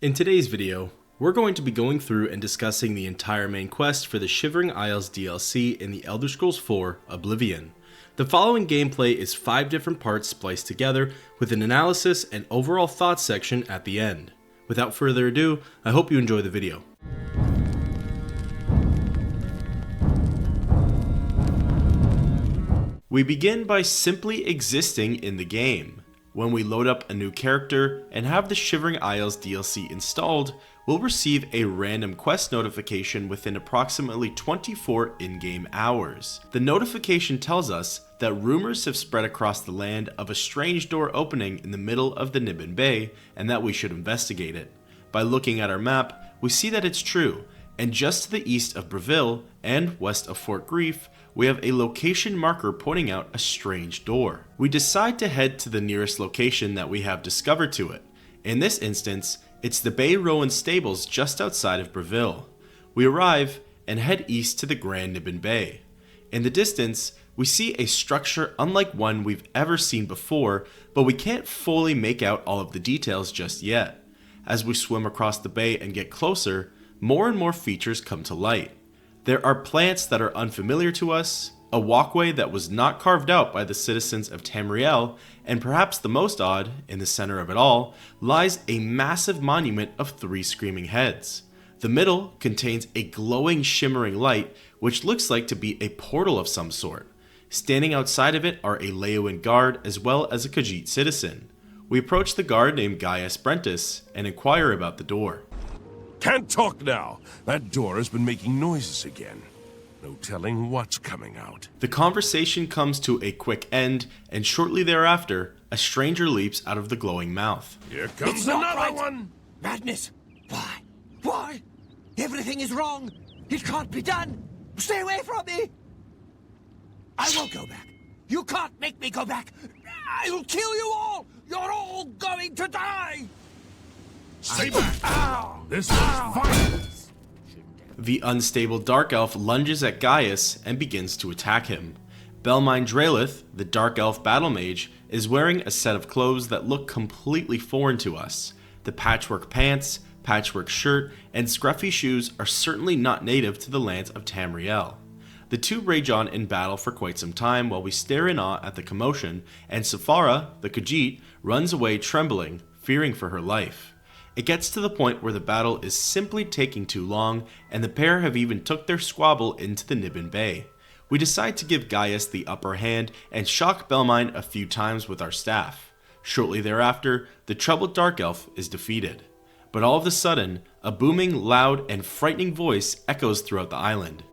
In today's video, we're going to be going through and discussing the entire main quest for the Shivering Isles DLC in the Elder Scrolls 4 Oblivion. The following gameplay is 5 different parts spliced together with an analysis and overall thoughts section at the end. Without further ado, I hope you enjoy the video. We begin by simply existing in the game. When we load up a new character and have the Shivering Isles DLC installed, we'll receive a random quest notification within approximately 24 in-game hours. The notification tells us that rumors have spread across the land of a strange door opening in the middle of the Niben Bay and that we should investigate it. By looking at our map, we see that it's true, and just to the east of Breville and west of Fort Grief, we have a location marker pointing out a strange door. We decide to head to the nearest location that we have discovered to it. In this instance, it's the Bay Rowan stables just outside of Breville. We arrive and head east to the Grand Niben Bay. In the distance, we see a structure unlike one we've ever seen before, but we can't fully make out all of the details just yet. As we swim across the bay and get closer, more and more features come to light. There are plants that are unfamiliar to us, a walkway that was not carved out by the citizens of Tamriel, and perhaps the most odd, in the center of it all, lies a massive monument of 3 screaming heads. The middle contains a glowing shimmering light which looks like to be a portal of some sort. Standing outside of it are a Leowan guard as well as a Khajiit citizen. We approach the guard named Gaius Brentis and inquire about the door. Can't talk now. That door has been making noises again. No telling what's coming out. The conversation comes to a quick end, and shortly thereafter, a stranger leaps out of the glowing mouth. Here comes It's not another right. one! Madness! Why? Why? Everything is wrong! It can't be done! Stay away from me! I won't go back. You can't make me go back! I'll kill you all! You're all going to die! Stay back! This is violence! The unstable Dark Elf lunges at Gaius and begins to attack him. Belmine Drelith, the Dark Elf battle mage, is wearing a set of clothes that look completely foreign to us. The patchwork pants, patchwork shirt, and scruffy shoes are certainly not native to the lands of Tamriel. The two rage on in battle for quite some time while we stare in awe at the commotion, and Sephara, the Khajiit, runs away trembling, fearing for her life. It gets to the point where the battle is simply taking too long, and the pair have even took their squabble into the Niben Bay. We decide to give Gaius the upper hand and shock Belmine a few times with our staff. Shortly thereafter, the troubled Dark Elf is defeated. But all of a sudden, a booming, loud, and frightening voice echoes throughout the island.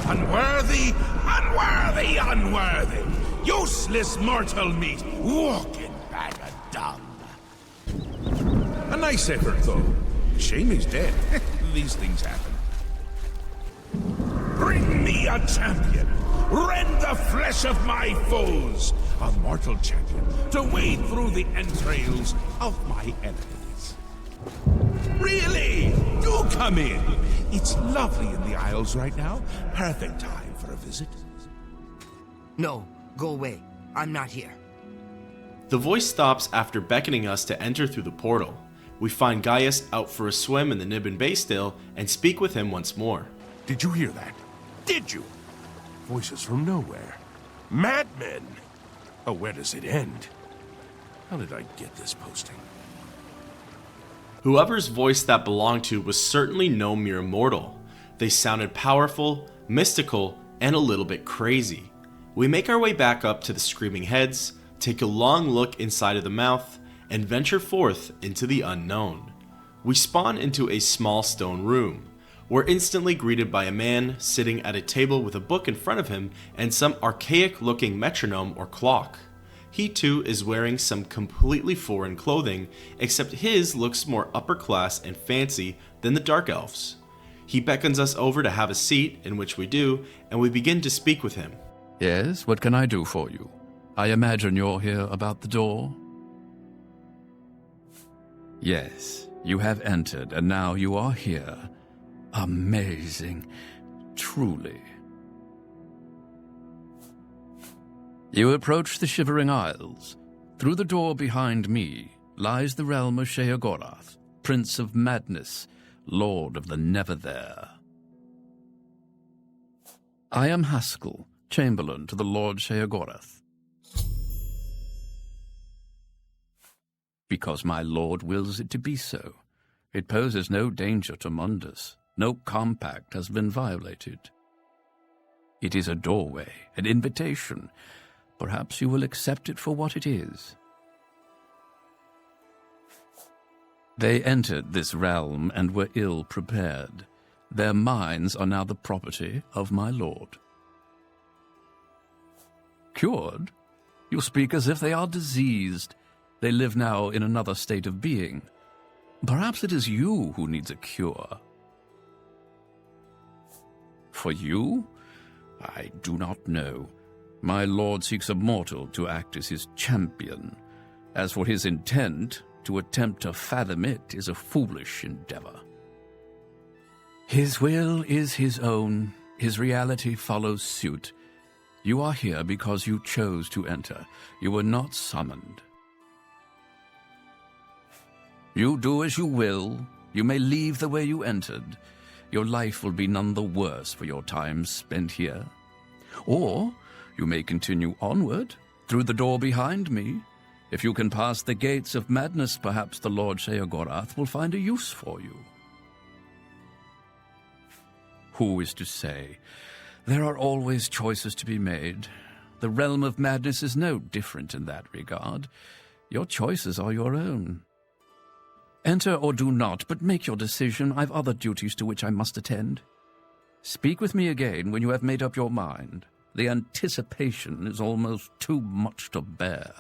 Unworthy, unworthy, unworthy! Useless mortal meat, walking bag of dung! A nice effort, though. Shame he's dead. These things happen. Bring me a champion! Rend the flesh of my foes! A mortal champion to wade through the entrails of my enemies. Really? Do come in! It's lovely in the Isles right now. Perfect time for a visit. No, go away. I'm not here. The voice stops after beckoning us to enter through the portal. We find Gaius out for a swim in the Niben Bay still and speak with him once more. Did you hear that? Did you? Voices from nowhere. Madmen! Oh, where does it end? How did I get this posting? Whoever's voice that belonged to was certainly no mere mortal. They sounded powerful, mystical, and a little bit crazy. We make our way back up to the screaming heads, take a long look inside of the mouth, and venture forth into the unknown. We spawn into a small stone room. We're instantly greeted by a man sitting at a table with a book in front of him and some archaic looking metronome or clock. He too is wearing some completely foreign clothing, except his looks more upper class and fancy than the Dark Elves. He beckons us over to have a seat, in which we do, and we begin to speak with him. Yes, what can I do for you? I imagine you're here about the door? Yes, you have entered, and now you are here. Amazing, truly. You approach the Shivering Isles. Through the door behind me lies the realm of Sheogorath, Prince of Madness, Lord of the Never There. I am Haskill, Chamberlain to the Lord Sheogorath. Because my lord wills it to be so. It poses no danger to Mundus. No compact has been violated. It is a doorway, an invitation. Perhaps you will accept it for what it is. They entered this realm and were ill prepared. Their minds are now the property of my lord. Cured? You speak as if they are diseased. They live now in another state of being. Perhaps it is you who needs a cure. For you? I do not know. My lord seeks a mortal to act as his champion. As for his intent, to attempt to fathom it is a foolish endeavor. His will is his own. His reality follows suit. You are here because you chose to enter. You were not summoned. You do as you will. You may leave the way you entered. Your life will be none the worse for your time spent here. Or you may continue onward, through the door behind me. If you can pass the gates of madness, perhaps the Lord Sheogorath will find a use for you. Who is to say? There are always choices to be made. The realm of madness is no different in that regard. Your choices are your own. Enter or do not, but make your decision. I've other duties to which I must attend. Speak with me again when you have made up your mind. The anticipation is almost too much to bear.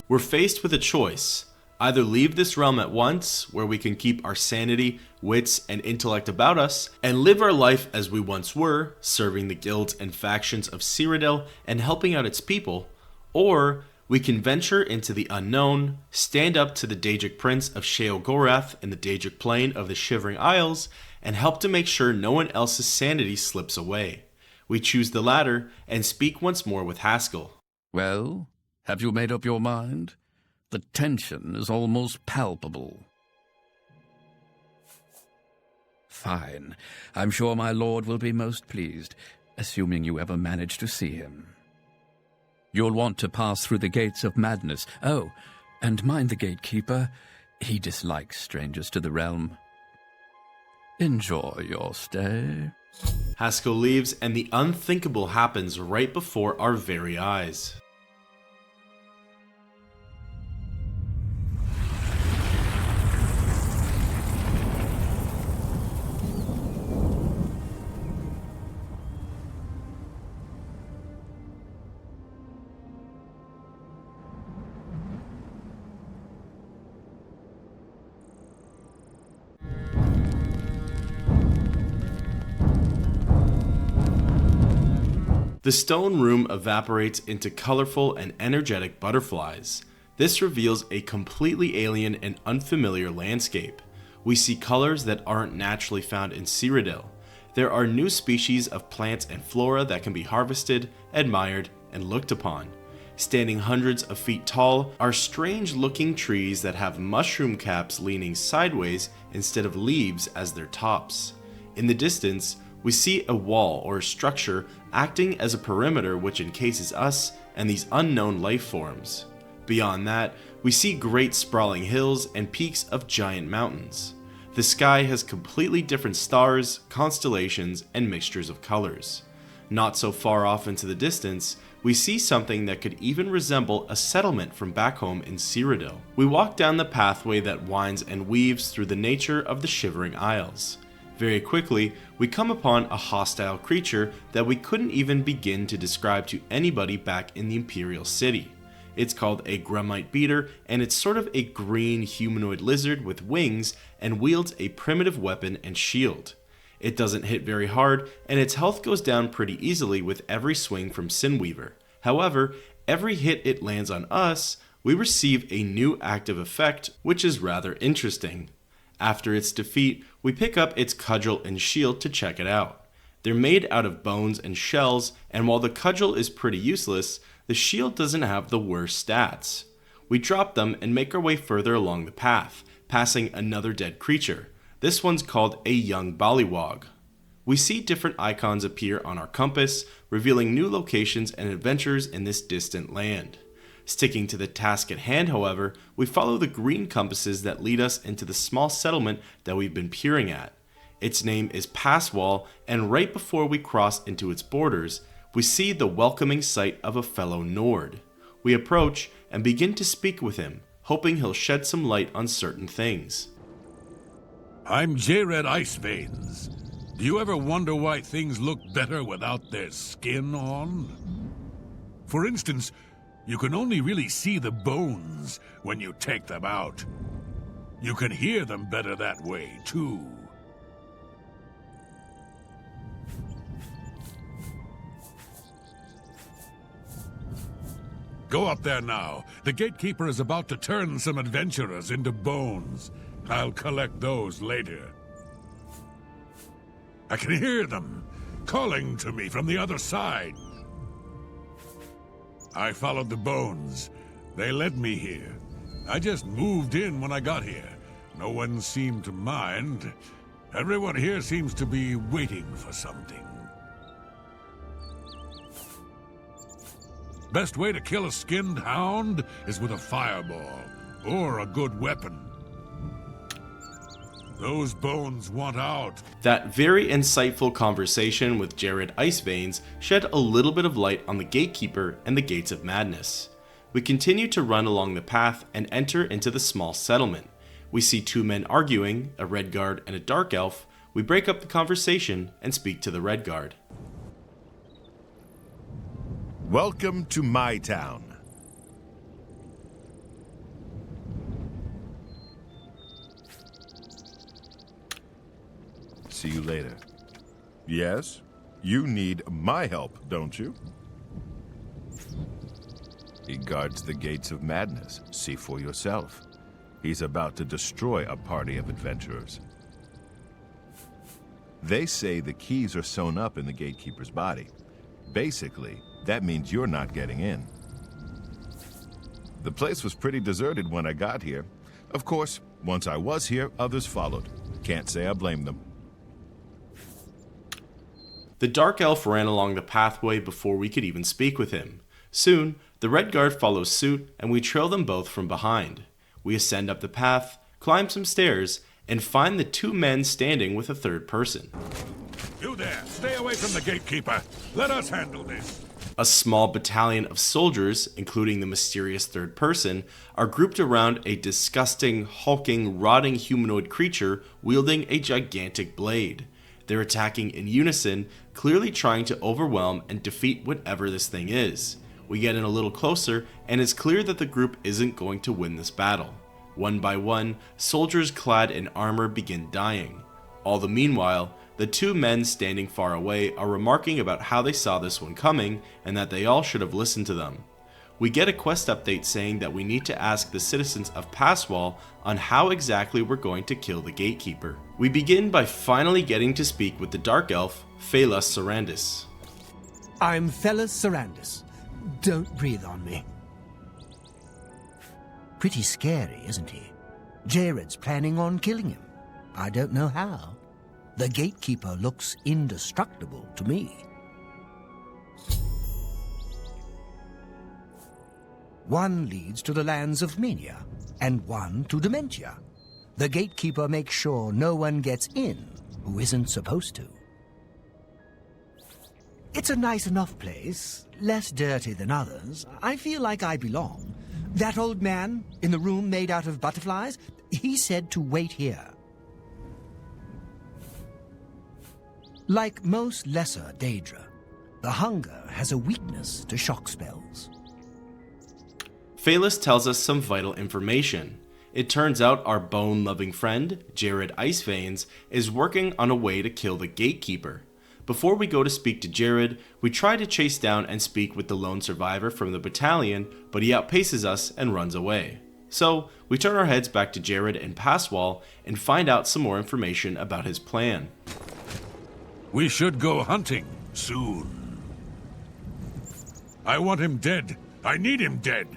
We're faced with a choice. Either leave this realm at once, where we can keep our sanity, wits, and intellect about us, and live our life as we once were, serving the guilds and factions of Cyrodiil and helping out its people, or we can venture into the unknown, stand up to the Daedric Prince of Sheogorath in the Daedric Plain of the Shivering Isles, and help to make sure no one else's sanity slips away. We choose the latter, and speak once more with Haskill. Well, have you made up your mind? The tension is almost palpable. Fine. I'm sure my lord will be most pleased, assuming you ever manage to see him. You'll want to pass through the gates of madness. Oh, and mind the gatekeeper. He dislikes strangers to the realm. Enjoy your stay. Haskill leaves, and the unthinkable happens right before our very eyes. The stone room evaporates into colorful and energetic butterflies. This reveals a completely alien and unfamiliar landscape. We see colors that aren't naturally found in Cyrodiil. There are new species of plants and flora that can be harvested, admired, and looked upon. Standing hundreds of feet tall are strange-looking trees that have mushroom caps leaning sideways instead of leaves as their tops. In the distance, we see a wall or a structure acting as a perimeter which encases us and these unknown life forms. Beyond that, we see great sprawling hills and peaks of giant mountains. The sky has completely different stars, constellations, and mixtures of colors. Not so far off into the distance, we see something that could even resemble a settlement from back home in Cyrodiil. We walk down the pathway that winds and weaves through the nature of the Shivering Isles. Very quickly, we come upon a hostile creature that we couldn't even begin to describe to anybody back in the Imperial City. It's called a Gremite beater, and it's sort of a green humanoid lizard with wings and wields a primitive weapon and shield. It doesn't hit very hard, and its health goes down pretty easily with every swing from Sinweaver. However, every hit it lands on us, we receive a new active effect, which is rather interesting. After its defeat, we pick up its cudgel and shield to check it out. They're made out of bones and shells, and while the cudgel is pretty useless, the shield doesn't have the worst stats. We drop them and make our way further along the path, passing another dead creature. This one's called a young Bollywog. We see different icons appear on our compass, revealing new locations and adventures in this distant land. Sticking to the task at hand, however, we follow the green compasses that lead us into the small settlement that we've been peering at. Its name is Passwall, and right before we cross into its borders, we see the welcoming sight of a fellow Nord. We approach and begin to speak with him, hoping he'll shed some light on certain things. I'm Jared Iceveins. Do you ever wonder why things look better without their skin on? For instance, you can only really see the bones when you take them out. You can hear them better that way, too. Go up there now. The gatekeeper is about to turn some adventurers into bones. I'll collect those later. I can hear them, calling to me from the other side. I followed the bones. They led me here. I just moved in when I got here. No one seemed to mind. Everyone here seems to be waiting for something. Best way to kill a skinned hound is with a fireball, or a good weapon. Those bones want out. That very insightful conversation with Jared Iceveins shed a little bit of light on the gatekeeper and the gates of madness. We continue to run along the path and enter into the small settlement. We see two men arguing, a red guard and a dark elf. We break up the conversation and speak to the red guard. Welcome to my town. See you later. Yes? You need my help, don't you? He guards the gates of madness. See for yourself. He's about to destroy a party of adventurers. They say the keys are sewn up in the gatekeeper's body. Basically, that means you're not getting in. The place was pretty deserted when I got here. Of course, once I was here, others followed. Can't say I blame them. The dark elf ran along the pathway before we could even speak with him. Soon, the red guard follows suit, and we trail them both from behind. We ascend up the path, climb some stairs, and find the two men standing with a third person. You there, stay away from the gatekeeper. Let us handle this. A small battalion of soldiers, including the mysterious third person, are grouped around a disgusting, hulking, rotting humanoid creature wielding a gigantic blade. They're attacking in unison, clearly trying to overwhelm and defeat whatever this thing is. We get in a little closer, and it's clear that the group isn't going to win this battle. One by one, soldiers clad in armor begin dying. All the meanwhile, the two men standing far away are remarking about how they saw this one coming, and that they all should have listened to them. We get a quest update saying that we need to ask the citizens of Passwall on how exactly we're going to kill the gatekeeper. We begin by finally getting to speak with the dark elf, Phelas Sarandis. I'm Phelas Sarandis. Don't breathe on me. Pretty scary, isn't he? Jared's planning on killing him. I don't know how. The gatekeeper looks indestructible to me. One leads to the lands of Mania, and one to Dementia. The gatekeeper makes sure no one gets in who isn't supposed to. It's a nice enough place, less dirty than others. I feel like I belong. That old man in the room made out of butterflies, he said to wait here. Like most lesser Daedra, the Hunger has a weakness to shock spells. Phelas tells us some vital information. It turns out our bone-loving friend, Jared Iceveins, is working on a way to kill the gatekeeper. Before we go to speak to Jared, we try to chase down and speak with the lone survivor from the battalion, but he outpaces us and runs away. So, we turn our heads back to Jared and Passwall and find out some more information about his plan. We should go hunting soon. I want him dead. I need him dead.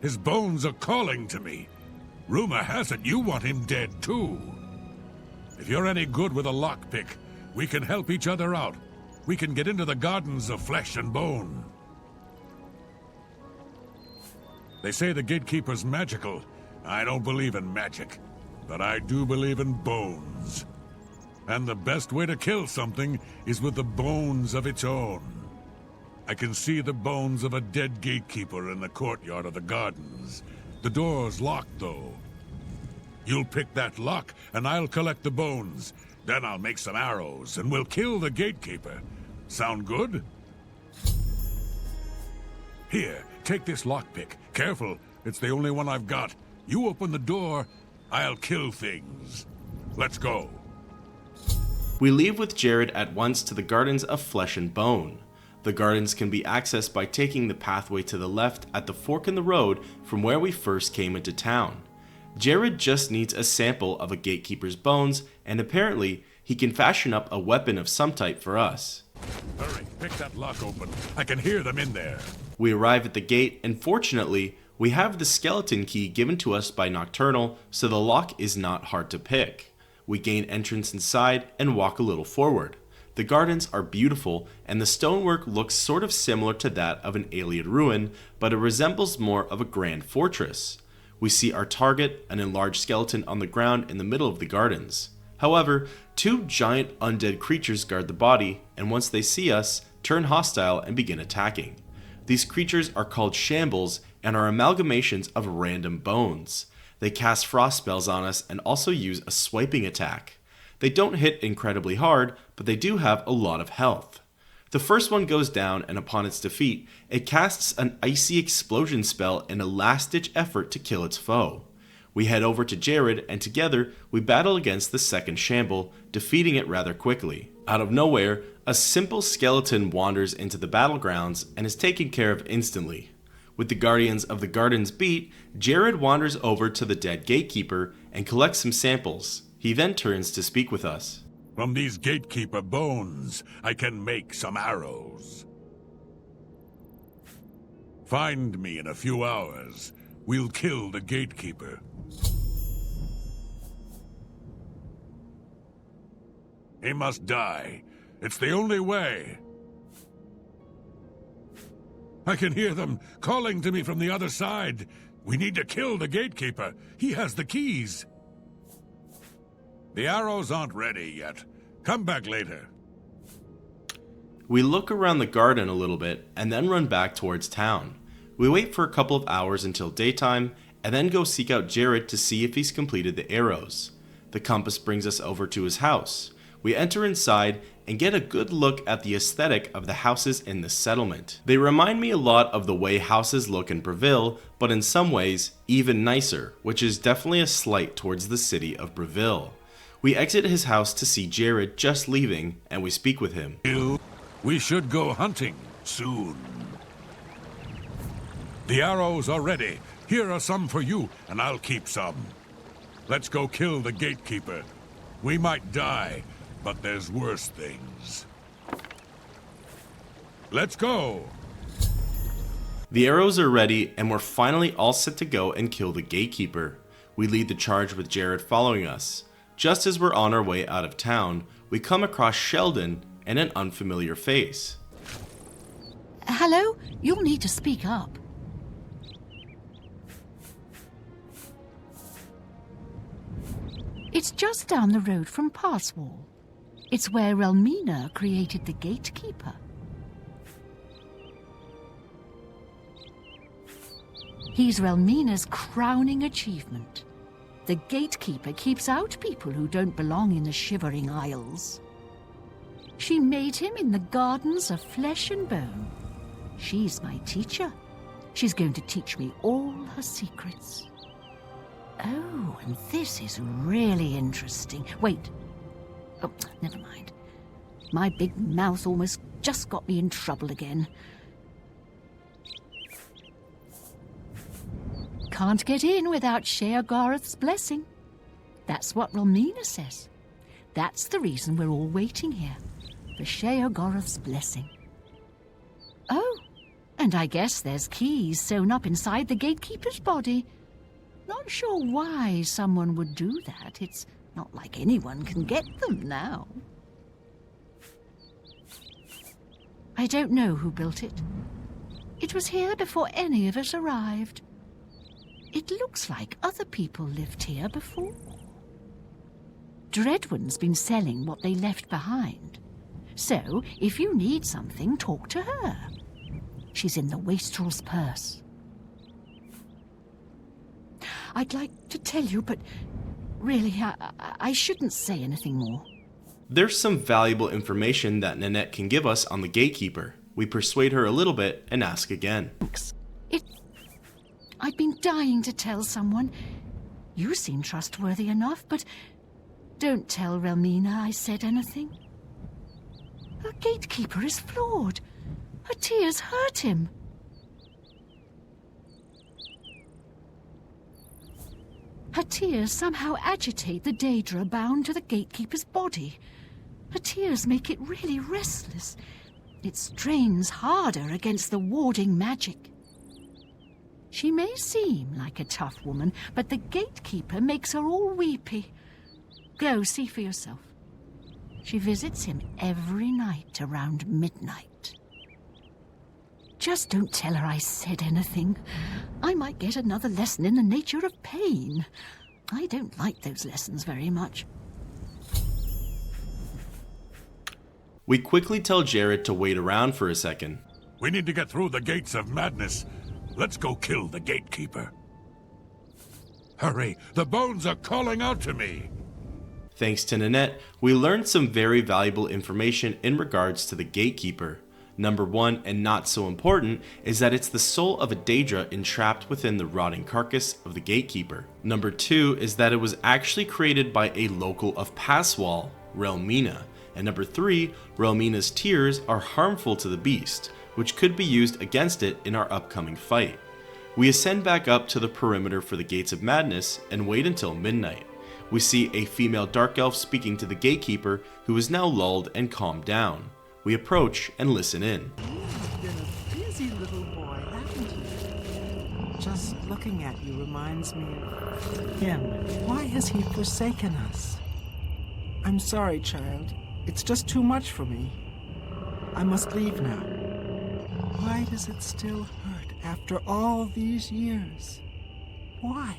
His bones are calling to me. Rumor has it you want him dead too. If you're any good with a lockpick, we can help each other out. We can get into the gardens of flesh and bone. They say the gatekeeper's magical. I don't believe in magic, but I do believe in bones. And the best way to kill something is with the bones of its own. I can see the bones of a dead gatekeeper in the courtyard of the gardens. The door's locked, though. You'll pick that lock, and I'll collect the bones. Then I'll make some arrows, and we'll kill the gatekeeper. Sound good? Here, take this lockpick. Careful, it's the only one I've got. You open the door, I'll kill things. Let's go. We leave with Jared at once to the Gardens of Flesh and Bone. The gardens can be accessed by taking the pathway to the left at the fork in the road from where we first came into town. Jared just needs a sample of a gatekeeper's bones, and apparently he can fashion up a weapon of some type for us. Hurry, pick that lock open. I can hear them in there. We arrive at the gate, and fortunately, we have the skeleton key given to us by Nocturnal, so the lock is not hard to pick. We gain entrance inside and walk a little forward. The gardens are beautiful, and the stonework looks sort of similar to that of an alien ruin, but it resembles more of a grand fortress. We see our target, an enlarged skeleton on the ground in the middle of the gardens. However, two giant undead creatures guard the body, and once they see us, turn hostile and begin attacking. These creatures are called shambles and are amalgamations of random bones. They cast frost spells on us and also use a swiping attack. They don't hit incredibly hard, but they do have a lot of health. The first one goes down, and upon its defeat, it casts an icy explosion spell in a last-ditch effort to kill its foe. We head over to Jared, and together we battle against the second shamble, defeating it rather quickly. Out of nowhere, a simple skeleton wanders into the battlegrounds and is taken care of instantly. With the Guardians of the Gardens beat, Jared wanders over to the dead gatekeeper and collects some samples. He then turns to speak with us. From these gatekeeper bones, I can make some arrows. Find me in a few hours. We'll kill the gatekeeper. He must die. It's the only way. I can hear them calling to me from the other side. We need to kill the gatekeeper. He has the keys. The arrows aren't ready yet. Come back later. We look around the garden a little bit and then run back towards town. We wait for a couple of hours until daytime and then go seek out Jared to see if he's completed the arrows. The compass brings us over to his house. We enter inside and get a good look at the aesthetic of the houses in the settlement. They remind me a lot of the way houses look in Breville, but in some ways even nicer, which is definitely a slight towards the city of Breville. We exit his house to see Jared just leaving, and we speak with him. We should go hunting soon. The arrows are ready. Here are some for you, and I'll keep some. Let's go kill the gatekeeper. We might die, but there's worse things. Let's go! The arrows are ready, and we're finally all set to go and kill the gatekeeper. We lead the charge with Jared following us. Just as we're on our way out of town, we come across Sheldon and an unfamiliar face. Hello? You'll need to speak up. It's just down the road from Passwall. It's where Relmina created the gatekeeper. He's Relmina's crowning achievement. The gatekeeper keeps out people who don't belong in the Shivering Isles. She made him in the Gardens of Flesh and Bone. She's my teacher. She's going to teach me all her secrets. Oh, and this is really interesting. Wait. Oh, never mind. My big mouth almost just got me in trouble again. Can't get in without Sheogorath's blessing. That's what Relmina says. That's the reason we're all waiting here, for Sheogorath's blessing. Oh, and I guess there's keys sewn up inside the gatekeeper's body. Not sure why someone would do that. It's not like anyone can get them now. I don't know who built it. It was here before any of us arrived. It looks like other people lived here before. Dreadwin's been selling what they left behind. So, if you need something, talk to her. She's in the wastrel's purse. I'd like to tell you, but really, I shouldn't say anything more. There's some valuable information that Nanette can give us on the gatekeeper. We persuade her a little bit and ask again. Thanks. I'd been dying to tell someone. You seem trustworthy enough, but don't tell Relmina I said anything. Her gatekeeper is flawed. Her tears hurt him. Her tears somehow agitate the Daedra bound to the gatekeeper's body. Her tears make it really restless. It strains harder against the warding magic. She may seem like a tough woman, but the gatekeeper makes her all weepy. Go see for yourself. She visits him every night around midnight. Just don't tell her I said anything. I might get another lesson in the nature of pain. I don't like those lessons very much. We quickly tell Jared to wait around for a second. We need to get through the gates of madness. Let's go kill the gatekeeper. Hurry, the bones are calling out to me. Thanks to Nanette, we learned some very valuable information in regards to the gatekeeper. Number one, and not so important, is that it's the soul of a Daedra entrapped within the rotting carcass of the gatekeeper. Number two is that it was actually created by a local of Passwall, Relmina. And number three, Relmina's tears are harmful to the beast, which could be used against it in our upcoming fight. We ascend back up to the perimeter for the Gates of Madness and wait until midnight. We see a female dark elf speaking to the gatekeeper, who is now lulled and calmed down. We approach and listen in. You've been a busy little boy, haven't you? Just looking at you reminds me of him. Why has he forsaken us? I'm sorry, child. It's just too much for me. I must leave now. Why does it still hurt after all these years? Why?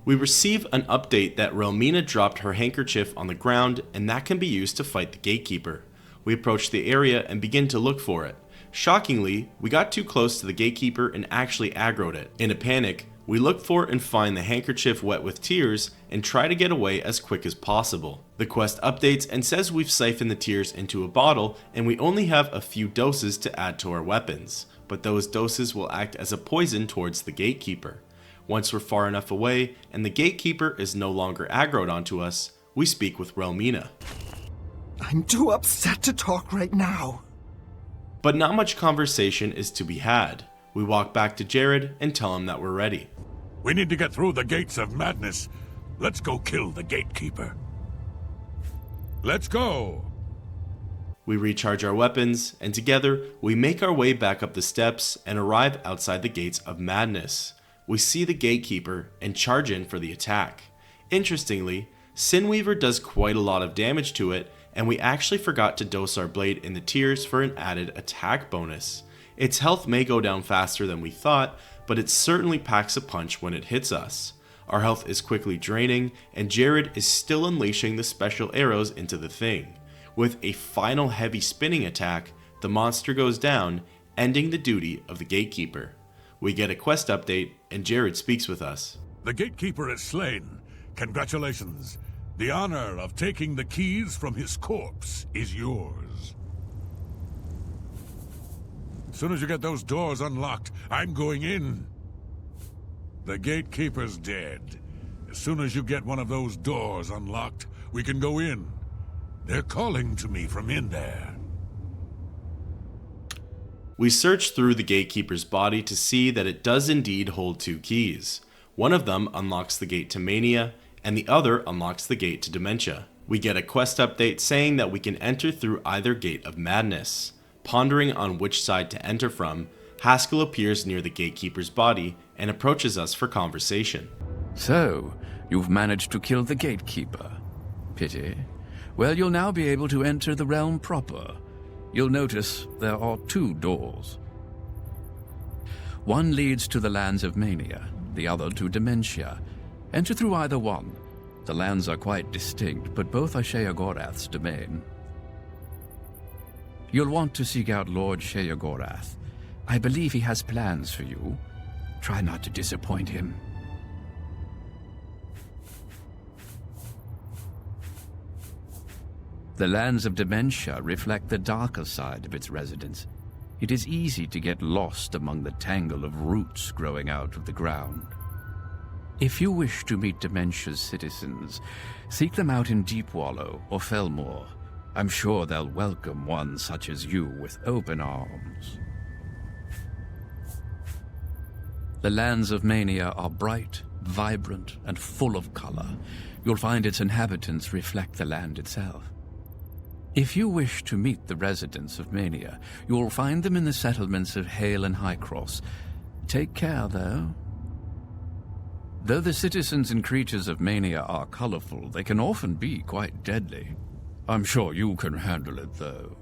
We receive an update that Relmina dropped her handkerchief on the ground, and that can be used to fight the gatekeeper. We approach the area and begin to look for it. Shockingly, we got too close to the gatekeeper and actually aggroed it. In a panic, we look for and find the handkerchief wet with tears and try to get away as quick as possible. The quest updates and says we've siphoned the tears into a bottle and we only have a few doses to add to our weapons, but those doses will act as a poison towards the gatekeeper. Once we're far enough away and the gatekeeper is no longer aggroed onto us, we speak with Relmina. I'm too upset to talk right now. But not much conversation is to be had. We walk back to Jared and tell him that we're ready. We need to get through the gates of madness. Let's go kill the gatekeeper. Let's go! We recharge our weapons, and together we make our way back up the steps and arrive outside the gates of madness. We see the gatekeeper and charge in for the attack. Interestingly, Sinweaver does quite a lot of damage to it, and we actually forgot to dose our blade in the tears for an added attack bonus. Its health may go down faster than we thought, but it certainly packs a punch when it hits us. Our health is quickly draining, and Jared is still unleashing the special arrows into the thing. With a final heavy spinning attack, the monster goes down, ending the duty of the gatekeeper. We get a quest update, and Jared speaks with us. The gatekeeper is slain. Congratulations. The honor of taking the keys from his corpse is yours. As soon as you get those doors unlocked, I'm going in. The gatekeeper's dead. As soon as you get one of those doors unlocked, we can go in. They're calling to me from in there. We search through the gatekeeper's body to see that it does indeed hold two keys. One of them unlocks the gate to Mania, and the other unlocks the gate to Dementia. We get a quest update saying that we can enter through either gate of madness. Pondering on which side to enter from, Haskill appears near the gatekeeper's body and approaches us for conversation. So, you've managed to kill the gatekeeper. Pity. Well, you'll now be able to enter the realm proper. You'll notice there are 2 doors. One leads to the lands of Mania, the other to Dementia. Enter through either one. The lands are quite distinct, but both are Sheogorath's domain. You'll want to seek out Lord Sheogorath. I believe he has plans for you. Try not to disappoint him. The lands of Dementia reflect the darker side of its residents. It is easy to get lost among the tangle of roots growing out of the ground. If you wish to meet Dementia's citizens, seek them out in Deepwallow or Felmore. I'm sure they'll welcome one such as you with open arms. The lands of Mania are bright, vibrant, and full of color. You'll find its inhabitants reflect the land itself. If you wish to meet the residents of Mania, you will find them in the settlements of Hale and Highcross. Take care, though. Though the citizens and creatures of Mania are colorful, they can often be quite deadly. I'm sure you can handle it, though.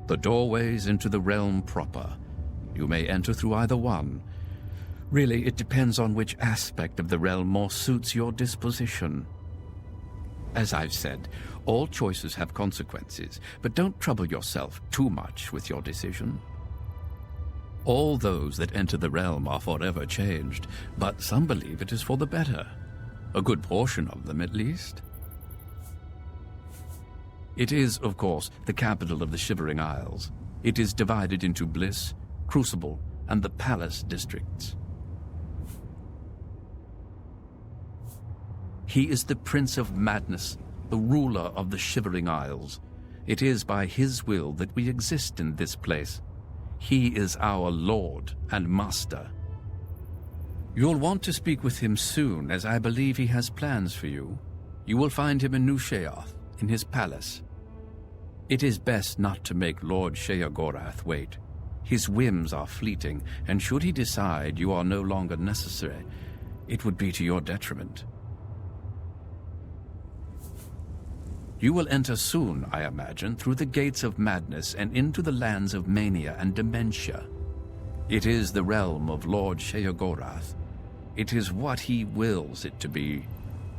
The doorways into the realm proper. You may enter through either one. Really, it depends on which aspect of the realm more suits your disposition. As I've said, all choices have consequences, but don't trouble yourself too much with your decision. All those that enter the realm are forever changed, but some believe it is for the better. A good portion of them, at least. It is, of course, the capital of the Shivering Isles. It is divided into Bliss, Crucible, and the Palace districts. He is the Prince of Madness, the ruler of the Shivering Isles. It is by his will that we exist in this place. He is our Lord and Master. You'll want to speak with him soon, as I believe he has plans for you. You will find him in New Sheoth, in his palace. It is best not to make Lord Sheogorath wait. His whims are fleeting, and should he decide you are no longer necessary, it would be to your detriment. You will enter soon, I imagine, through the gates of madness and into the lands of Mania and Dementia. It is the realm of Lord Sheogorath. It is what he wills it to be.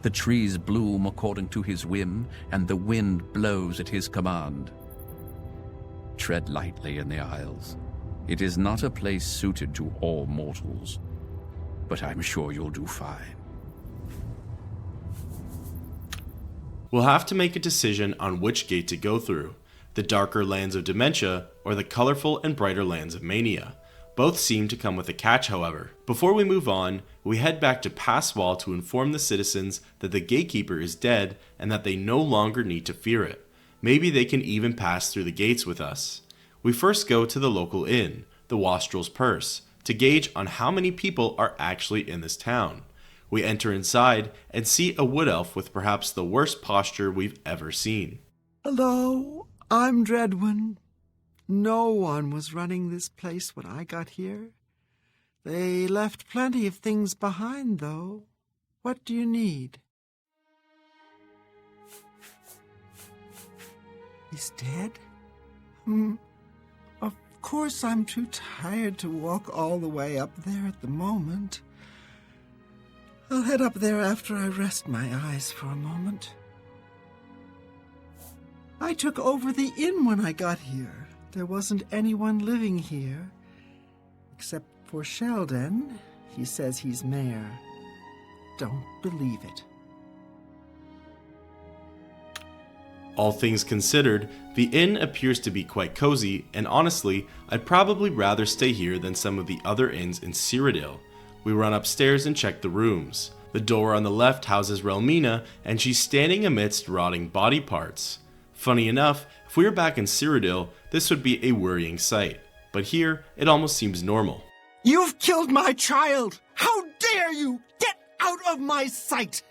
The trees bloom according to his whim, and the wind blows at his command. Tread lightly in the Isles. It is not a place suited to all mortals, but I'm sure you'll do fine. We'll have to make a decision on which gate to go through, the darker lands of Dementia or the colorful and brighter lands of Mania. Both seem to come with a catch, however. Before we move on, we head back to Pass Wall to inform the citizens that the gatekeeper is dead and that they no longer need to fear it. Maybe they can even pass through the gates with us. We first go to the local inn, the Wastrel's Purse, to gauge on how many people are actually in this town. We enter inside and see a wood elf with perhaps the worst posture we've ever seen. Hello, I'm Dreadwin. No one was running this place when I got here. They left plenty of things behind, though. What do you need? He's dead? Of course I'm too tired to walk all the way up there at the moment. I'll head up there after I rest my eyes for a moment. I took over the inn when I got here. There wasn't anyone living here, except for Sheldon. He says he's mayor. Don't believe it. All things considered, the inn appears to be quite cozy, and honestly, I'd probably rather stay here than some of the other inns in Cyrodiil. We run upstairs and check the rooms. The door on the left houses Relmina, and she's standing amidst rotting body parts. Funny enough, if we were back in Cyrodiil, this would be a worrying sight. But here, it almost seems normal. You've killed my child! How dare you! Get out of my sight!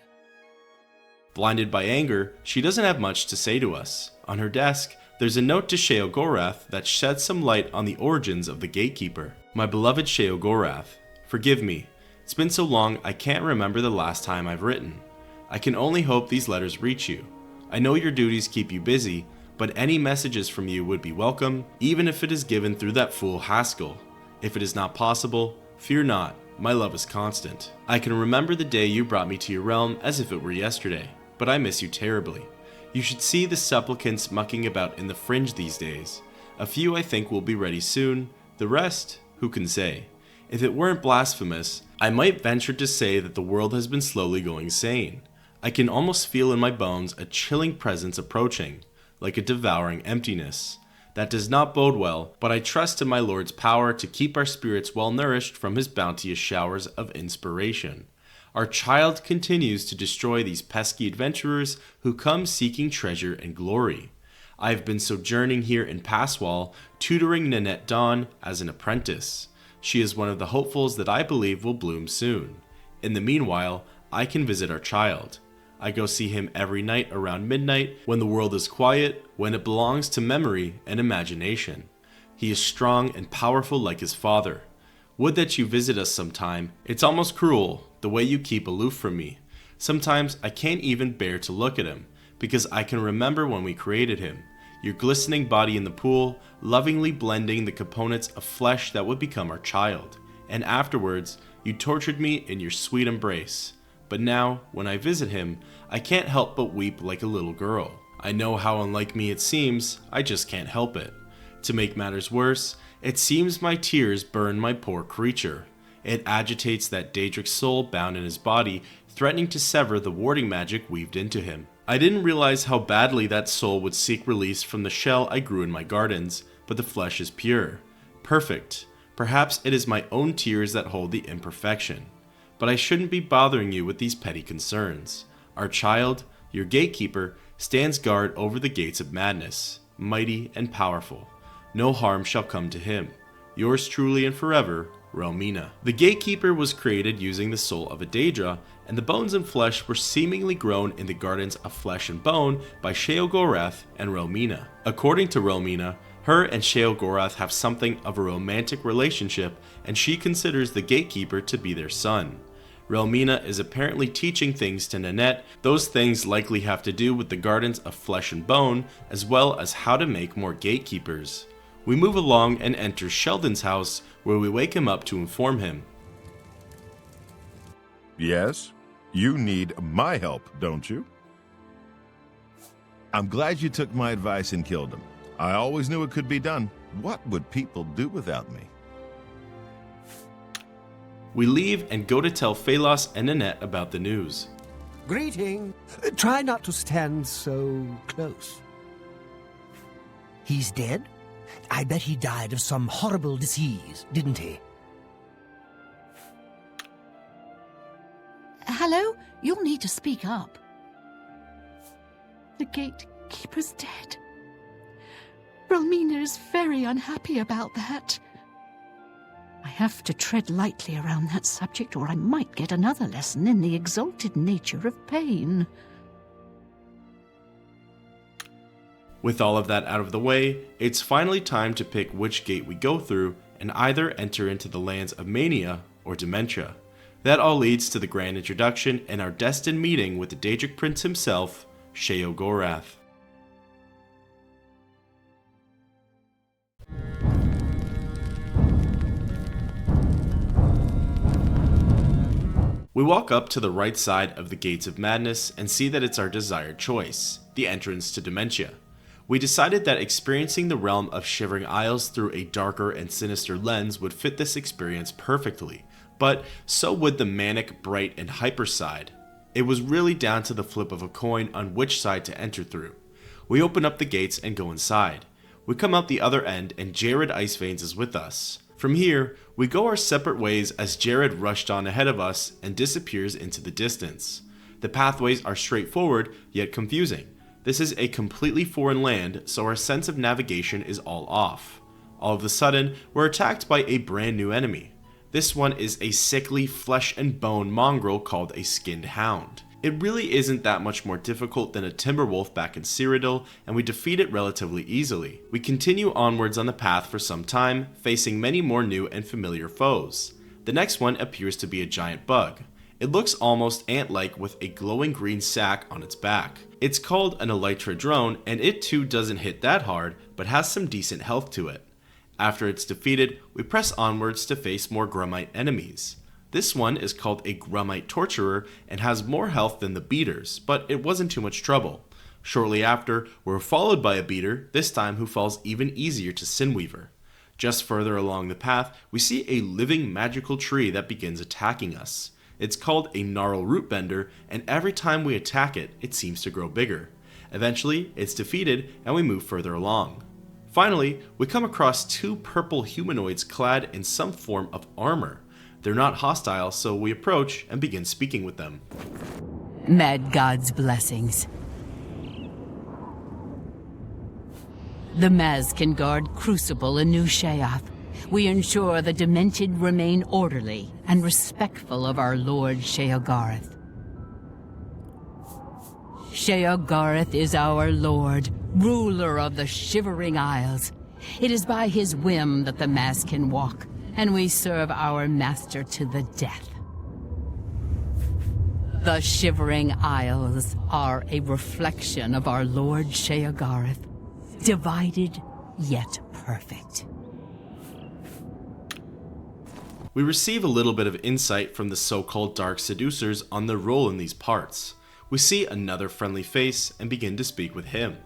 Blinded by anger, she doesn't have much to say to us. On her desk, there's a note to Sheogorath that sheds some light on the origins of the gatekeeper. My beloved Sheogorath, forgive me. It's been so long I can't remember the last time I've written. I can only hope these letters reach you. I know your duties keep you busy, but any messages from you would be welcome, even if it is given through that fool Haskill. If it is not possible, fear not, my love is constant. I can remember the day you brought me to your realm as if it were yesterday, but I miss you terribly. You should see the supplicants mucking about in the fringe these days. A few I think will be ready soon, the rest, who can say? If it weren't blasphemous, I might venture to say that the world has been slowly going sane. I can almost feel in my bones a chilling presence approaching, like a devouring emptiness. That does not bode well, but I trust in my Lord's power to keep our spirits well nourished from his bounteous showers of inspiration. Our child continues to destroy these pesky adventurers who come seeking treasure and glory. I have been sojourning here in Passwall, tutoring Nanette Dawn as an apprentice. She is one of the hopefuls that I believe will bloom soon. In the meanwhile, I can visit our child. I go see him every night around midnight when the world is quiet, when it belongs to memory and imagination. He is strong and powerful like his father. Would that you visit us sometime. It's almost cruel, the way you keep aloof from me. Sometimes I can't even bear to look at him, because I can remember when we created him. Your glistening body in the pool, lovingly blending the components of flesh that would become our child. And afterwards, you tortured me in your sweet embrace. But now, when I visit him, I can't help but weep like a little girl. I know how unlike me it seems, I just can't help it. To make matters worse, it seems my tears burn my poor creature. It agitates that Daedric soul bound in his body, threatening to sever the warding magic weaved into him. I didn't realize how badly that soul would seek release from the shell I grew in my gardens, but the flesh is pure. Perfect. Perhaps it is my own tears that hold the imperfection. But I shouldn't be bothering you with these petty concerns. Our child, your gatekeeper, stands guard over the gates of madness, mighty and powerful. No harm shall come to him. Yours truly and forever, Relmina. The gatekeeper was created using the soul of a Daedra, and the bones and flesh were seemingly grown in the gardens of flesh and bone by Sheogorath and Relmina. According to Relmina, her and Sheogorath have something of a romantic relationship, and she considers the gatekeeper to be their son. Relmina is apparently teaching things to Nanette. Those things likely have to do with the gardens of flesh and bone, as well as how to make more gatekeepers. We move along and enter Sheldon's house, where we wake him up to inform him. Yes? You need my help, don't you? I'm glad you took my advice and killed him. I always knew it could be done. What would people do without me? We leave and go to tell Phalos and Nanette about the news. Greeting. Try not to stand so close. He's dead? I bet he died of some horrible disease, didn't he? Hello? You'll need to speak up. The gatekeeper's dead. Relmina is very unhappy about that. I have to tread lightly around that subject, or I might get another lesson in the exalted nature of pain. With all of that out of the way, it's finally time to pick which gate we go through and either enter into the lands of Mania or Dementia. That all leads to the grand introduction and our destined meeting with the Daedric Prince himself, Sheogorath. We walk up to the right side of the Gates of Madness and see that it's our desired choice, the entrance to Dementia. We decided that experiencing the realm of Shivering Isles through a darker and sinister lens would fit this experience perfectly, but so would the manic, bright, and hyper side. It was really down to the flip of a coin on which side to enter through. We open up the gates and go inside. We come out the other end and Jared Iceveins is with us. From here, we go our separate ways as Jared rushed on ahead of us and disappears into the distance. The pathways are straightforward, yet confusing. This is a completely foreign land, so our sense of navigation is all off. All of a sudden, we're attacked by a brand new enemy. This one is a sickly flesh and bone mongrel called a skinned hound. It really isn't that much more difficult than a timber wolf back in Cyrodiil, and we defeat it relatively easily. We continue onwards on the path for some time, facing many more new and familiar foes. The next one appears to be a giant bug. It looks almost ant-like with a glowing green sack on its back. It's called an elytra drone, and it too doesn't hit that hard, but has some decent health to it. After it's defeated, we press onwards to face more Grummite enemies. This one is called a Grummite Torturer and has more health than the beaters, but it wasn't too much trouble. Shortly after, we're followed by a beater, this time who falls even easier to Sinweaver. Just further along the path, we see a living magical tree that begins attacking us. It's called a Gnarl Rootbender, and every time we attack it, it seems to grow bigger. Eventually, it's defeated and we move further along. Finally, we come across two purple humanoids clad in some form of armor. They're not hostile, so we approach and begin speaking with them. Mad God's blessings. The Maz can guard Crucible and New Sheoth. We ensure the demented remain orderly and respectful of our Lord Sheogorath. Sheogorath is our Lord, ruler of the Shivering Isles. It is by his whim that the Maz can walk, and we serve our master to the death. The Shivering Isles are a reflection of our Lord Sheogorath, divided yet perfect. We receive a little bit of insight from the so-called Dark Seducers on their role in these parts. We see another friendly face and begin to speak with him.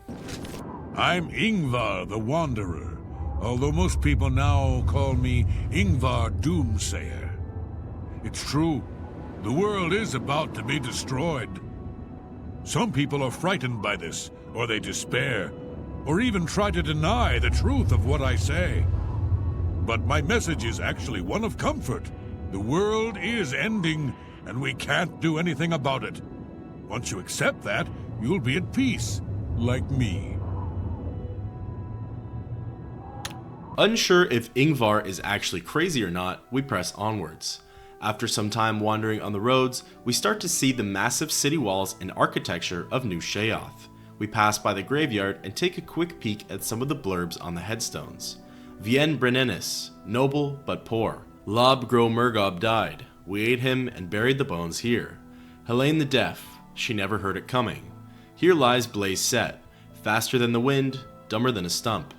I'm Ingvar the Wanderer, although most people now call me Ingvar Doomsayer. It's true, the world is about to be destroyed. Some people are frightened by this, or they despair, or even try to deny the truth of what I say. But my message is actually one of comfort. The world is ending, and we can't do anything about it. Once you accept that, you'll be at peace, like me. Unsure if Ingvar is actually crazy or not, we press onwards. After some time wandering on the roads, we start to see the massive city walls and architecture of New Sheoth. We pass by the graveyard and take a quick peek at some of the blurbs on the headstones. Vien Brenenis, noble but poor. Lob Gro Murgob died. We ate him and buried the bones here. Helene the Deaf, she never heard it coming. Here lies Blaze Set, faster than the wind, dumber than a stump.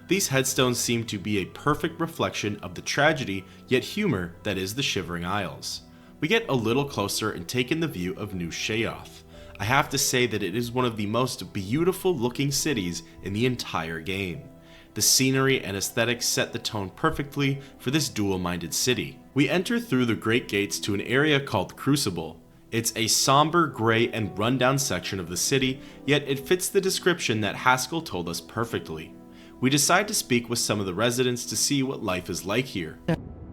These headstones seem to be a perfect reflection of the tragedy yet humor that is the Shivering Isles. We get a little closer and take in the view of New Sheoth. I have to say that it is one of the most beautiful looking cities in the entire game. The scenery and aesthetics set the tone perfectly for this dual-minded city. We enter through the great gates to an area called Crucible. It's a somber, gray, and rundown section of the city, yet it fits the description that Haskill told us perfectly. We decide to speak with some of the residents to see what life is like here.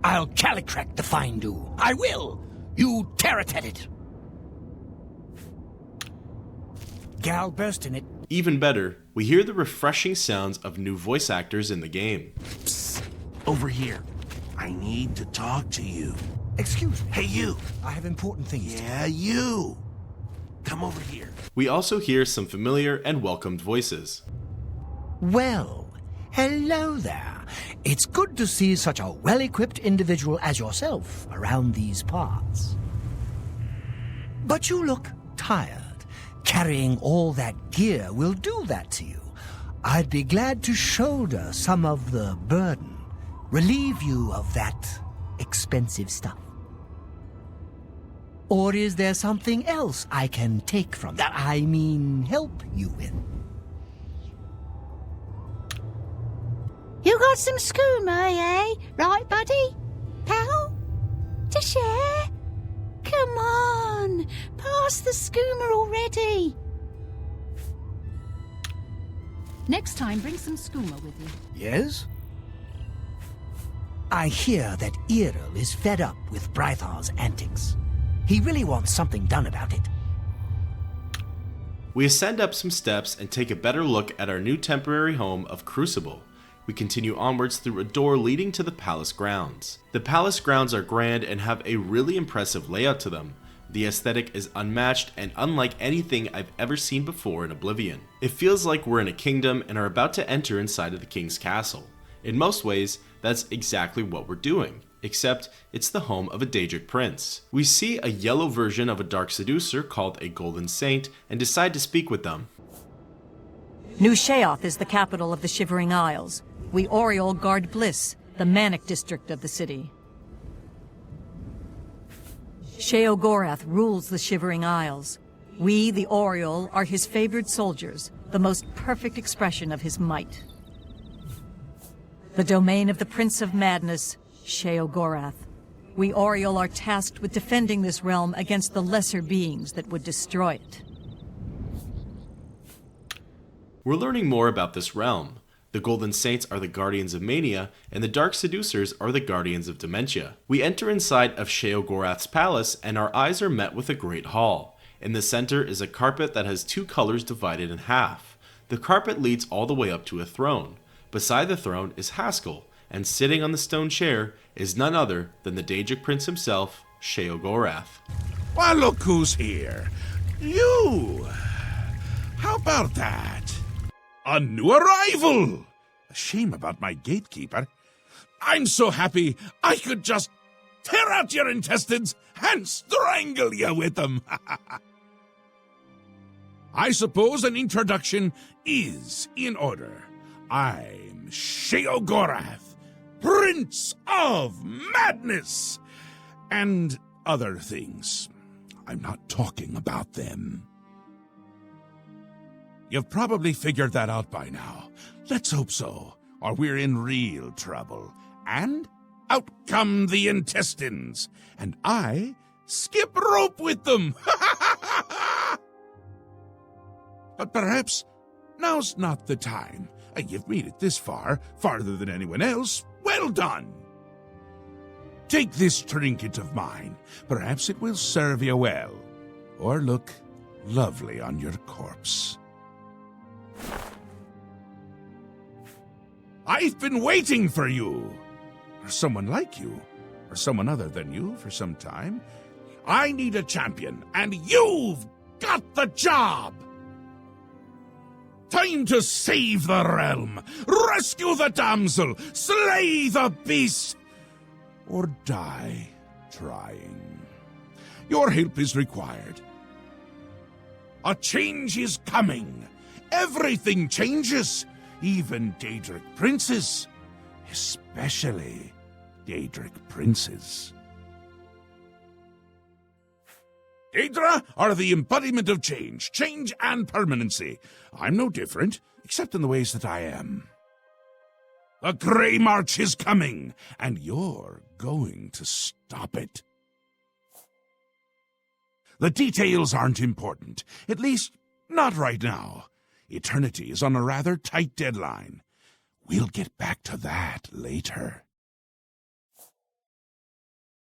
I'll calicrack the find-do. I will! You tear-at it! Gal burst in it. Even better, we hear the refreshing sounds of new voice actors in the game. Psst. Over here. I need to talk to you. Excuse me. Hey, you! I have important things to... Yeah, you! Come over here. We also hear some familiar and welcomed voices. Well, hello there. It's good to see such a well-equipped individual as yourself around these parts. But you look tired. Carrying all that gear will do that to you. I'd be glad to shoulder some of the burden, relieve you of that expensive stuff. Or is there something else I can take from that? I mean, help you with? You got some skooma, eh? Right, buddy? Pal? To share? Come on, pass the skooma already. Next time, bring some skooma with you. Yes? I hear that Earl is fed up with Brythar's antics. He really wants something done about it. We ascend up some steps and take a better look at our new temporary home of Crucible. We continue onwards through a door leading to the palace grounds. The palace grounds are grand and have a really impressive layout to them. The aesthetic is unmatched and unlike anything I've ever seen before in Oblivion. It feels like we're in a kingdom and are about to enter inside of the king's castle. In most ways, that's exactly what we're doing, except it's the home of a Daedric prince. We see a yellow version of a dark seducer called a Golden Saint and decide to speak with them. New Sheoth is the capital of the Shivering Isles. We Oriole guard Bliss, the manic district of the city. Sheogorath rules the Shivering Isles. We, the Oriole, are his favored soldiers, the most perfect expression of his might. The domain of the Prince of Madness, Sheogorath. We Oriole are tasked with defending this realm against the lesser beings that would destroy it. We're learning more about this realm. The Golden Saints are the guardians of Mania, and the Dark Seducers are the guardians of Dementia. We enter inside of Sheogorath's palace, and our eyes are met with a great hall. In the center is a carpet that has two colors divided in half. The carpet leads all the way up to a throne. Beside the throne is Haskill, and sitting on the stone chair is none other than the Daedric Prince himself, Sheogorath. Well, look who's here. You! How about that? A new arrival! A shame about my gatekeeper. I'm so happy I could just tear out your intestines and strangle you with them. I suppose an introduction is in order. I'm Sheogorath, Prince of Madness, and other things. I'm not talking about them. You've probably figured that out by now. Let's hope so, or we're in real trouble. And out come the intestines, and I skip rope with them. But perhaps now's not the time. You've made it this far, farther than anyone else. Well done. Take this trinket of mine. Perhaps it will serve you well, or look lovely on your corpse. I've been waiting for you, or someone like you, or someone other than you for some time. I need a champion, and you've got the job! Time to save the realm, rescue the damsel, slay the beast, or die trying. Your help is required. A change is coming. Everything changes, even Daedric princes, especially Daedric princes. Daedra are the embodiment of change and permanency. I'm no different, except in the ways that I am. The Greymarch is coming, and you're going to stop it. The details aren't important, at least not right now. Eternity is on a rather tight deadline. We'll get back to that later.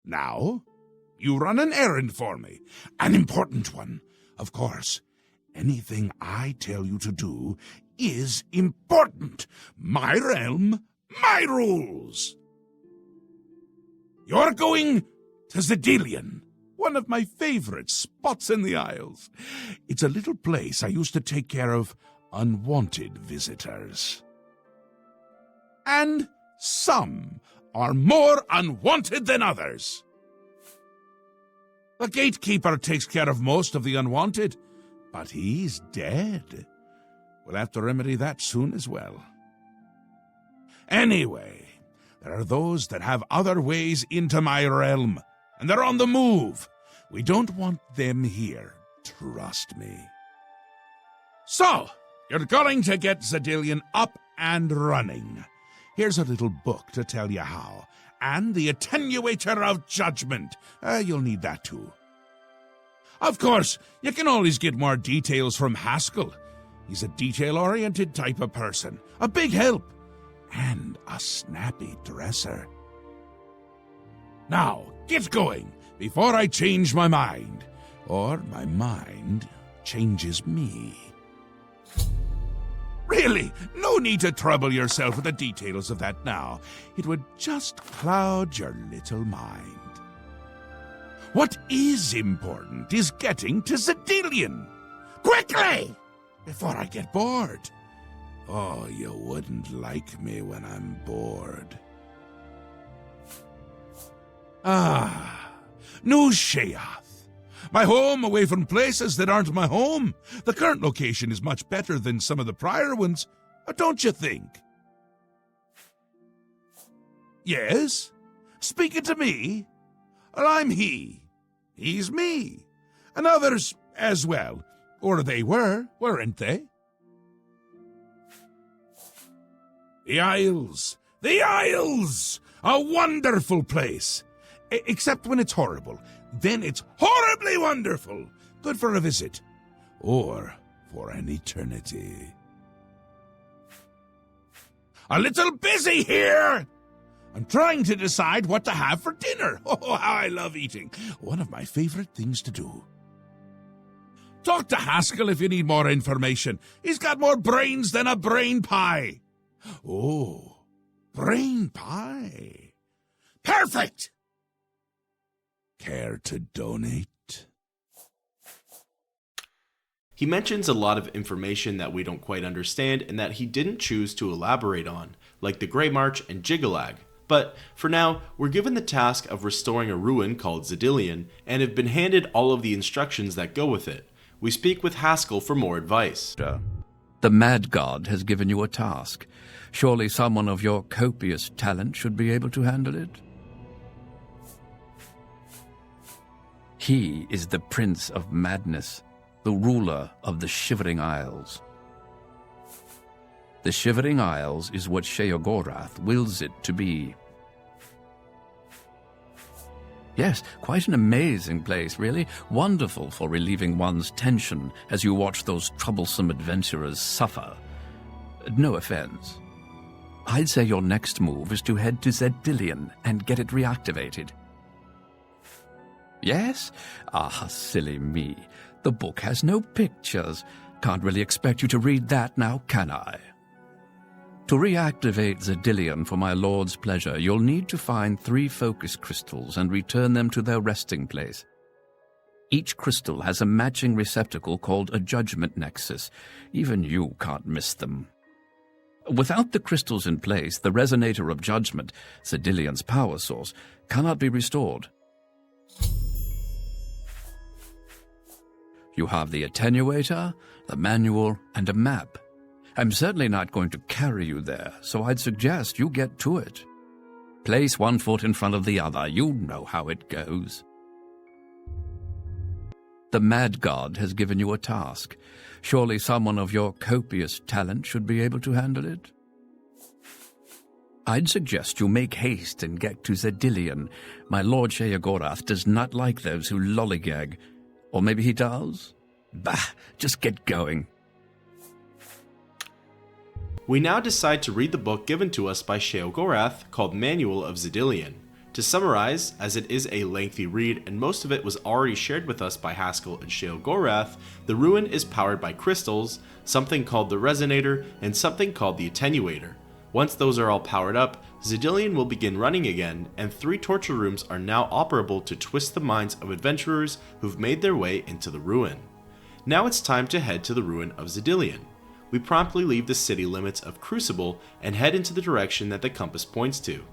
Now, you run an errand for me. An important one. Of course, anything I tell you to do is important. My realm, my rules. You're going to xedillian, one of my favorite spots in the Isles. It's a little place I used to take care of unwanted visitors. And some are more unwanted than others. The gatekeeper takes care of most of the unwanted, but he's dead. We'll have to remedy that soon as well. Anyway, there are those that have other ways into my realm, and they're on the move. We don't want them here, trust me. So, you're going to get xedillian up and running. Here's a little book to tell you how, and the attenuator of judgment. You'll need that too. Of course, you can always get more details from Haskill. He's a detail-oriented type of person, a big help, and a snappy dresser. Now, get going, before I change my mind, or my mind changes me. Really, no need to trouble yourself with the details of that now. It would just cloud your little mind. What is important is getting to Xedillian. Quickly! Before I get bored. Oh, you wouldn't like me when I'm bored. New Sheoth. My home away from places that aren't my home. The current location is much better than some of the prior ones, don't you think? Yes? Speaking to me? Well, I'm he. He's me. And others as well. Or they were, weren't they? The Isles! The Isles! A wonderful place! Except when it's horrible. Then it's horribly wonderful! Good for a visit. Or for an eternity. A little busy here! I'm trying to decide what to have for dinner. Oh, how I love eating. One of my favorite things to do. Talk to Haskill if you need more information. He's got more brains than a brain pie. Oh, brain pie. Perfect! Care to donate? He mentions a lot of information that we don't quite understand and that he didn't choose to elaborate on, like the Greymarch and Jyggalag. But for now, we're given the task of restoring a ruin called Xedillian and have been handed all of the instructions that go with it. We speak with Haskill for more advice. The Mad God has given you a task. Surely someone of your copious talent should be able to handle it. He is the Prince of Madness, the ruler of the Shivering Isles. The Shivering Isles is what Sheogorath wills it to be. Yes, quite an amazing place, really. Wonderful for relieving one's tension as you watch those troublesome adventurers suffer. No offense. I'd say your next move is to head to Xedillian and get it reactivated. Yes? Ah, silly me. The book has no pictures. Can't really expect you to read that now, can I? To reactivate Xedillian for my lord's pleasure, you'll need to find 3 focus crystals and return them to their resting place. Each crystal has a matching receptacle called a judgment nexus. Even you can't miss them. Without the crystals in place, the resonator of judgment, Xedillian's power source, cannot be restored. You have the attenuator, the manual, and a map. I'm certainly not going to carry you there, so I'd suggest you get to it. Place one foot in front of the other. You know how it goes. The Mad God has given you a task. Surely someone of your copious talent should be able to handle it. I'd suggest you make haste and get to Xedillian. My Lord Sheogorath does not like those who lollygag. Or maybe he does? Bah, just get going. We now decide to read the book given to us by Sheogorath called Manual of Xedillian. To summarize, as it is a lengthy read and most of it was already shared with us by Haskill and Sheogorath, the ruin is powered by crystals, something called the resonator, and something called the attenuator. Once those are all powered up, Xedillian will begin running again, and 3 torture rooms are now operable to twist the minds of adventurers who've made their way into the ruin. Now it's time to head to the ruin of Xedillian. We promptly leave the city limits of Crucible and head into the direction that the compass points to.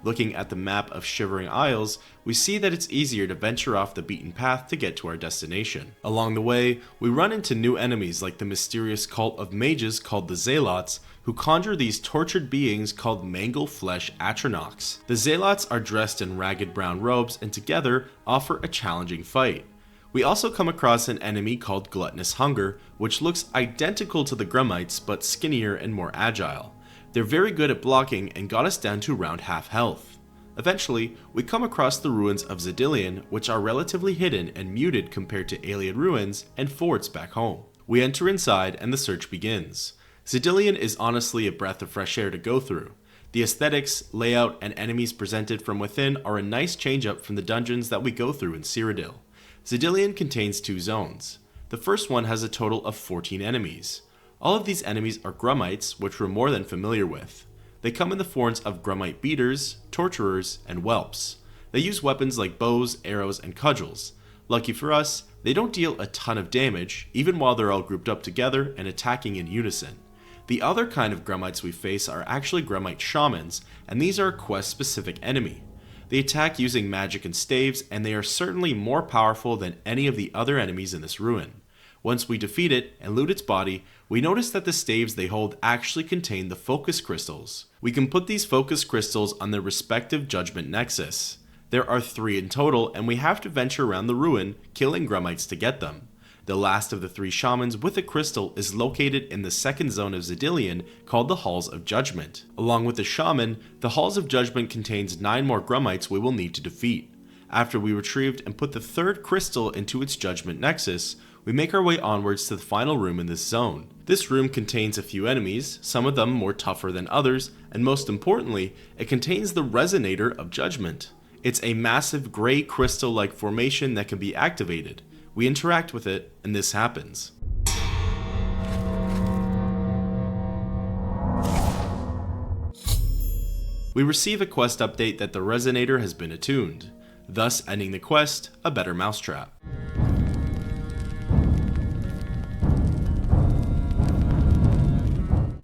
Looking at the map of Shivering Isles, we see that it's easier to venture off the beaten path to get to our destination. Along the way, we run into new enemies like the mysterious cult of mages called the Zealots, who conjure these tortured beings called mangle flesh Atronachs. The Zealots are dressed in ragged brown robes and together offer a challenging fight. We also come across an enemy called Gluttonous Hunger, which looks identical to the Grummites but skinnier and more agile. They're very good at blocking and got us down to around half health. Eventually, we come across the ruins of Xedillian, which are relatively hidden and muted compared to alien ruins and forts back home. We enter inside and the search begins. Xedillian is honestly a breath of fresh air to go through. The aesthetics, layout, and enemies presented from within are a nice change up from the dungeons that we go through in Cyrodiil. Xedillian contains 2 zones. The first one has a total of 14 enemies. All of these enemies are Grummites, which we're more than familiar with. They come in the forms of Grummite beaters, torturers, and whelps. They use weapons like bows, arrows, and cudgels. Lucky for us, they don't deal a ton of damage, even while they're all grouped up together and attacking in unison. The other kind of Gremmites we face are actually Gremmite shamans, and these are a quest-specific enemy. They attack using magic and staves, and they are certainly more powerful than any of the other enemies in this ruin. Once we defeat it and loot its body, we notice that the staves they hold actually contain the focus crystals. We can put these focus crystals on their respective judgment nexus. There are 3 in total, and we have to venture around the ruin, killing Gremmites to get them. The last of the 3 shamans with a crystal is located in the second zone of Xedillian, called the Halls of Judgment. Along with the shaman, the Halls of Judgment contains 9 more Gremmites we will need to defeat. After we retrieved and put the 3rd crystal into its judgment nexus, we make our way onwards to the final room in this zone. This room contains a few enemies, some of them more tougher than others, and most importantly, it contains the Resonator of Judgment. It's a massive gray crystal-like formation that can be activated. We interact with it, and this happens. We receive a quest update that the Resonator has been attuned, thus ending the quest a better mousetrap.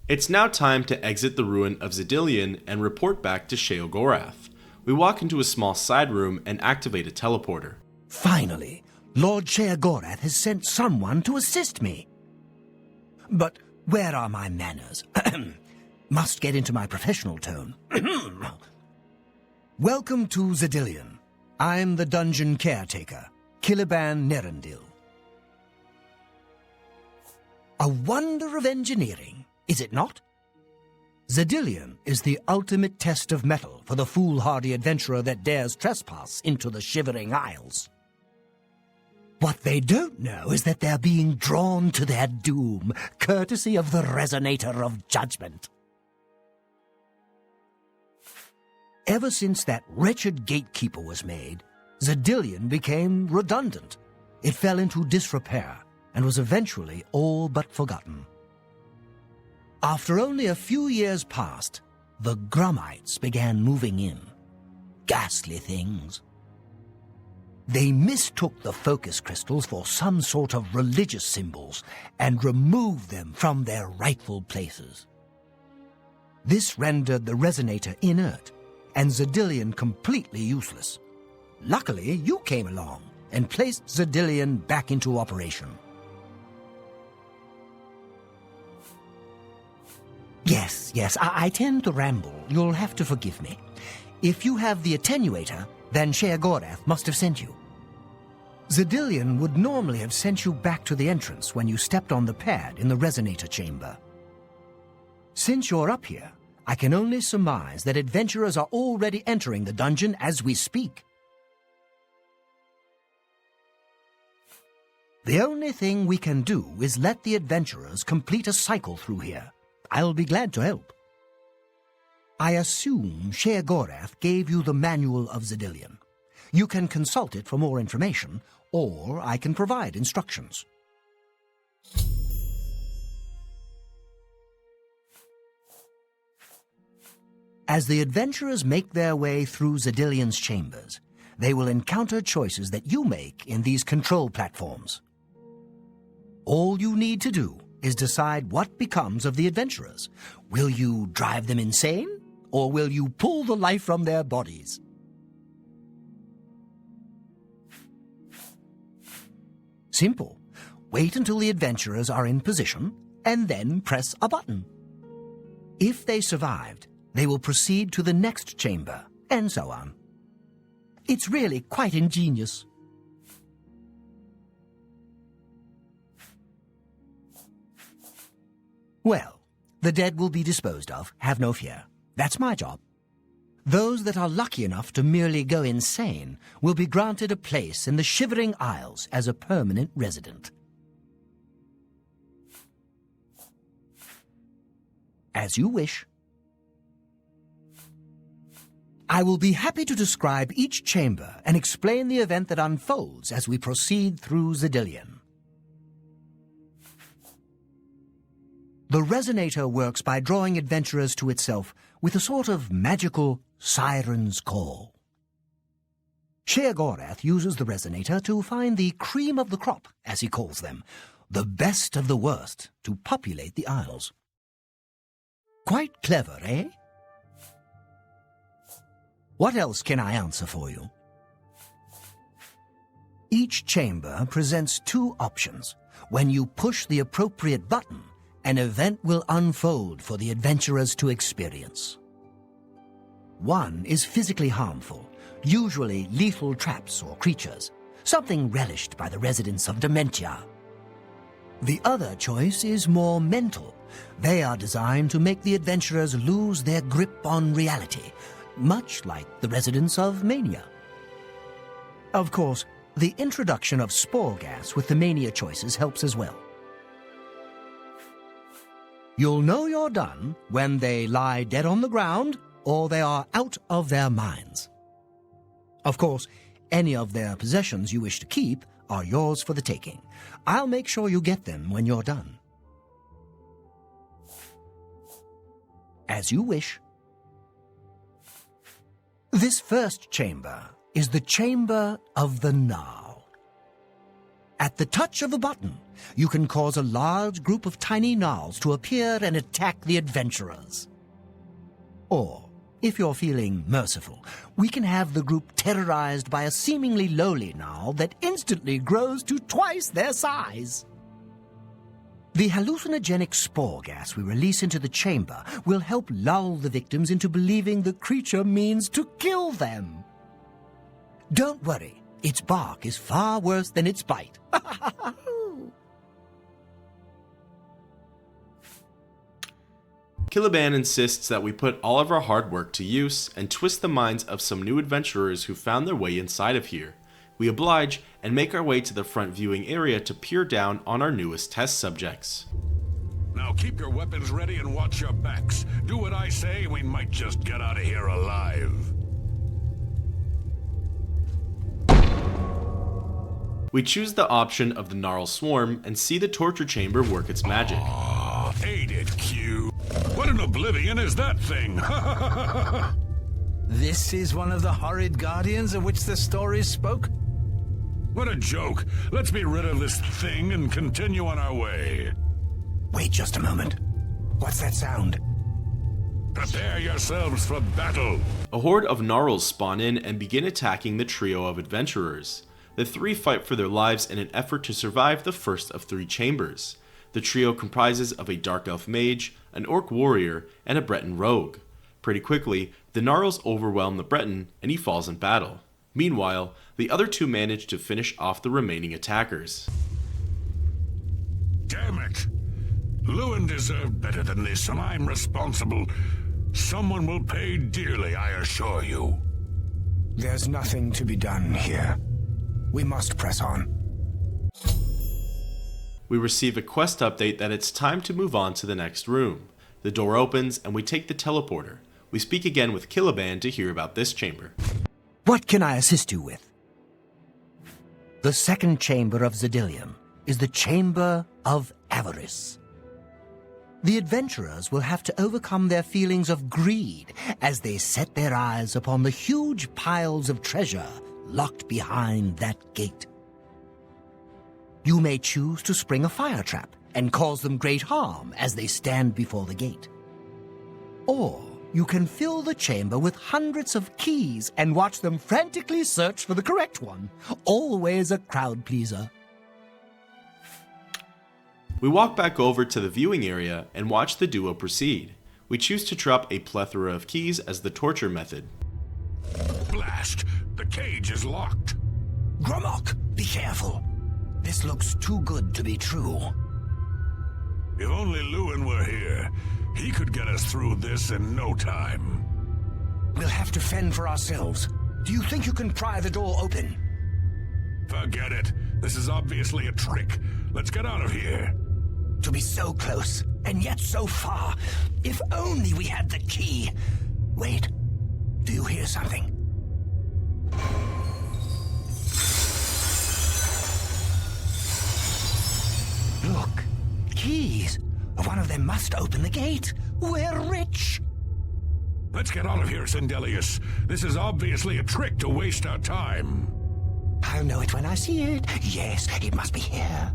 It's now time to exit the ruin of Xedillian and report back to Sheogorath. We walk into a small side room and activate a teleporter. Finally, Lord Sheogorath has sent someone to assist me. But where are my manners? Must get into my professional tone. Welcome to Xedillian. I'm the dungeon caretaker, Caliban Nerendil. A wonder of engineering, is it not? Xedillian is the ultimate test of mettle for the foolhardy adventurer that dares trespass into the Shivering Isles. What they don't know is that they're being drawn to their doom, courtesy of the Resonator of Judgment. Ever since that wretched gatekeeper was made, Xedillian became redundant. It fell into disrepair and was eventually all but forgotten. After only a few years passed, the Gremmites began moving in. Ghastly things. They mistook the focus crystals for some sort of religious symbols and removed them from their rightful places. This rendered the Resonator inert and Xedillian completely useless. Luckily, you came along and placed Xedillian back into operation. Yes, I tend to ramble. You'll have to forgive me. If you have the attenuator, then Sheogorath must have sent you. Xedillian would normally have sent you back to the entrance when you stepped on the pad in the Resonator chamber. Since you're up here, I can only surmise that adventurers are already entering the dungeon as we speak. The only thing we can do is let the adventurers complete a cycle through here. I'll be glad to help. I assume Sheogorath gave you the Manual of Xedillian. You can consult it for more information, or I can provide instructions. As the adventurers make their way through Xedillian's chambers, they will encounter choices that you make in these control platforms. All you need to do is decide what becomes of the adventurers. Will you drive them insane, or will you pull the life from their bodies? Simple. Wait until the adventurers are in position, and then press a button. If they survived, they will proceed to the next chamber, and so on. It's really quite ingenious. Well, the dead will be disposed of, have no fear. That's my job. Those that are lucky enough to merely go insane will be granted a place in the Shivering Isles as a permanent resident. As you wish. I will be happy to describe each chamber and explain the event that unfolds as we proceed through Xedillian. The Resonator works by drawing adventurers to itself with a sort of magical siren's call. Sheogorath uses the resonator to find the cream of the crop, as he calls them, the best of the worst, to populate the Isles. Quite clever, eh? What else can I answer for you? Each chamber presents two options. When you push the appropriate button, an event will unfold for the adventurers to experience. One is physically harmful, usually lethal traps or creatures, something relished by the residents of Dementia. The other choice is more mental. They are designed to make the adventurers lose their grip on reality, much like the residents of Mania. Of course, the introduction of spore gas with the Mania choices helps as well. You'll know you're done when they lie dead on the ground or they are out of their minds. Of course, any of their possessions you wish to keep are yours for the taking. I'll make sure you get them when you're done. As you wish. This first chamber is the Chamber of the Gnarl. At the touch of a button, you can cause a large group of tiny gnarls to appear and attack the adventurers. Or, if you're feeling merciful, we can have the group terrorized by a seemingly lowly gnarl that instantly grows to twice their size. The hallucinogenic spore gas we release into the chamber will help lull the victims into believing the creature means to kill them. Don't worry, its bark is far worse than its bite. Caliban insists that we put all of our hard work to use and twist the minds of some new adventurers who found their way inside of here. We oblige and make our way to the front viewing area to peer down on our newest test subjects. Now keep your weapons ready and watch your backs. Do what I say, we might just get out of here alive. We choose the option of the Gnarl Swarm and see the torture chamber work its magic. Aw, ain't it cute? What in Oblivion is that thing? This is one of the horrid guardians of which the stories spoke? What a joke. Let's be rid of this thing and continue on our way. Wait just a moment. What's that sound? Prepare yourselves for battle. A horde of Gnarls spawn in and begin attacking the trio of adventurers. The three fight for their lives in an effort to survive the first of 3 chambers. The trio comprises of a Dark Elf mage, an Orc warrior, and a Breton rogue. Pretty quickly, the Gnarls overwhelm the Breton and he falls in battle. Meanwhile, the other 2 manage to finish off the remaining attackers. Damn it! Lewin deserved better than this, and I'm responsible. Someone will pay dearly, I assure you. There's nothing to be done here. We must press on. We receive a quest update that it's time to move on to the next room. The door opens and we take the teleporter. We speak again with Caliban to hear about this chamber. What can I assist you with? The second chamber of xedillian is the Chamber of Avarice. The adventurers will have to overcome their feelings of greed as they set their eyes upon the huge piles of treasure locked behind that gate. You may choose to spring a fire trap and cause them great harm as they stand before the gate. Or you can fill the chamber with hundreds of keys and watch them frantically search for the correct one. Always a crowd pleaser. We walk back over to the viewing area and watch the duo proceed. We choose to drop a plethora of keys as the torture method. Blast! The cage is locked. Gromok, be careful. This looks too good to be true. If only Lewin were here, he could get us through this in no time. We'll have to fend for ourselves. Do you think you can pry the door open? Forget it. This is obviously a trick. Let's get out of here. To be so close, and yet so far. If only we had the key. Wait, do you hear something? Look, keys. One of them must open the gate. We're rich. Let's get out of here, Xedillian. This is obviously a trick to waste our time. I'll know it when I see it. Yes, it must be here.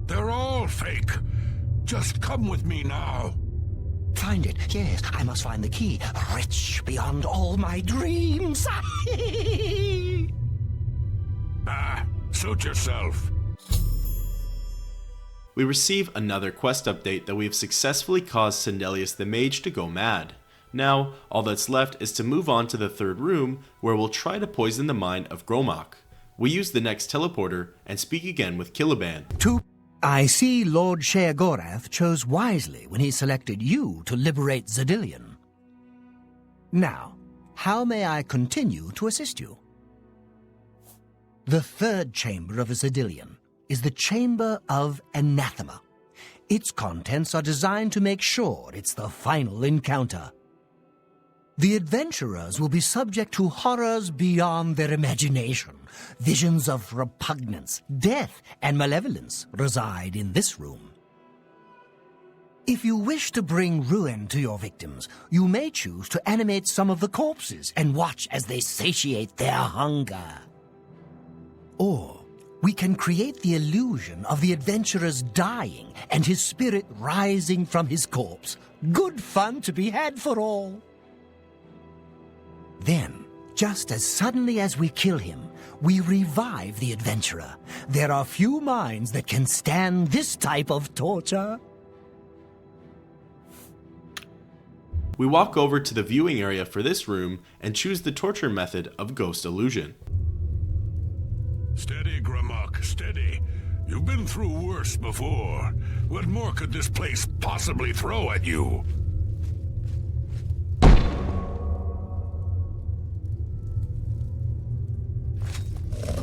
They're all fake. Just come with me now. Find it. Yes, I must find the key. Rich beyond all my dreams. Suit yourself. We receive another quest update that we have successfully caused Xedillian the Mage to go mad. Now, all that's left is to move on to the third room, where we'll try to poison the mind of Greymarch. We use the next teleporter and speak again with Caliban. I see Lord Sheogorath chose wisely when he selected you to liberate Xedillian. Now, how may I continue to assist you? The third chamber of Xedillian is the Chamber of Anathema. Its contents are designed to make sure it's the final encounter. The adventurers will be subject to horrors beyond their imagination. Visions of repugnance, death, and malevolence reside in this room. If you wish to bring ruin to your victims, you may choose to animate some of the corpses and watch as they satiate their hunger. Or we can create the illusion of the adventurer's dying and his spirit rising from his corpse. Good fun to be had for all. Then, just as suddenly as we kill him, we revive the adventurer. There are few minds that can stand this type of torture. We walk over to the viewing area for this room and choose the torture method of ghost illusion. Steady, Greymarch, steady. You've been through worse before. What more could this place possibly throw at you?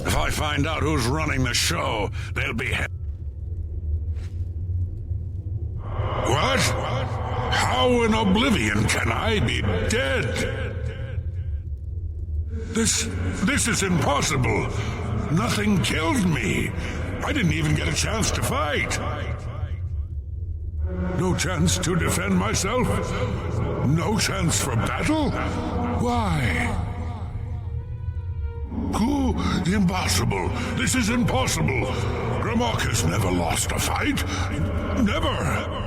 If I find out who's running the show, they'll be What? How in Oblivion can I be dead? This is impossible. Nothing killed me. I didn't even get a chance to fight. No chance to defend myself? No chance for battle? Why? Impossible. This is impossible. Greymarch has never lost a fight. Never.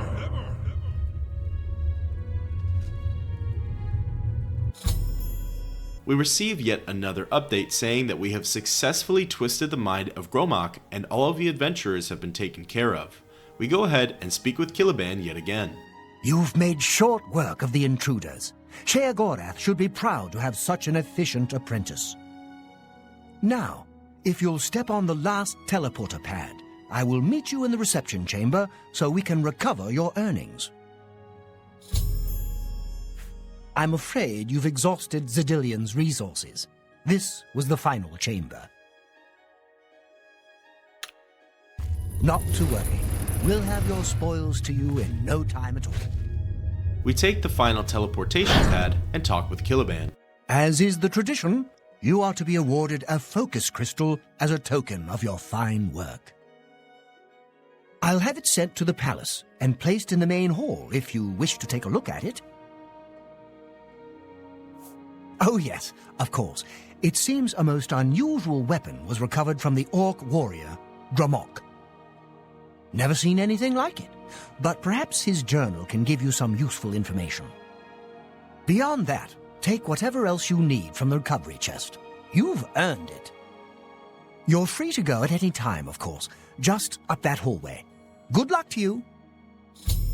We receive yet another update saying that we have successfully twisted the mind of Greymarch and all of the adventurers have been taken care of. We go ahead and speak with Caliban yet again. You've made short work of the intruders. Sheogorath should be proud to have such an efficient apprentice. Now, if you'll step on the last teleporter pad, I will meet you in the reception chamber so we can recover your earnings. I'm afraid you've exhausted Xedillian's resources. This was the final chamber. Not to worry. We'll have your spoils to you in no time at all. We take the final teleportation pad and talk with Caliban. As is the tradition, you are to be awarded a focus crystal as a token of your fine work. I'll have it sent to the palace and placed in the main hall if you wish to take a look at it. Oh yes, of course. It seems a most unusual weapon was recovered from the orc warrior, Greymarch. Never seen anything like it, but perhaps his journal can give you some useful information. Beyond that, take whatever else you need from the recovery chest. You've earned it. You're free to go at any time, of course, just up that hallway. Good luck to you.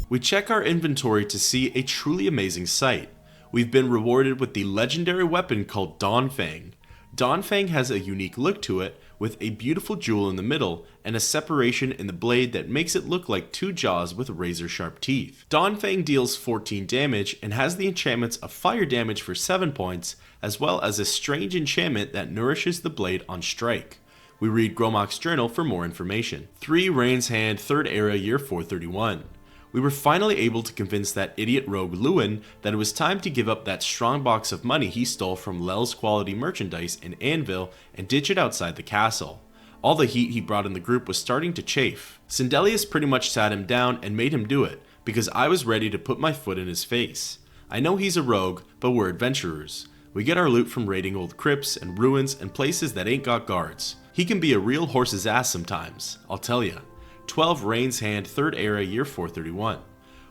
We check our inventory to see a truly amazing sight. We've been rewarded with the legendary weapon called Dawnfang. Dawnfang has a unique look to it, with a beautiful jewel in the middle and a separation in the blade that makes it look like two jaws with razor-sharp teeth. Dawnfang deals 14 damage and has the enchantments of fire damage for 7 points, as well as a strange enchantment that nourishes the blade on strike. We read Greymarch's journal for more information. 3 Rain's Hand, 3rd Era, Year 431. We were finally able to convince that idiot rogue Lewin that it was time to give up that strong box of money he stole from Lel's quality merchandise in Anvil and ditch it outside the castle. All the heat he brought in the group was starting to chafe. Xedillian pretty much sat him down and made him do it, because I was ready to put my foot in his face. I know he's a rogue, but we're adventurers. We get our loot from raiding old crypts and ruins and places that ain't got guards. He can be a real horse's ass sometimes, I'll tell ya. 12 Rain's Hand 3rd Era Year 431.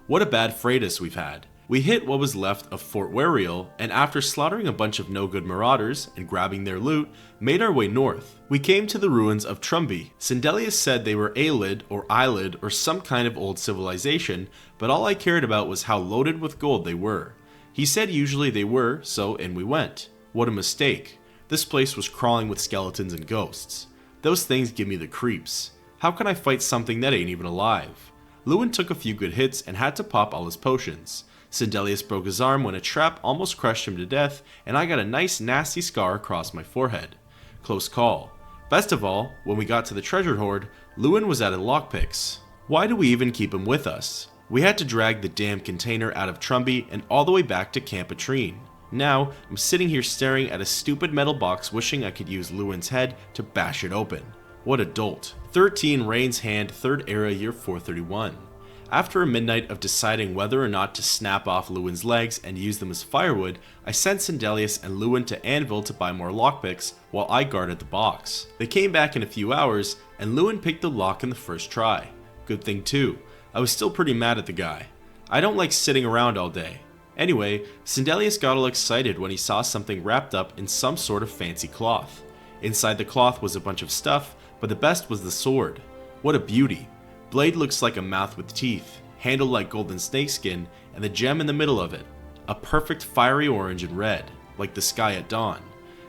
What a bad Freitas we've had. We hit what was left of Fort Wariel, and after slaughtering a bunch of no-good marauders and grabbing their loot, made our way north. We came to the ruins of Trumby. Sindelius said they were Aelid or Eilid or some kind of old civilization, but all I cared about was how loaded with gold they were. He said usually they were, so in we went. What a mistake. This place was crawling with skeletons and ghosts. Those things give me the creeps. How can I fight something that ain't even alive? Lewin took a few good hits and had to pop all his potions. Sindelius broke his arm when a trap almost crushed him to death, and I got a nice nasty scar across my forehead. Close call. Best of all, when we got to the treasure hoard, Lewin was out of lockpicks. Why do we even keep him with us? We had to drag the damn container out of Trumby and all the way back to Camp Atrine. Now, I'm sitting here staring at a stupid metal box wishing I could use Lewin's head to bash it open. What a dolt. 13 Rain's Hand 3rd Era Year 431. After a midnight of deciding whether or not to snap off Lewin's legs and use them as firewood, I sent Sindelius and Lewin to Anvil to buy more lockpicks while I guarded the box. They came back in a few hours, and Lewin picked the lock in the first try. Good thing too. I was still pretty mad at the guy. I don't like sitting around all day. Anyway, Sindelius got all excited when he saw something wrapped up in some sort of fancy cloth. Inside the cloth was a bunch of stuff, but the best was the sword. What a beauty. Blade looks like a mouth with teeth, handle like golden snakeskin, and the gem in the middle of it. A perfect fiery orange and red, like the sky at dawn.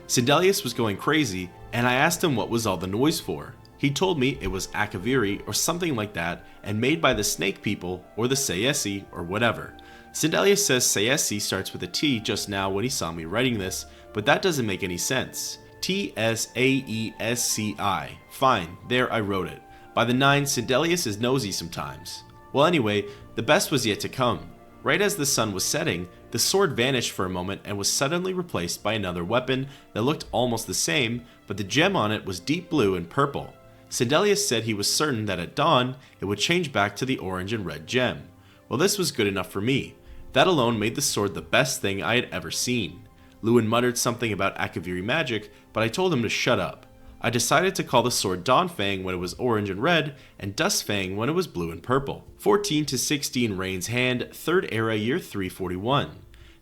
Sindelius was going crazy, and I asked him what was all the noise for. He told me it was Akaviri or something like that, and made by the snake people, or the Sayesi, or whatever. Sindelius says Sayesi starts with a T just now when he saw me writing this, but that doesn't make any sense. Tsaesci. Fine, there I wrote it. By the 9, Sindelius is nosy sometimes. Well anyway, the best was yet to come. Right as the sun was setting, the sword vanished for a moment and was suddenly replaced by another weapon that looked almost the same, but the gem on it was deep blue and purple. Sindelius said he was certain that at dawn, it would change back to the orange and red gem. Well, this was good enough for me. That alone made the sword the best thing I had ever seen. Lewin muttered something about Akaviri magic, but I told him to shut up. I decided to call the sword Dawnfang when it was orange and red, and Duskfang when it was blue and purple. 14 to 16 Rain's Hand, 3rd Era Year 341.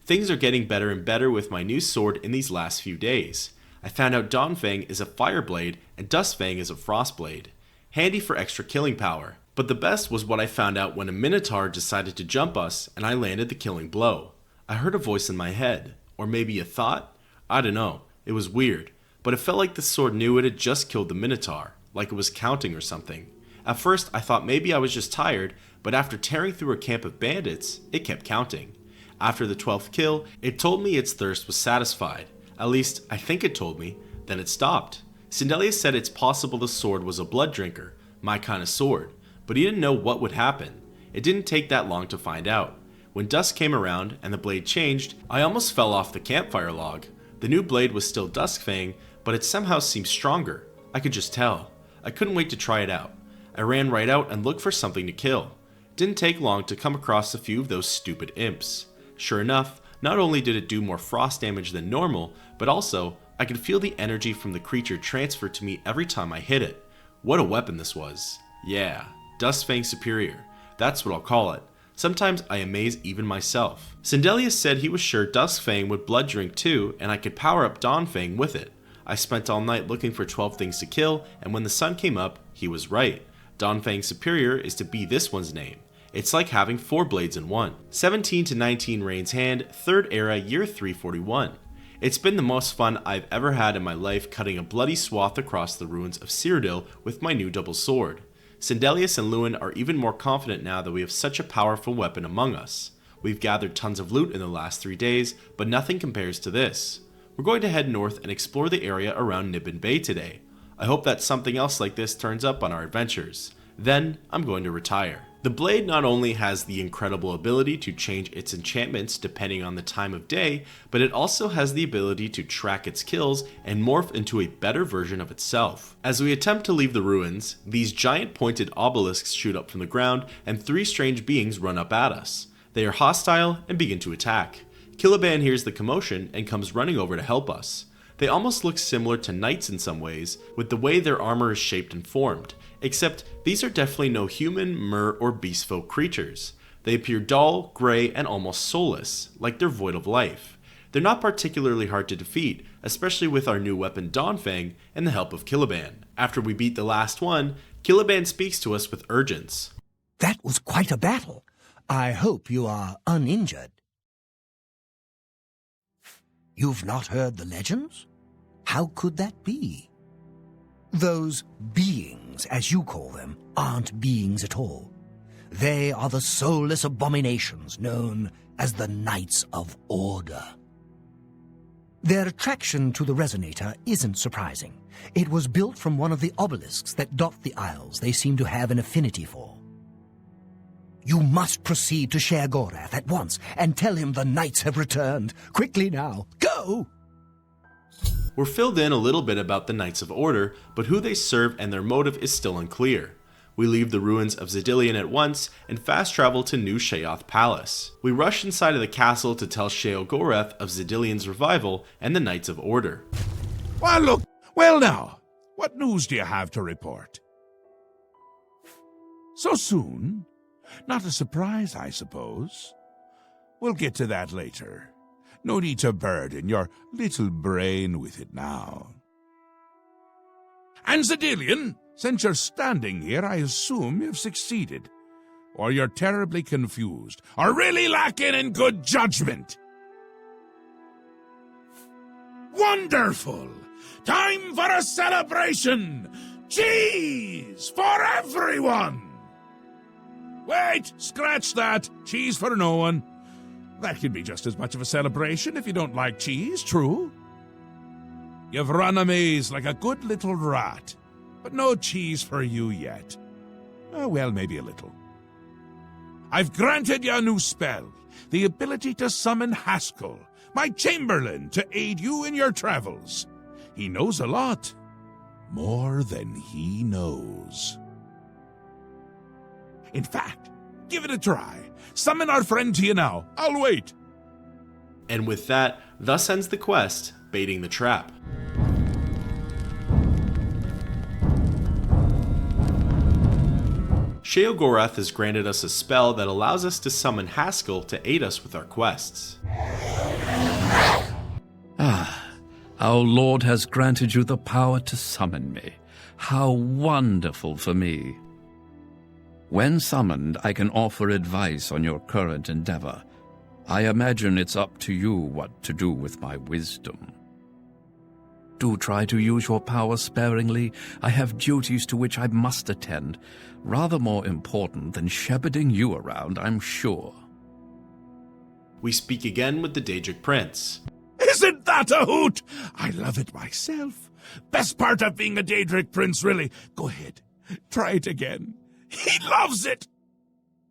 Things are getting better and better with my new sword in these last few days. I found out Dawnfang is a fire blade and Duskfang is a frost blade. Handy for extra killing power. But the best was what I found out when a Minotaur decided to jump us and I landed the killing blow. I heard a voice in my head. Or maybe a thought? I don't know. It was weird. But it felt like the sword knew it had just killed the Minotaur, like it was counting or something. At first, I thought maybe I was just tired, but after tearing through a camp of bandits, it kept counting. After the 12th kill, it told me its thirst was satisfied. At least, I think it told me. Then it stopped. Sindelius said it's possible the sword was a blood drinker, my kind of sword, but he didn't know what would happen. It didn't take that long to find out. When dusk came around and the blade changed, I almost fell off the campfire log. The new blade was still Duskfang, but it somehow seemed stronger. I could just tell. I couldn't wait to try it out. I ran right out and looked for something to kill. Didn't take long to come across a few of those stupid imps. Sure enough, not only did it do more frost damage than normal, but also, I could feel the energy from the creature transfer to me every time I hit it. What a weapon this was. Yeah, Duskfang Superior. That's what I'll call it. Sometimes I amaze even myself. Sindelius said he was sure Duskfang would blood drink too, and I could power up Dawnfang with it. I spent all night looking for 12 things to kill, and when the sun came up, he was right. Dawnfang Superior is to be this one's name. It's like having 4 blades in one. 17 to 19 Rain's Hand, 3rd Era Year 341. It's been the most fun I've ever had in my life cutting a bloody swath across the ruins of Cyrodiil with my new double sword. Sindelius and Lewin are even more confident now that we have such a powerful weapon among us. We've gathered tons of loot in the last 3 days, but nothing compares to this. We're going to head north and explore the area around Niben Bay today. I hope that something else like this turns up on our adventures. Then, I'm going to retire. The blade not only has the incredible ability to change its enchantments depending on the time of day, but it also has the ability to track its kills and morph into a better version of itself. As we attempt to leave the ruins, these giant pointed obelisks shoot up from the ground and 3 strange beings run up at us. They are hostile and begin to attack. Caliban hears the commotion and comes running over to help us. They almost look similar to knights in some ways, with the way their armor is shaped and formed, except these are definitely no human, mer, or beastfolk creatures. They appear dull, grey, and almost soulless, like they're void of life. They're not particularly hard to defeat, especially with our new weapon Dawnfang and the help of Caliban. After we beat the last one, Caliban speaks to us with urgence. That was quite a battle. I hope you are uninjured. You've not heard the legends? How could that be? Those beings, as you call them, aren't beings at all. They are the soulless abominations known as the Knights of Order. Their attraction to the resonator isn't surprising. It was built from one of the obelisks that dot the isles they seem to have an affinity for. You must proceed to Sheogorath at once and tell him the knights have returned. Quickly now, go! We're filled in a little bit about the Knights of Order, but who they serve and their motive is still unclear. We leave the ruins of xedillian at once and fast travel to New Sheoth Palace. We rush inside of the castle to tell Sheogorath of xedillian's revival and the Knights of Order. Well, look, well now, what news do you have to report? So soon? Not a surprise, I suppose. We'll get to that later. No need to burden your little brain with it now. And xedillian, since you're standing here, I assume you've succeeded. Or you're terribly confused, or really lacking in good judgment. Wonderful! Time for a celebration! Cheese for everyone! Wait, scratch that. Cheese for no one. That can be just as much of a celebration if you don't like cheese, true? You've run a maze like a good little rat, but no cheese for you yet. Well, maybe a little. I've granted you a new spell, the ability to summon Haskill, my chamberlain, to aid you in your travels. He knows a lot. More than he knows. In fact, give it a try. Summon our friend to you now. I'll wait. And with that, thus ends the quest, baiting the trap. Sheogorath has granted us a spell that allows us to summon Haskill to aid us with our quests. Our Lord has granted you the power to summon me. How wonderful for me. When summoned, I can offer advice on your current endeavor. I imagine it's up to you what to do with my wisdom. Do try to use your power sparingly. I have duties to which I must attend, rather more important than shepherding you around, I'm sure. We speak again with the Daedric Prince. Isn't that a hoot? I love it myself. Best part of being a Daedric Prince, really. Go ahead, try it again. He loves it!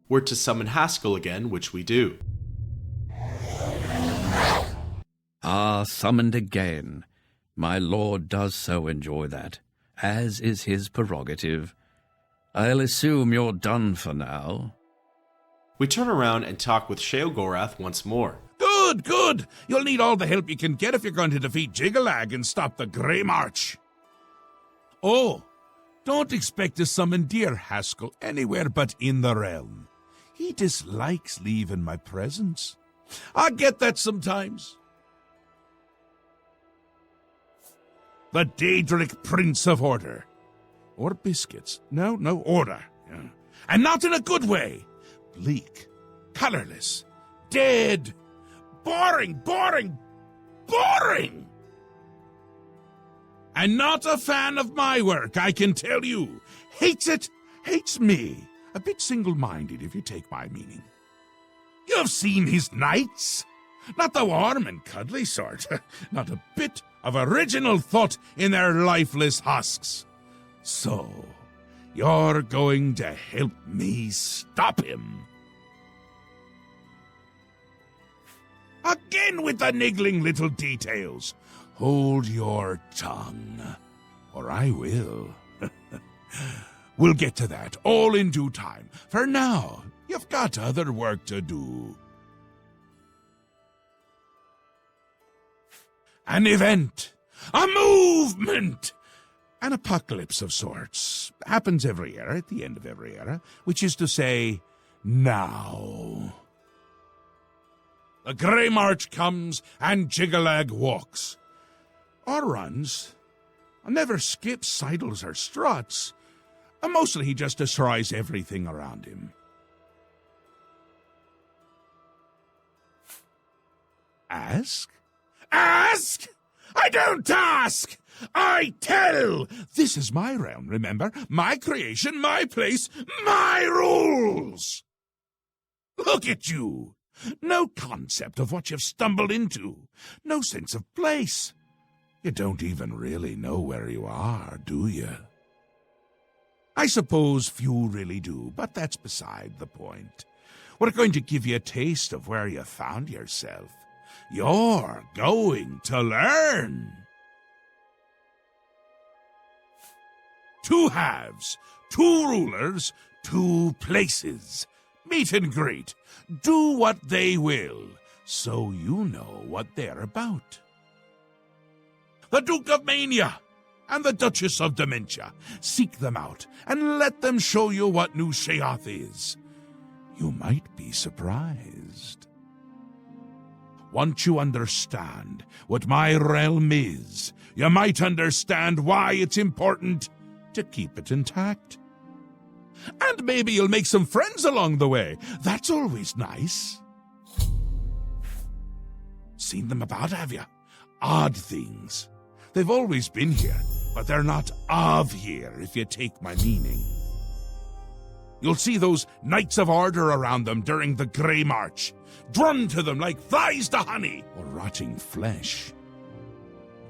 We're to summon Haskill again, which we do. Summoned again. My lord does so enjoy that, as is his prerogative. I'll assume you're done for now. We turn around and talk with Sheogorath once more. Good, good! You'll need all the help you can get if you're going to defeat Jyggalag and stop the Greymarch. Oh, don't expect to summon dear Haskill anywhere but in the realm. He dislikes leaving my presence. I get that sometimes. The Daedric Prince of Order. Or biscuits. No, order. Yeah. And not in a good way. Bleak, colorless, dead, boring! And not a fan of my work, I can tell you. Hates it, hates me. A bit single-minded, if you take my meaning. You've seen his knights. Not the warm and cuddly sort. Not a bit of original thought in their lifeless husks. So, you're going to help me stop him. Again with the niggling little details. Hold your tongue, or I will. We'll get to that, all in due time. For now, You've got other work to do. An event, a movement, an apocalypse of sorts. Happens every era, at the end of every era, which is to say, now. The Greymarch comes and Jyggalag walks. Or runs. Never skips, sidles, or struts. Mostly he just destroys everything around him. Ask? Ask? I don't ask! I tell! This is my realm, remember? My creation, my place, my rules! Look at you! No concept of what you've stumbled into. No sense of place. You don't even really know where you are, do you? I suppose few really do, but that's beside the point. We're going to give you a taste of where you found yourself. You're going to learn. 2 halves, 2 rulers, 2 places. Meet and greet. Do what they will, so you know what they're about. The Duke of Mania and the Duchess of Dementia. Seek them out and let them show you what new Sheoth is. You might be surprised. Once you understand what my realm is, you might understand why it's important to keep it intact. And maybe you'll make some friends along the way. That's always nice. Seen them about, have you? Odd things. They've always been here, but they're not of here, if you take my meaning. You'll see those Knights of Order around them during the Greymarch, drawn to them like flies to honey or rotting flesh.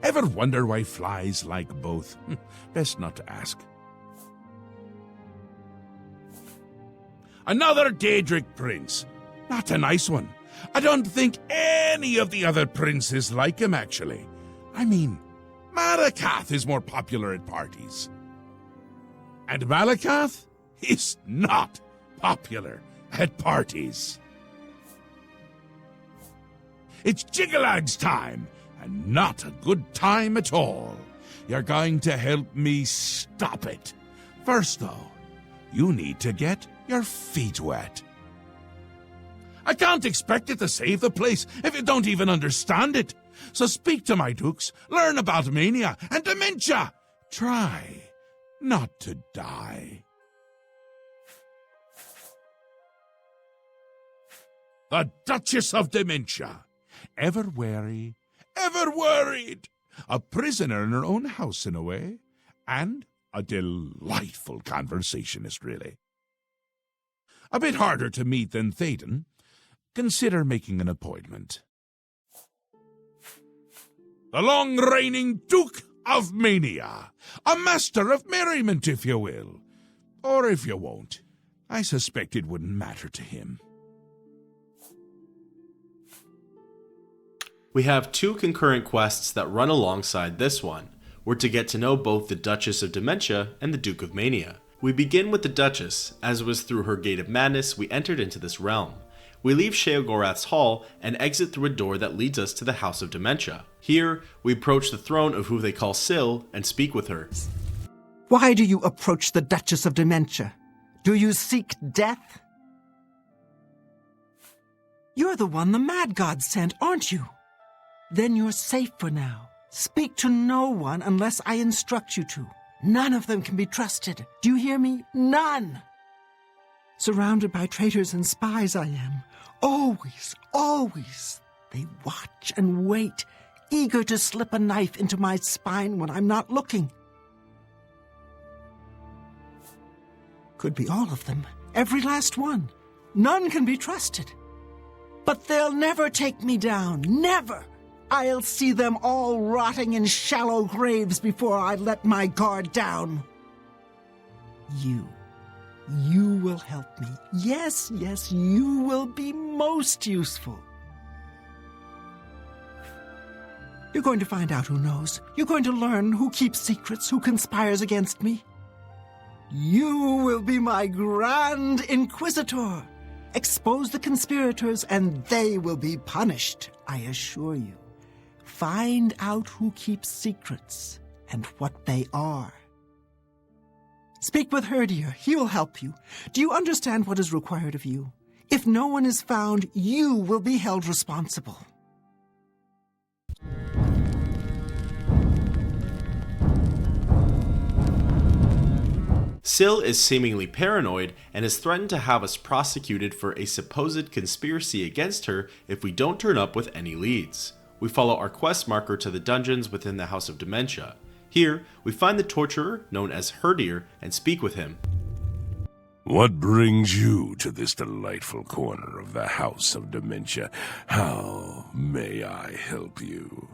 Ever wonder why flies like both? Best not to ask. Another Daedric Prince. Not a nice one. I don't think any of the other princes like him, actually. I mean, Malakath is more popular at parties. And Malakath is not popular at parties. It's Jyggalag's time, and not a good time at all. You're going to help me stop it. First, though, you need to get your feet wet. I can't expect it to save the place if you don't even understand it. So speak to my dukes, learn about Mania and Dementia. Try not to die. The Duchess of Dementia. Ever wary, ever worried. A prisoner in her own house in a way. And a delightful conversationist, really. A bit harder to meet than Theoden. Consider making an appointment. The long-reigning Duke of Mania. A master of merriment, if you will. Or if you won't. I suspect it wouldn't matter to him. We have 2 concurrent quests that run alongside this one. We're to get to know both the Duchess of Dementia and the Duke of Mania. We begin with the Duchess, as it was through her Gate of Madness we entered into this realm. We leave Sheogorath's hall and exit through a door that leads us to the House of Dementia. Here, we approach the throne of who they call Syl and speak with her. Why do you approach the Duchess of Dementia? Do you seek death? You're the one the mad gods sent, aren't you? Then you're safe for now. Speak to no one unless I instruct you to. None of them can be trusted. Do you hear me? None! Surrounded by traitors and spies I am. Always, always. They watch and wait, eager to slip a knife into my spine when I'm not looking. Could be all of them. Every last one. None can be trusted. But they'll never take me down. Never! I'll see them all rotting in shallow graves before I let my guard down. You will help me. Yes, you will be most useful. You're going to find out who knows. You're going to learn who keeps secrets, who conspires against me. You will be my Grand Inquisitor. Expose the conspirators and they will be punished, I assure you. Find out who keeps secrets and what they are. Speak with Herdir. He will help you. Do you understand what is required of you? If no one is found, you will be held responsible. Syl is seemingly paranoid and has threatened to have us prosecuted for a supposed conspiracy against her if we don't turn up with any leads. We follow our quest marker to the dungeons within the House of Dementia. Here, we find the torturer, known as Herdir, and speak with him. What brings you to this delightful corner of the House of Dementia? How may I help you?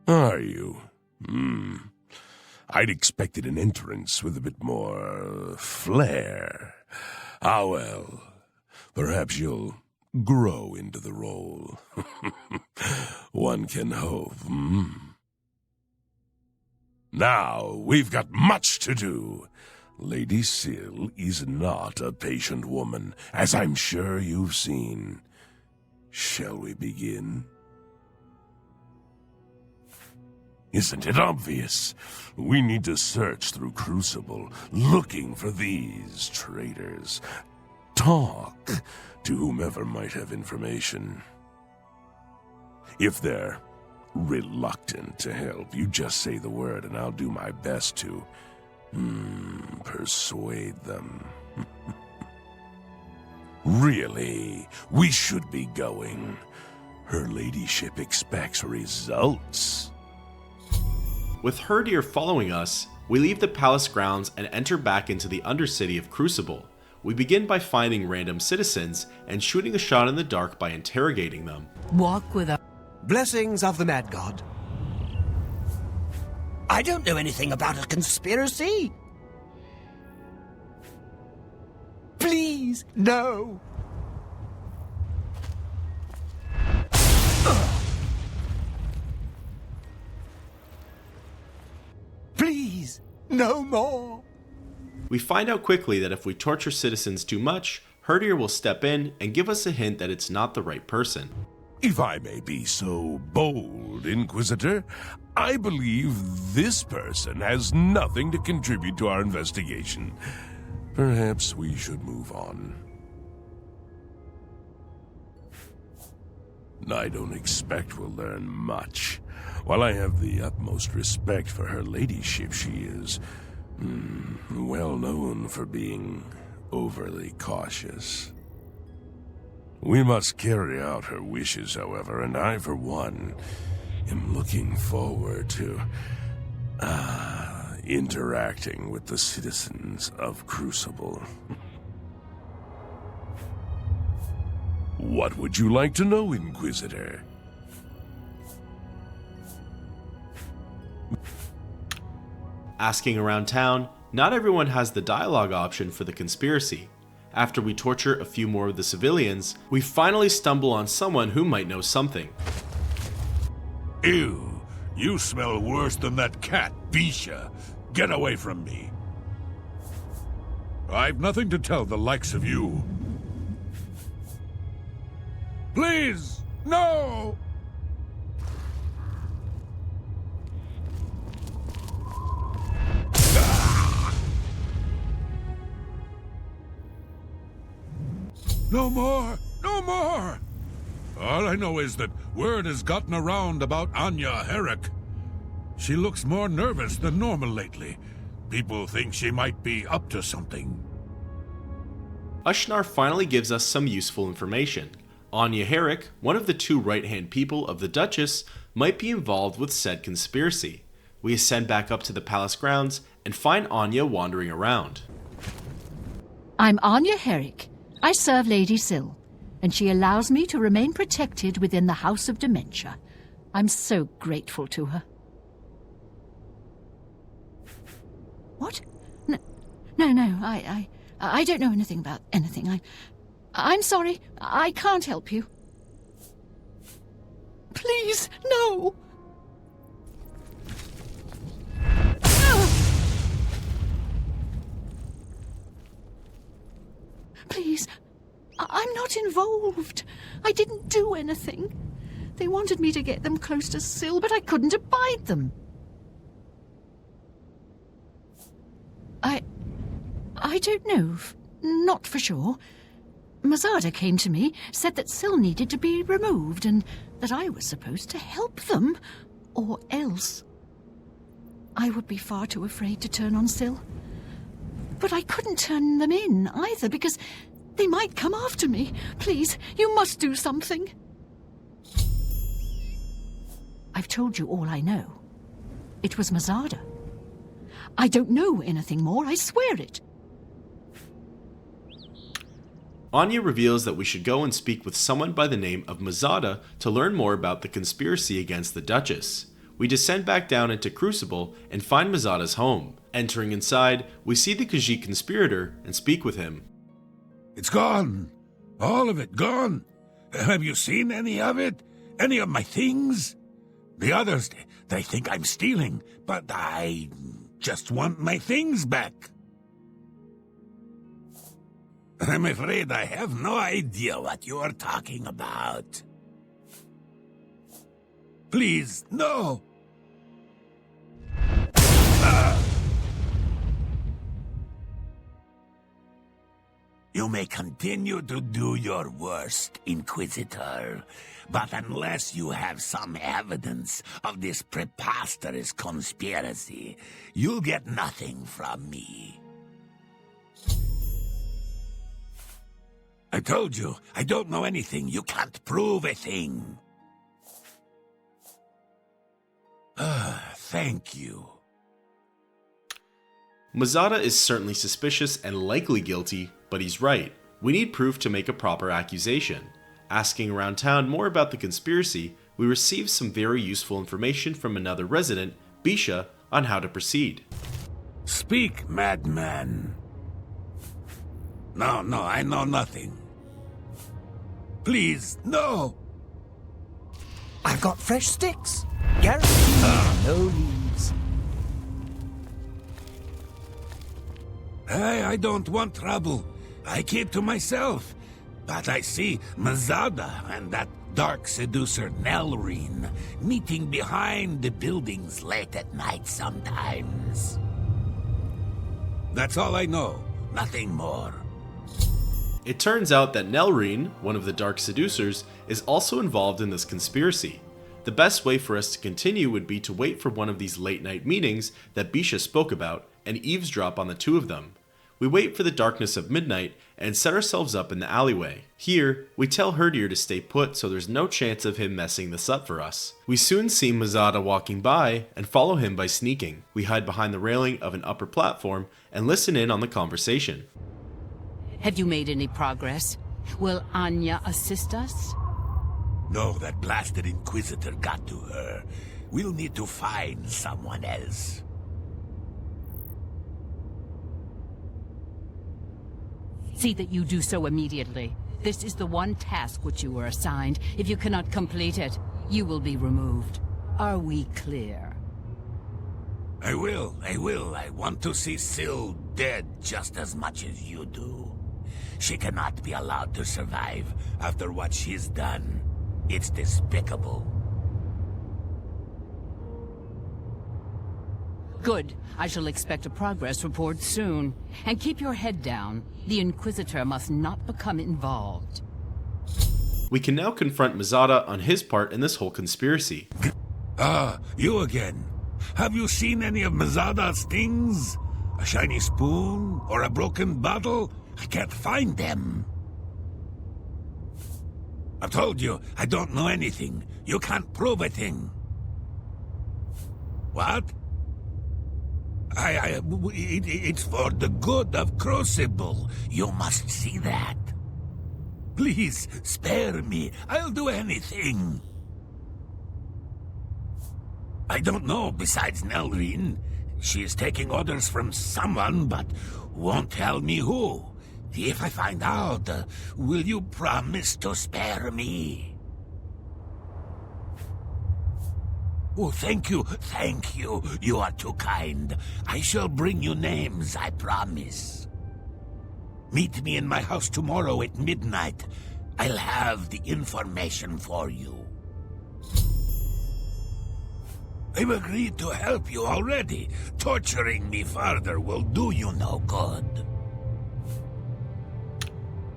Are you? I'd expected an entrance with a bit more flair. Ah well, perhaps you'll grow into the role. One can hope. Now, we've got much to do. Lady Syl is not a patient woman, as I'm sure you've seen. Shall we begin? Isn't it obvious? We need to search through Crucible, looking for these traitors. Talk to whomever might have information. If they're reluctant to help, you just say the word and I'll do my best to persuade them. Really, we should be going. Her ladyship expects results. With Herdir following us, we leave the palace grounds and enter back into the Undercity of Crucible. We begin by finding random citizens and shooting a shot in the dark by interrogating them. Walk with us. Blessings of the Mad God. I don't know anything about a conspiracy. Please, no. Please, no more. We find out quickly that if we torture citizens too much, Herdir will step in and give us a hint that it's not the right person. If I may be so bold, Inquisitor, I believe this person has nothing to contribute to our investigation. Perhaps we should move on. I don't expect we'll learn much. While I have the utmost respect for her ladyship, she is well known for being overly cautious. We must carry out her wishes, however, and I, for one, am looking forward to interacting with the citizens of Crucible. What would you like to know, Inquisitor? Asking around town, not everyone has the dialogue option for the conspiracy. After we torture a few more of the civilians, we finally stumble on someone who might know something. Ew, you smell worse than that cat, Bisha. Get away from me. I've nothing to tell the likes of you. Please, no! No more! No more! All I know is that word has gotten around about Anya Herrick. She looks more nervous than normal lately. People think she might be up to something. Ushnar finally gives us some useful information. Anya Herrick, one of the two right-hand people of the Duchess, might be involved with said conspiracy. We ascend back up to the palace grounds and find Anya wandering around. I'm Anya Herrick. I serve Lady Syl, and she allows me to remain protected within the House of Dementia. I'm so grateful to her. What? No, I don't know anything about anything. I'm sorry. I can't help you. Please, no! not involved. I didn't do anything. They wanted me to get them close to Syl, but I couldn't abide them. I don't know. Not for sure. Mazada came to me, said that Syl needed to be removed, and that I was supposed to help them, or else. I would be far too afraid to turn on Syl. But I couldn't turn them in either, because they might come after me. Please, you must do something. I've told you all I know. It was Mazada. I don't know anything more, I swear it. Anya reveals that we should go and speak with someone by the name of Mazada to learn more about the conspiracy against the Duchess. We descend back down into Crucible and find Mazada's home. Entering inside, we see the Khajiit conspirator and speak with him. It's gone. All of it gone. Have you seen any of it? Any of my things? The others, they think I'm stealing, but I just want my things back. I'm afraid I have no idea what you are talking about. Please, no! You may continue to do your worst, Inquisitor, but unless you have some evidence of this preposterous conspiracy, you'll get nothing from me. I told you, I don't know anything. You can't prove a thing. Thank you. Mazada is certainly suspicious and likely guilty, but he's right. We need proof to make a proper accusation. Asking around town more about the conspiracy, we receive some very useful information from another resident, Bisha, on how to proceed. Speak, madman. No, I know nothing. Please, no! I've got fresh sticks. Guaranteed no leaves. I don't want trouble. I keep to myself. But I see Mazada and that dark seducer Nelrine meeting behind the buildings late at night sometimes. That's all I know. Nothing more. It turns out that Nelrine, one of the Dark Seducers, is also involved in this conspiracy. The best way for us to continue would be to wait for one of these late-night meetings that Bisha spoke about and eavesdrop on the two of them. We wait for the darkness of midnight and set ourselves up in the alleyway. Here, we tell Herdir to stay put so there's no chance of him messing this up for us. We soon see Mazada walking by and follow him by sneaking. We hide behind the railing of an upper platform and listen in on the conversation. Have you made any progress? Will Anya assist us? No, that blasted Inquisitor got to her. We'll need to find someone else. See that you do so immediately. This is the one task which you were assigned. If you cannot complete it, you will be removed. Are we clear? I will. I want to see Syl dead just as much as you do. She cannot be allowed to survive after what she's done. It's despicable. Good. I shall expect a progress report soon. And keep your head down. The Inquisitor must not become involved. We can now confront Mazada on his part in this whole conspiracy. You again. Have you seen any of Mazada's things? A shiny spoon? Or a broken bottle? I can't find them. I've told you, I don't know anything. You can't prove a thing. What? It's for the good of Crucible. You must see that. Please, spare me. I'll do anything. I don't know besides Nelrine. She is taking orders from someone, but won't tell me who. If I find out, will you promise to spare me? Oh, thank you. You are too kind. I shall bring you names, I promise. Meet me in my house tomorrow at midnight. I'll have the information for you. I've agreed to help you already. Torturing me further will do you no good.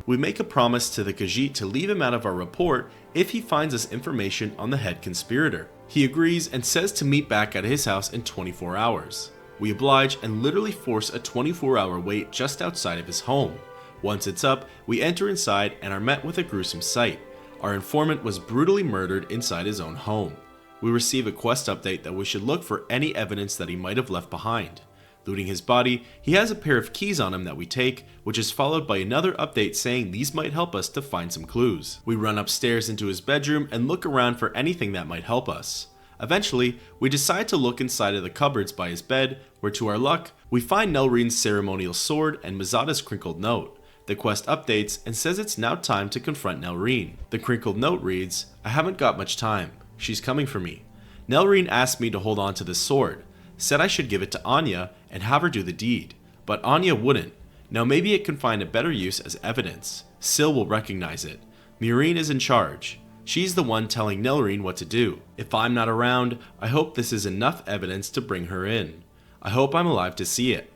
We make a promise to the Khajiit to leave him out of our report if he finds us information on the head conspirator. He agrees and says to meet back at his house in 24 hours. We oblige and literally force a 24-hour wait just outside of his home. Once it's up, we enter inside and are met with a gruesome sight. Our informant was brutally murdered inside his own home. We receive a quest update that we should look for any evidence that he might have left behind. Looting his body, he has a pair of keys on him that we take, which is followed by another update saying these might help us to find some clues. We run upstairs into his bedroom and look around for anything that might help us. Eventually, we decide to look inside of the cupboards by his bed, where to our luck, we find Nelreen's ceremonial sword and Mazada's crinkled note. The quest updates and says it's now time to confront Nelreen. The crinkled note reads, "I haven't got much time. She's coming for me. Nelreen asked me to hold on to this sword, said I should give it to Anya and have her do the deed, but Anya wouldn't. Now maybe it can find a better use as evidence. Syl will recognize it. Murine is in charge. She's the one telling Nelreen what to do. If I'm not around, I hope this is enough evidence to bring her in. I hope I'm alive to see it."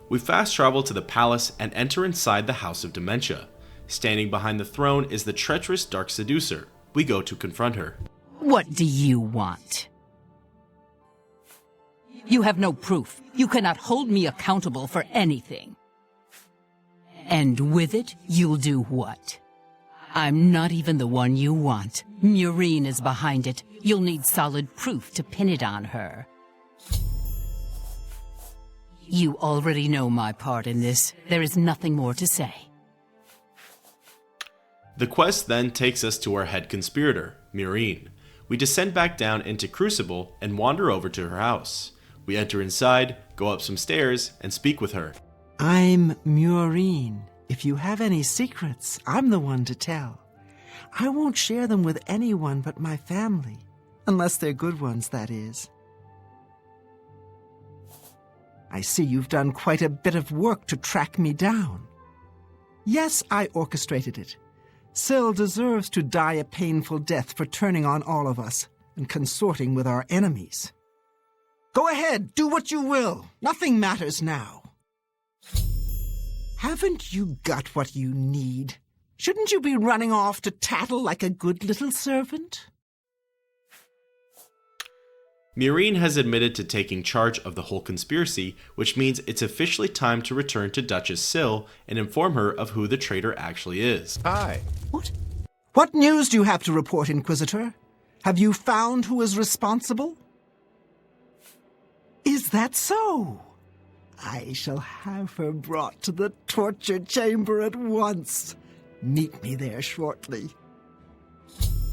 We fast travel to the palace and enter inside the House of Dementia. Standing behind the throne is the treacherous Dark Seducer. We go to confront her. What do you want? You have no proof. You cannot hold me accountable for anything. And with it, you'll do what? I'm not even the one you want. Murine is behind it. You'll need solid proof to pin it on her. You already know my part in this. There is nothing more to say. The quest then takes us to our head conspirator, Murine. We descend back down into Crucible and wander over to her house. We enter inside, go up some stairs, and speak with her. I'm Murine. If you have any secrets, I'm the one to tell. I won't share them with anyone but my family. Unless they're good ones, that is. I see you've done quite a bit of work to track me down. Yes, I orchestrated it. Syl deserves to die a painful death for turning on all of us and consorting with our enemies. Go ahead, do what you will. Nothing matters now. Haven't you got what you need? Shouldn't you be running off to tattle like a good little servant? Murine has admitted to taking charge of the whole conspiracy, which means it's officially time to return to Duchess Syl and inform her of who the traitor actually is. Hi. What news do you have to report, Inquisitor? Have you found who is responsible? Is that so? I shall have her brought to the torture chamber at once. Meet me there shortly.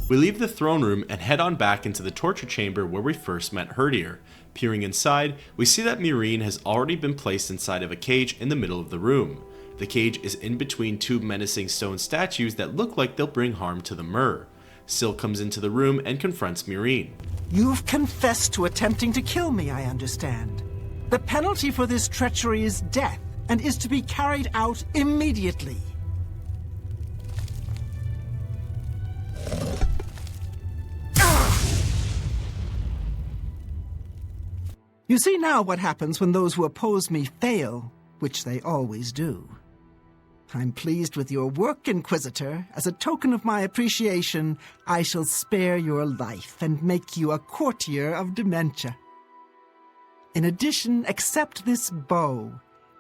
We leave the throne room and head on back into the torture chamber where we first met Herdir. Peering inside, we see that Murine has already been placed inside of a cage in the middle of the room. The cage is in between two menacing stone statues that look like they'll bring harm to the Myr. Syl comes into the room and confronts Murine. You've confessed to attempting to kill me, I understand. The penalty for this treachery is death, and is to be carried out immediately. You see now what happens when those who oppose me fail, which they always do. I'm pleased with your work, Inquisitor. As a token of my appreciation, I shall spare your life and make you a courtier of Dementia. In addition, accept this bow.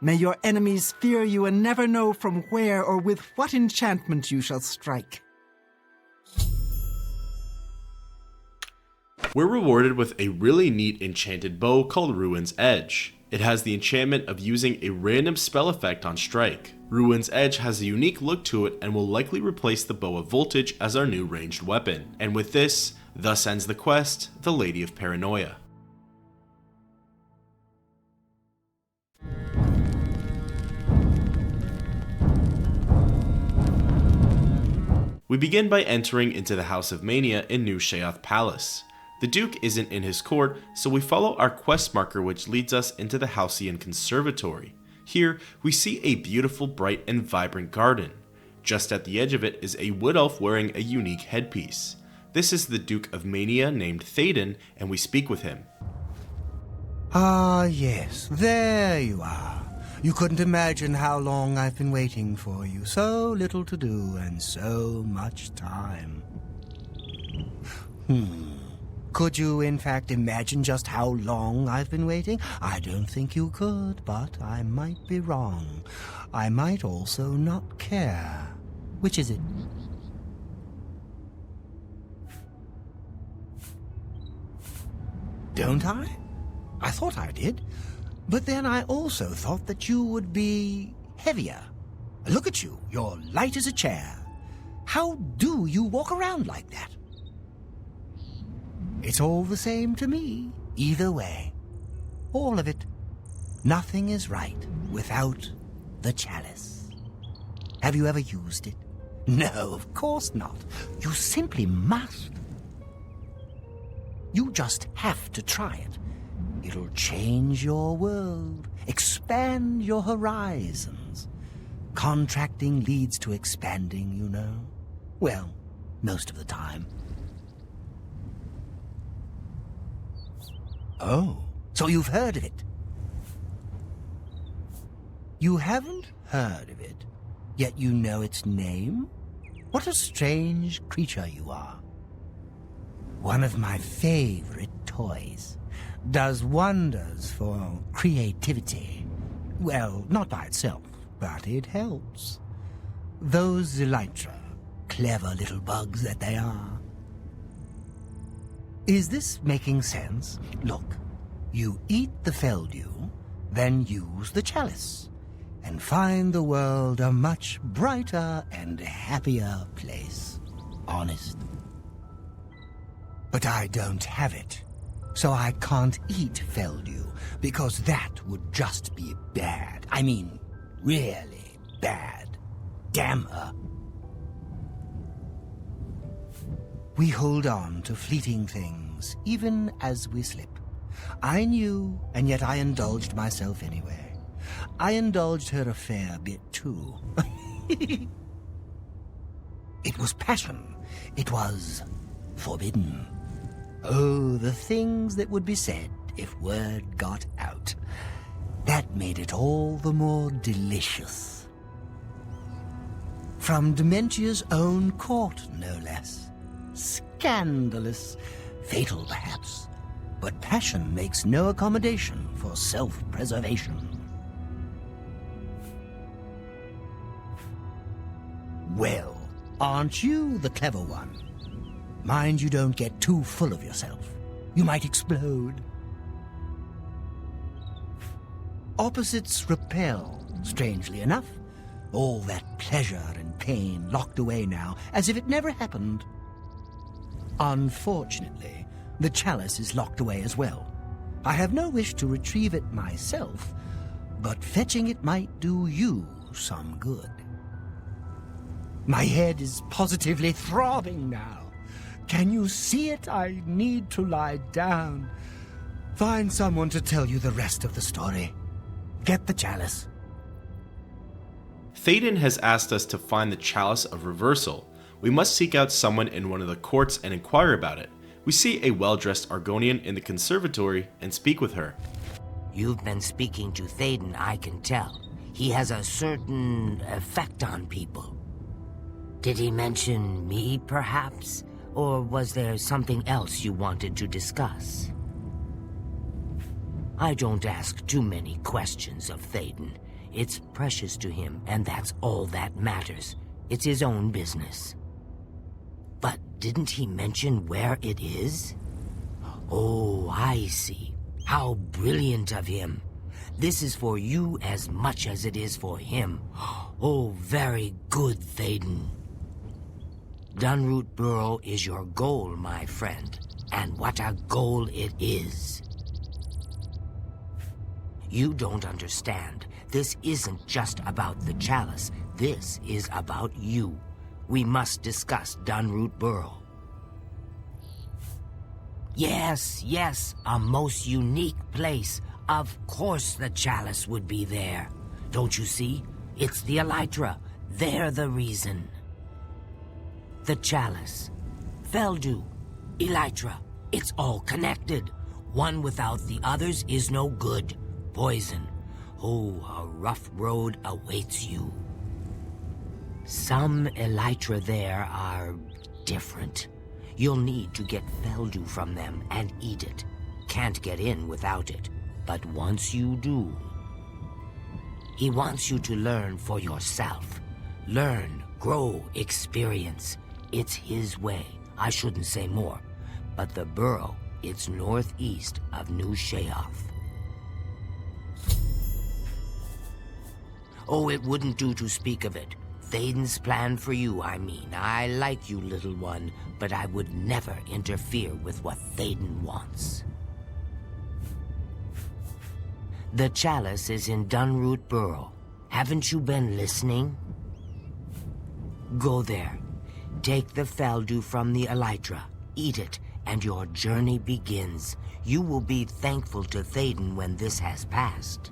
May your enemies fear you and never know from where or with what enchantment you shall strike. We're rewarded with a really neat enchanted bow called Ruin's Edge. It has the enchantment of using a random spell effect on strike. Ruin's Edge has a unique look to it and will likely replace the Bow of Voltage as our new ranged weapon. And with this, thus ends the quest, the Lady of Paranoia. We begin by entering into the House of Mania in New Sheoth Palace. The Duke isn't in his court, so we follow our quest marker which leads us into the Halcyon Conservatory. Here, we see a beautiful, bright, and vibrant garden. Just at the edge of it is a wood elf wearing a unique headpiece. This is the Duke of Mania named Théoden, and we speak with him. Ah, yes, there you are. You couldn't imagine how long I've been waiting for you. So little to do and so much time. Could you, in fact, imagine just how long I've been waiting? I don't think you could, but I might be wrong. I might also not care. Which is it? Don't I? I thought I did. But then I also thought that you would be heavier. Look at you. You're light as a chair. How do you walk around like that? It's all the same to me, either way. All of it. Nothing is right without the chalice. Have you ever used it? No, of course not. You simply must. You just have to try it. It'll change your world, expand your horizons. Contracting leads to expanding, you know. Well, most of the time. Oh, so you've heard of it. You haven't heard of it, yet you know its name? What a strange creature you are. One of my favorite toys. Does wonders for creativity. Well, not by itself, but it helps. Those elytra, clever little bugs that they are. Is this making sense? Look, you eat the feldew, then use the chalice, and find the world a much brighter and happier place. Honest. But I don't have it. So I can't eat feldew, because that would just be bad. I mean, really bad. Damn her. We hold on to fleeting things, even as we slip. I knew, and yet I indulged myself anyway. I indulged her a fair bit, too. It was passion. It was forbidden. Oh, the things that would be said if word got out. That made it all the more delicious. From Dementia's own court, no less. Scandalous. Fatal, perhaps. But passion makes no accommodation for self-preservation. Well, aren't you the clever one? Mind you don't get too full of yourself. You might explode. Opposites repel, strangely enough. All that pleasure and pain locked away now, as if it never happened. Unfortunately, the chalice is locked away as well. I have no wish to retrieve it myself, but fetching it might do you some good. My head is positively throbbing now. Can you see it? I need to lie down. Find someone to tell you the rest of the story. Get the chalice. Théoden has asked us to find the Chalice of Reversal. We must seek out someone in one of the courts and inquire about it. We see a well-dressed Argonian in the conservatory and speak with her. You've been speaking to Théoden, I can tell. He has a certain effect on people. Did he mention me, perhaps? Or was there something else you wanted to discuss? I don't ask too many questions of Théoden. It's precious to him, and that's all that matters. It's his own business. But didn't he mention where it is? Oh, I see. How brilliant of him. This is for you as much as it is for him. Oh, very good, Théoden. Dunroot Burrow is your goal, my friend. And what a goal it is. You don't understand. This isn't just about the chalice. This is about you. We must discuss Dunroot Burrow. Yes, a most unique place. Of course the chalice would be there. Don't you see? It's the elytra. They're the reason. The chalice, Feldu, Elytra, it's all connected. One without the others is no good. Poison. Oh, a rough road awaits you. Some Elytra there are different. You'll need to get Feldu from them and eat it. Can't get in without it. But once you do, he wants you to learn for yourself. Learn, grow, experience. It's his way. I shouldn't say more. But the burrow, it's northeast of New Sheoth. Oh, it wouldn't do to speak of it. Théoden's plan for you, I mean. I like you, little one, but I would never interfere with what Théoden wants. The chalice is in Dunroot Burrow. Haven't you been listening? Go there. Take the Feldu from the Elytra. Eat it, and your journey begins. You will be thankful to Théoden when this has passed.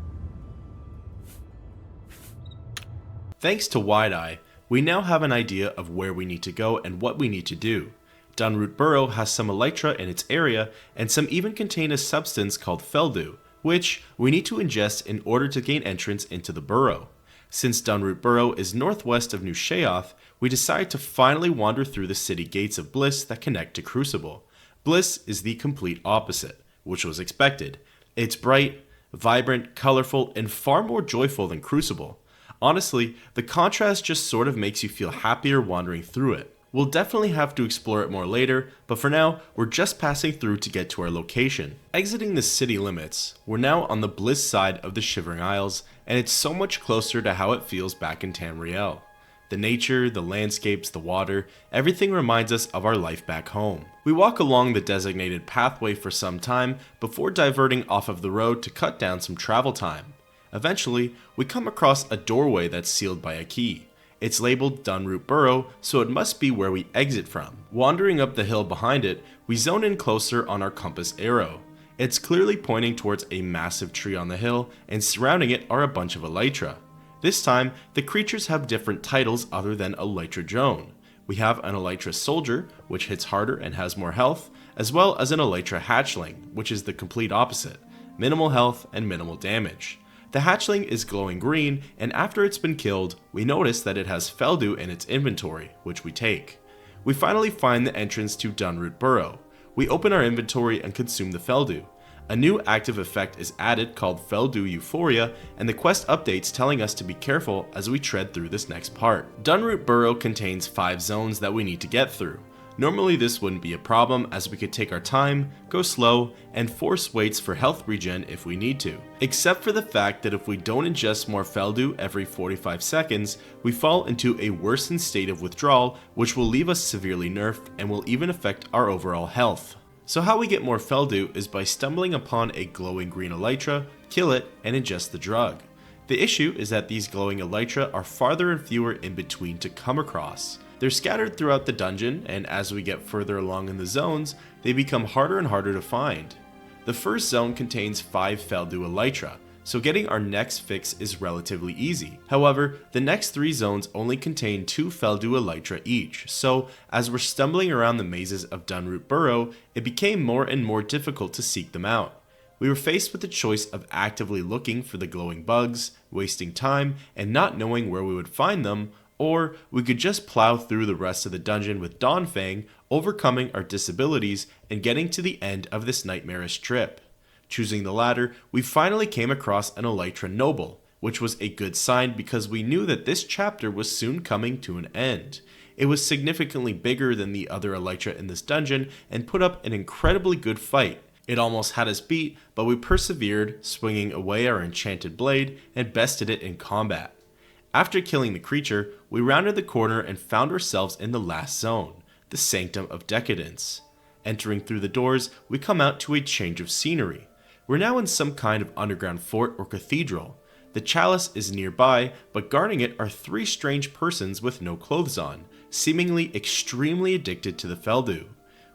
Thanks to Wide-Eye, we now have an idea of where we need to go and what we need to do. Dunroot Burrow has some Elytra in its area, and some even contain a substance called Feldu, which we need to ingest in order to gain entrance into the burrow. Since Dunroot Burrow is northwest of New Sheoth, we decide to finally wander through the city gates of Bliss that connect to Crucible. Bliss is the complete opposite, which was expected. It's bright, vibrant, colorful, and far more joyful than Crucible. Honestly, the contrast just sort of makes you feel happier wandering through it. We'll definitely have to explore it more later, but for now, we're just passing through to get to our location. Exiting the city limits, we're now on the Bliss side of the Shivering Isles, and it's so much closer to how it feels back in Tamriel. The nature, the landscapes, the water, everything reminds us of our life back home. We walk along the designated pathway for some time before diverting off of the road to cut down some travel time. Eventually, we come across a doorway that's sealed by a key. It's labeled Dunroot Burrow, so it must be where we exit from. Wandering up the hill behind it, we zone in closer on our compass arrow. It's clearly pointing towards a massive tree on the hill, and surrounding it are a bunch of Elytra. This time, the creatures have different titles other than Elytra Drone. We have an Elytra Soldier, which hits harder and has more health, as well as an Elytra Hatchling, which is the complete opposite, minimal health and minimal damage. The hatchling is glowing green, and after it's been killed, we notice that it has Feldu in its inventory, which we take. We finally find the entrance to Dunroot Burrow. We open our inventory and consume the Feldu. A new active effect is added called Feldu Euphoria, and the quest updates telling us to be careful as we tread through this next part. Dunroot Burrow contains 5 zones that we need to get through. Normally this wouldn't be a problem as we could take our time, go slow, and force waits for health regen if we need to. Except for the fact that if we don't ingest more Feldu every 45 seconds, we fall into a worsened state of withdrawal which will leave us severely nerfed and will even affect our overall health. So how we get more Feldu is by stumbling upon a glowing green Elytra, kill it, and ingest the drug. The issue is that these glowing Elytra are farther and fewer in between to come across. They're scattered throughout the dungeon, and as we get further along in the zones, they become harder and harder to find. The first zone contains 5 Feldu Elytra, so getting our next fix is relatively easy. However, the next 3 zones only contain 2 Feldu Elytra each, so as we're stumbling around the mazes of Dunroot Burrow, it became more and more difficult to seek them out. We were faced with the choice of actively looking for the glowing bugs, wasting time, and not knowing where we would find them, or we could just plow through the rest of the dungeon with Dawnfang, overcoming our disabilities and getting to the end of this nightmarish trip. Choosing the latter, we finally came across an Elytra Noble, which was a good sign because we knew that this chapter was soon coming to an end. It was significantly bigger than the other Elytra in this dungeon and put up an incredibly good fight. It almost had us beat, but we persevered, swinging away our enchanted blade and bested it in combat. After killing the creature, we rounded the corner and found ourselves in the last zone, the Sanctum of Decadence. Entering through the doors, we come out to a change of scenery. We're now in some kind of underground fort or cathedral. The chalice is nearby, but guarding it are 3 strange persons with no clothes on, seemingly extremely addicted to the Feldu.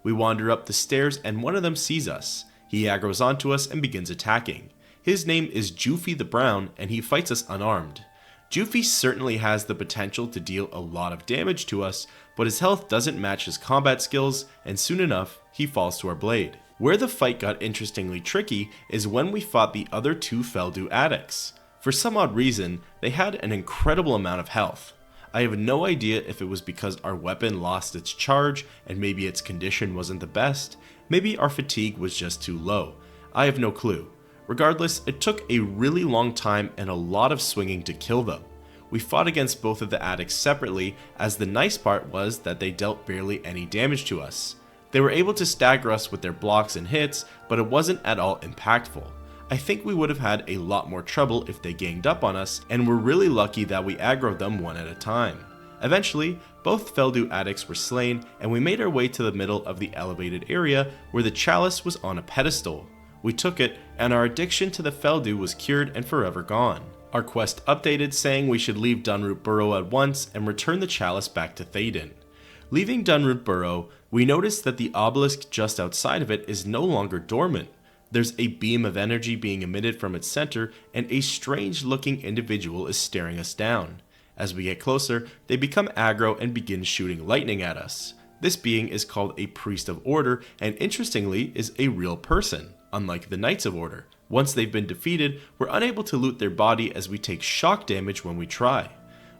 We wander up the stairs and one of them sees us. He aggroes onto us and begins attacking. His name is Joofy the Brown, and he fights us unarmed. Juffy certainly has the potential to deal a lot of damage to us, but his health doesn't match his combat skills, and soon enough, he falls to our blade. Where the fight got interestingly tricky is when we fought the other two Feldu addicts. For some odd reason, they had an incredible amount of health. I have no idea if it was because our weapon lost its charge and maybe its condition wasn't the best, maybe our fatigue was just too low. I have no clue. Regardless, it took a really long time and a lot of swinging to kill them. We fought against both of the addicts separately, as the nice part was that they dealt barely any damage to us. They were able to stagger us with their blocks and hits, but it wasn't at all impactful. I think we would have had a lot more trouble if they ganged up on us, and we're really lucky that we aggroed them one at a time. Eventually, both Feldu addicts were slain, and we made our way to the middle of the elevated area where the chalice was on a pedestal. We took it, and our addiction to the Feldu was cured and forever gone. Our quest updated saying we should leave Dunroot Burrow at once and return the chalice back to Theoden. Leaving Dunroot Burrow, we noticed that the obelisk just outside of it is no longer dormant. There's a beam of energy being emitted from its center, and a strange looking individual is staring us down. As we get closer, they become aggro and begin shooting lightning at us. This being is called a Priest of Order, and interestingly is a real person, unlike the Knights of Order. Once they've been defeated, we're unable to loot their body as we take shock damage when we try.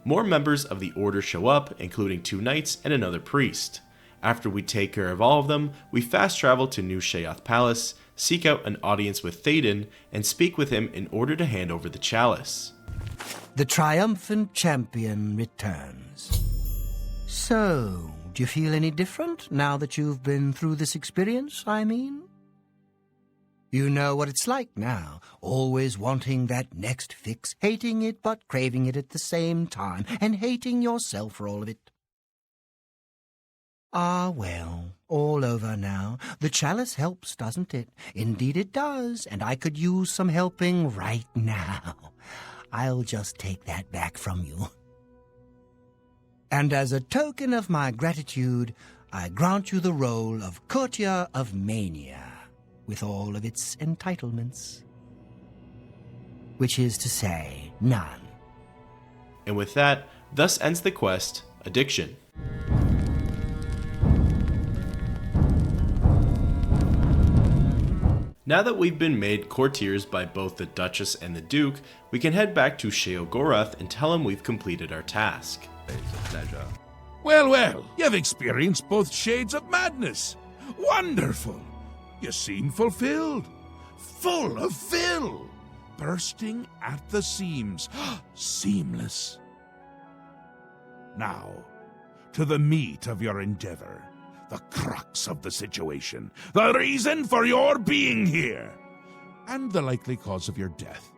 More members of the Order show up, including 2 knights and another priest. After we take care of all of them, we fast travel to New Sheoth Palace, seek out an audience with Theoden, and speak with him in order to hand over the chalice. The triumphant champion returns. So, do you feel any different now that you've been through this experience, I mean? You know what it's like now, always wanting that next fix, hating it but craving it at the same time, and hating yourself for all of it. Ah, well, all over now. The chalice helps, doesn't it? Indeed it does, and I could use some helping right now. I'll just take that back from you. And as a token of my gratitude, I grant you the role of Courtier of Mania, with all of its entitlements. Which is to say, none. And with that, thus ends the quest, Addiction. Now that we've been made courtiers by both the Duchess and the Duke, we can head back to Sheogorath and tell him we've completed our task. It's a pleasure. Well, well, you've experienced both shades of madness. Wonderful! You seem fulfilled. Full of fill. Bursting at the seams. Seamless. Now, to the meat of your endeavor. The crux of the situation. The reason for your being here. And the likely cause of your death.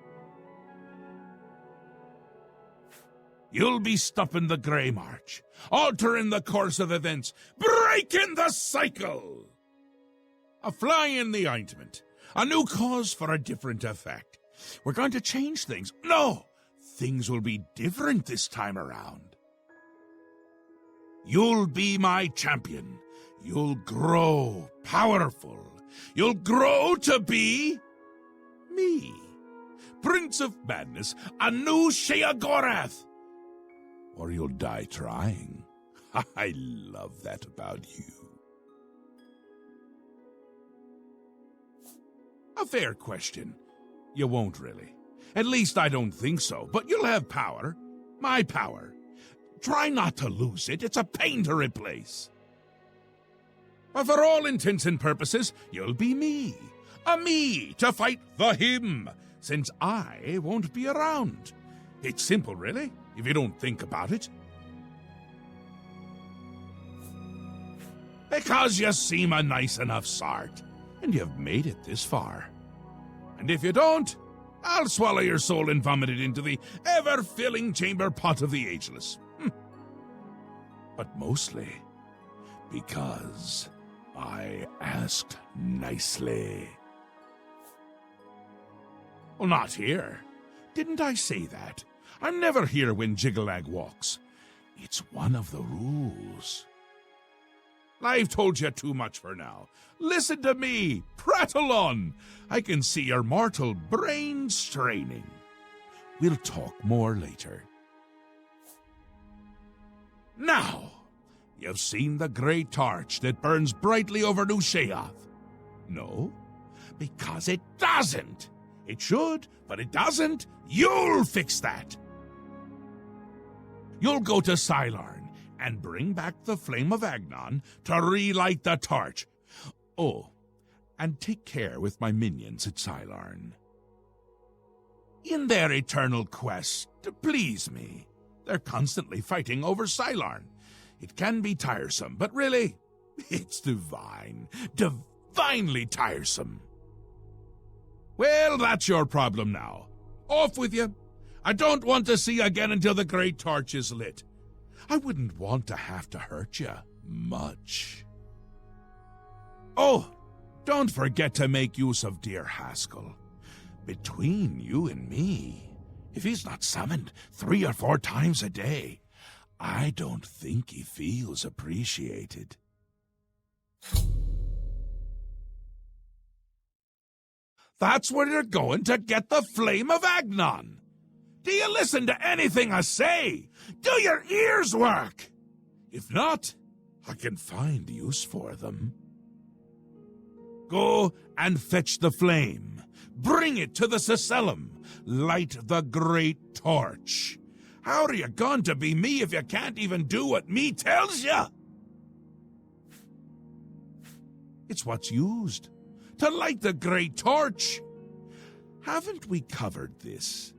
You'll be stopping the Greymarch. Altering the course of events. Breaking the cycle. A fly in the ointment. A new cause for a different effect. We're going to change things. No! Things will be different this time around. You'll be my champion. You'll grow powerful. You'll grow to be me. Prince of Madness, a new Sheogorath. Or you'll die trying. I love that about you. A fair question. You won't really. At least I don't think so, but you'll have power. My power. Try not to lose it. It's a pain to replace. But for all intents and purposes, you'll be me. A me to fight the him, since I won't be around. It's simple, really, if you don't think about it. Because you seem a nice enough sort, and you've made it this far. And if you don't, I'll swallow your soul and vomit it into the ever-filling chamber pot of the ageless. But mostly because I asked nicely. Well, not here. Didn't I say that? I'm never here when Jyggalag walks. It's one of the rules. I've told you too much for now. Listen to me. Prattle on. I can see your mortal brain straining. We'll talk more later. Now, you've seen the great torch that burns brightly over New Sheoth. No? Because it doesn't. It should, but it doesn't. You'll fix that. You'll go to Cylorn and bring back the flame of Agnon to relight the torch. Oh, and take care with my minions at Cylorn. In their eternal quest to please me, they're constantly fighting over Cylorn. It can be tiresome, but really, it's divine. Divinely tiresome. Well, that's your problem now. Off with you. I don't want to see you again until the great torch is lit. I wouldn't want to have to hurt you much. Oh, don't forget to make use of dear Haskill. Between you and me, if he's not summoned 3 or 4 times a day, I don't think he feels appreciated. That's where you're going to get the flame of Agnon. Do you listen to anything I say? Do your ears work? If not, I can find use for them. Go and fetch the flame. Bring it to the Cecellum. Light the great torch. How are you going to be me if you can't even do what me tells you? It's what's used to light the great torch. Haven't we covered this?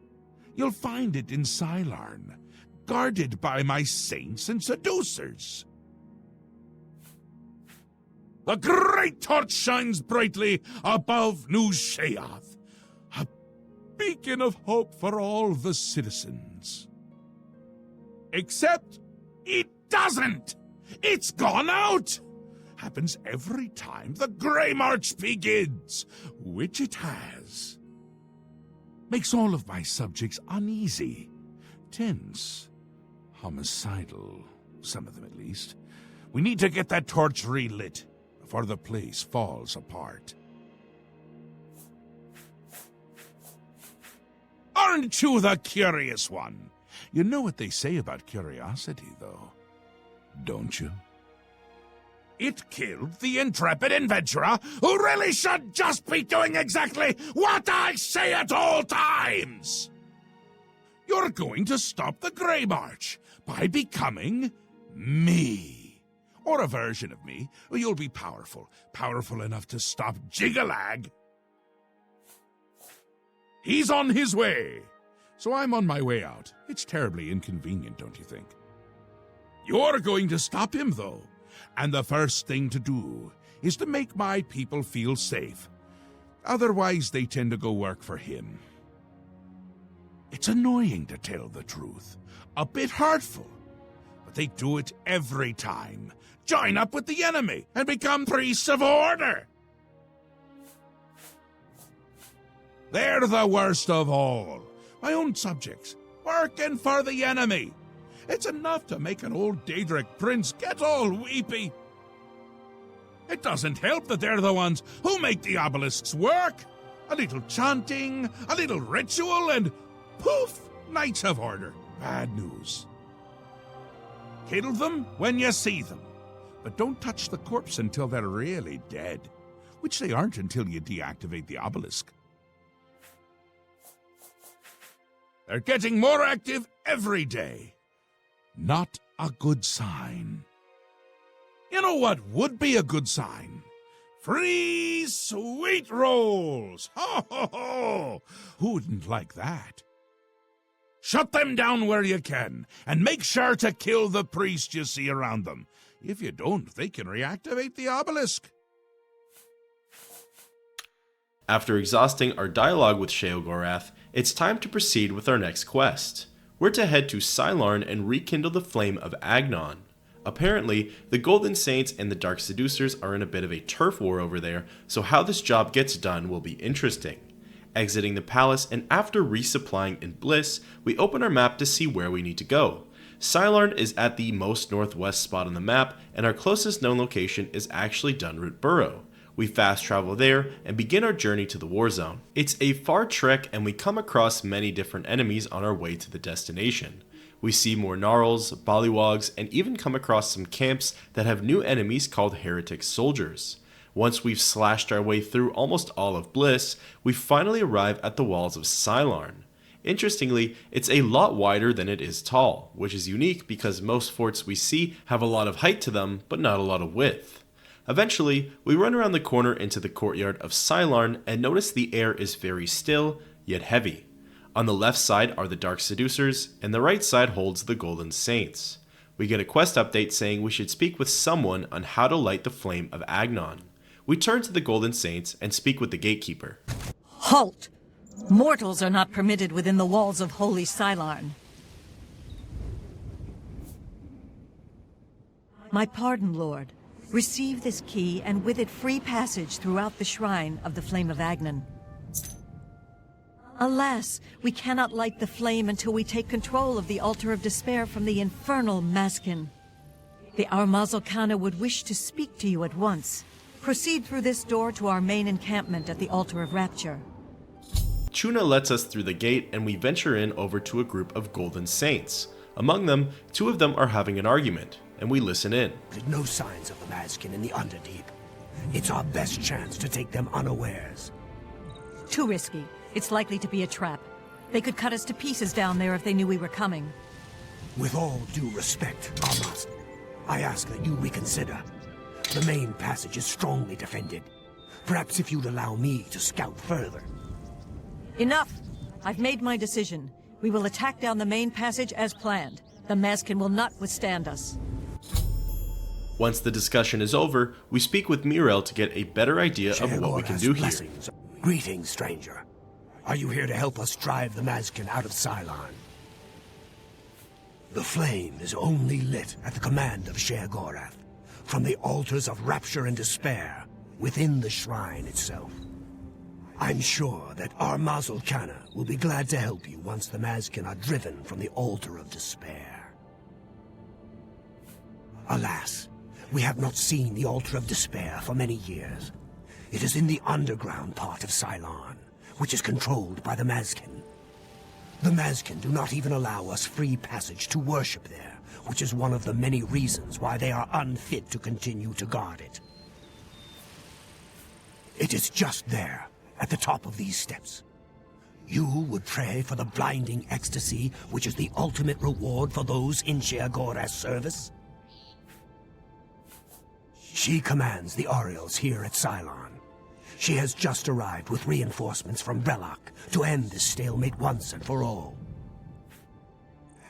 You'll find it in Cylorn, guarded by my saints and seducers. The great torch shines brightly above New Sheoth, a beacon of hope for all the citizens. Except it doesn't! It's gone out! Happens every time the Greymarch begins, which it has. Makes all of my subjects uneasy, tense, homicidal, some of them at least. We need to get that torch relit before the place falls apart. Aren't you the curious one? You know what they say about curiosity, though, don't you? It killed the intrepid adventurer who really should just be doing exactly what I say at all times! You're going to stop the Greymarch by becoming me. Or a version of me. You'll be powerful. Powerful enough to stop Jyggalag. He's on his way. So I'm on my way out. It's terribly inconvenient, don't you think? You're going to stop him, though. And the first thing to do is to make my people feel safe. Otherwise, they tend to go work for him. It's annoying, to tell the truth. A bit hurtful. But they do it every time. Join up with the enemy and become priests of order. They're the worst of all. My own subjects, working for the enemy. It's enough to make an old Daedric prince get all weepy. It doesn't help that they're the ones who make the obelisks work. A little chanting, a little ritual, and poof, Knights of Order. Bad news. Kill them when you see them, but don't touch the corpse until they're really dead, which they aren't until you deactivate the obelisk. They're getting more active every day. Not a good sign. You know what would be a good sign? Free sweet rolls! Ho, ho, ho! Who wouldn't like that? Shut them down where you can, and make sure to kill the priest you see around them. If you don't, they can reactivate the obelisk. After exhausting our dialogue with Sheogorath, it's time to proceed with our next quest. We're to head to Cylorn and rekindle the flame of Agnon. Apparently, the Golden Saints and the Dark Seducers are in a bit of a turf war over there, so how this job gets done will be interesting. Exiting the palace, and after resupplying in Bliss, we open our map to see where we need to go. Cylorn is at the most northwest spot on the map, and our closest known location is actually Dunroot Burrow. We fast travel there and begin our journey to the war zone. It's a far trek, and we come across many different enemies on our way to the destination. We see more gnarls, bollywogs, and even come across some camps that have new enemies called heretic soldiers. Once we've slashed our way through almost all of Bliss, we finally arrive at the walls of Cylon. Interestingly, it's a lot wider than it is tall, which is unique because most forts we see have a lot of height to them, but not a lot of width. Eventually, we run around the corner into the courtyard of Cylon and notice the air is very still, yet heavy. On the left side are the Dark Seducers, and the right side holds the Golden Saints. We get a quest update saying we should speak with someone on how to light the flame of Agnon. We turn to the Golden Saints and speak with the gatekeeper. Halt! Mortals are not permitted within the walls of Holy Cylon. My pardon, Lord. Receive this key, and with it free passage throughout the shrine of the Flame of Agnon. Alas, we cannot light the flame until we take control of the Altar of Despair from the infernal Maskin. The Armazel Khana would wish to speak to you at once. Proceed through this door to our main encampment at the Altar of Rapture. Chuna lets us through the gate and we venture in over to a group of Golden Saints. Among them, 2 of them are having an argument, and we listen in. There's no signs of the Maskin in the Underdeep. It's our best chance to take them unawares. Too risky. It's likely to be a trap. They could cut us to pieces down there if they knew we were coming. With all due respect, Armas, I ask that you reconsider. The main passage is strongly defended. Perhaps if you'd allow me to scout further. Enough! I've made my decision. We will attack down the main passage as planned. The Maskin will not withstand us. Once the discussion is over, we speak with Mirel to get a better idea of what we can do here. Greetings, stranger. Are you here to help us drive the Maskin out of Cylon? The flame is only lit at the command of Sheogorath, from the altars of Rapture and Despair, within the shrine itself. I'm sure that Armazel Khana will be glad to help you once the Maskin are driven from the Altar of Despair. Alas, we have not seen the Altar of Despair for many years. It is in the underground part of Cylon, which is controlled by the Maskin. The Maskin do not even allow us free passage to worship there, which is one of the many reasons why they are unfit to continue to guard it. It is just there, at the top of these steps. You would pray for the blinding ecstasy, which is the ultimate reward for those in Sheogorath's service? She commands the Orioles here at Cylon. She has just arrived with reinforcements from Brellock to end this stalemate once and for all.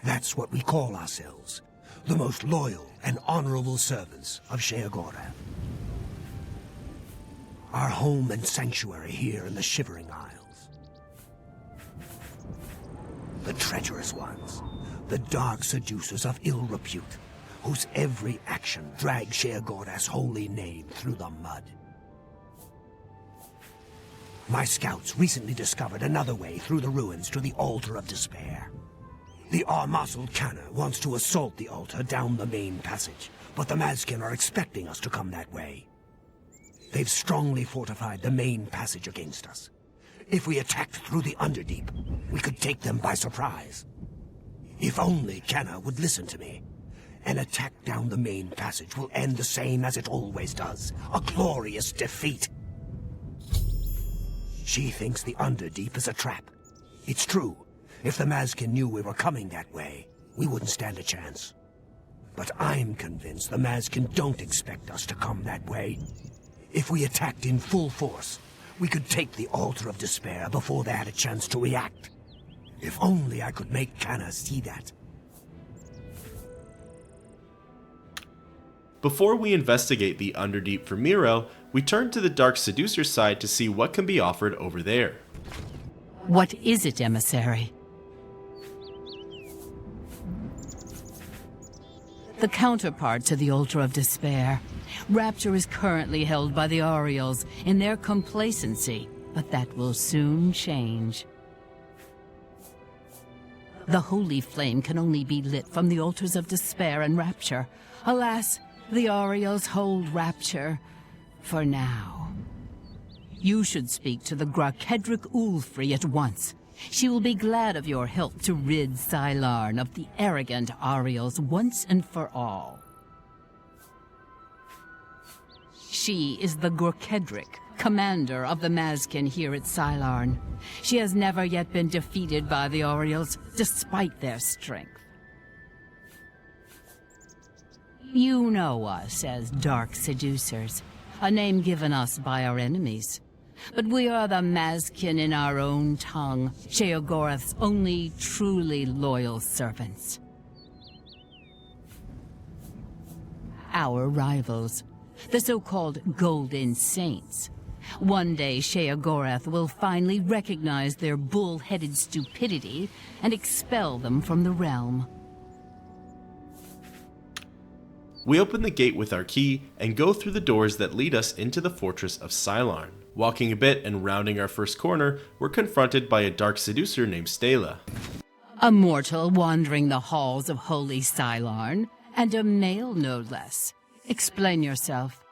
That's what we call ourselves, the most loyal and honorable servants of Sheogorath. Our home and sanctuary here in the Shivering Isles. The treacherous ones, the dark seducers of ill repute, whose every action drags Sheogorath's holy name through the mud. My scouts recently discovered another way through the ruins to the Altar of Despair. The Armazel Khana wants to assault the altar down the main passage, but the Maskin are expecting us to come that way. They've strongly fortified the main passage against us. If we attacked through the Underdeep, we could take them by surprise. If only Khana would listen to me. An attack down the main passage will end the same as it always does, a glorious defeat. She thinks the Underdeep is a trap. It's true. If the Maskin knew we were coming that way, we wouldn't stand a chance. But I'm convinced the Maskin don't expect us to come that way. If we attacked in full force, we could take the Altar of Despair before they had a chance to react. If only I could make Khana see that. Before we investigate the Underdeep for Mirel, we turn to the Dark Seducer side to see what can be offered over there. What is it, emissary? The counterpart to the Altar of Despair. Rapture is currently held by the Orioles in their complacency, but that will soon change. The holy flame can only be lit from the Altars of Despair and Rapture. Alas, the Orioles hold Rapture for now. You should speak to the Grakedric Ulfri at once. She will be glad of your help to rid Sylarn of the arrogant Ariels once and for all. She is the Gorkedric, commander of the Mazkin here at Sylarn. She has never yet been defeated by the Ariels, despite their strength. You know us as Dark Seducers, a name given us by our enemies. But we are the Mazkin in our own tongue, Sheogorath's only truly loyal servants. Our rivals, the so-called Golden Saints. One day Sheogorath will finally recognize their bull-headed stupidity and expel them from the realm. We open the gate with our key and go through the doors that lead us into the fortress of Sylarn. Walking a bit and rounding our first corner, we're confronted by a dark seducer named Stela. A mortal wandering the halls of holy Sylarn, and a male no less. Explain yourself.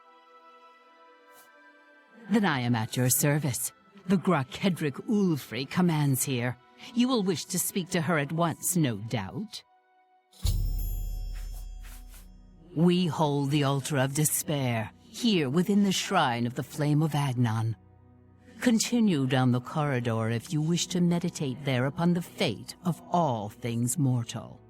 Then I am at your service. The Gorkedric Ulfri commands here. You will wish to speak to her at once, no doubt. We hold the altar of despair, here within the shrine of the Flame of Agnon. Continue down the corridor if you wish to meditate there upon the fate of all things mortal.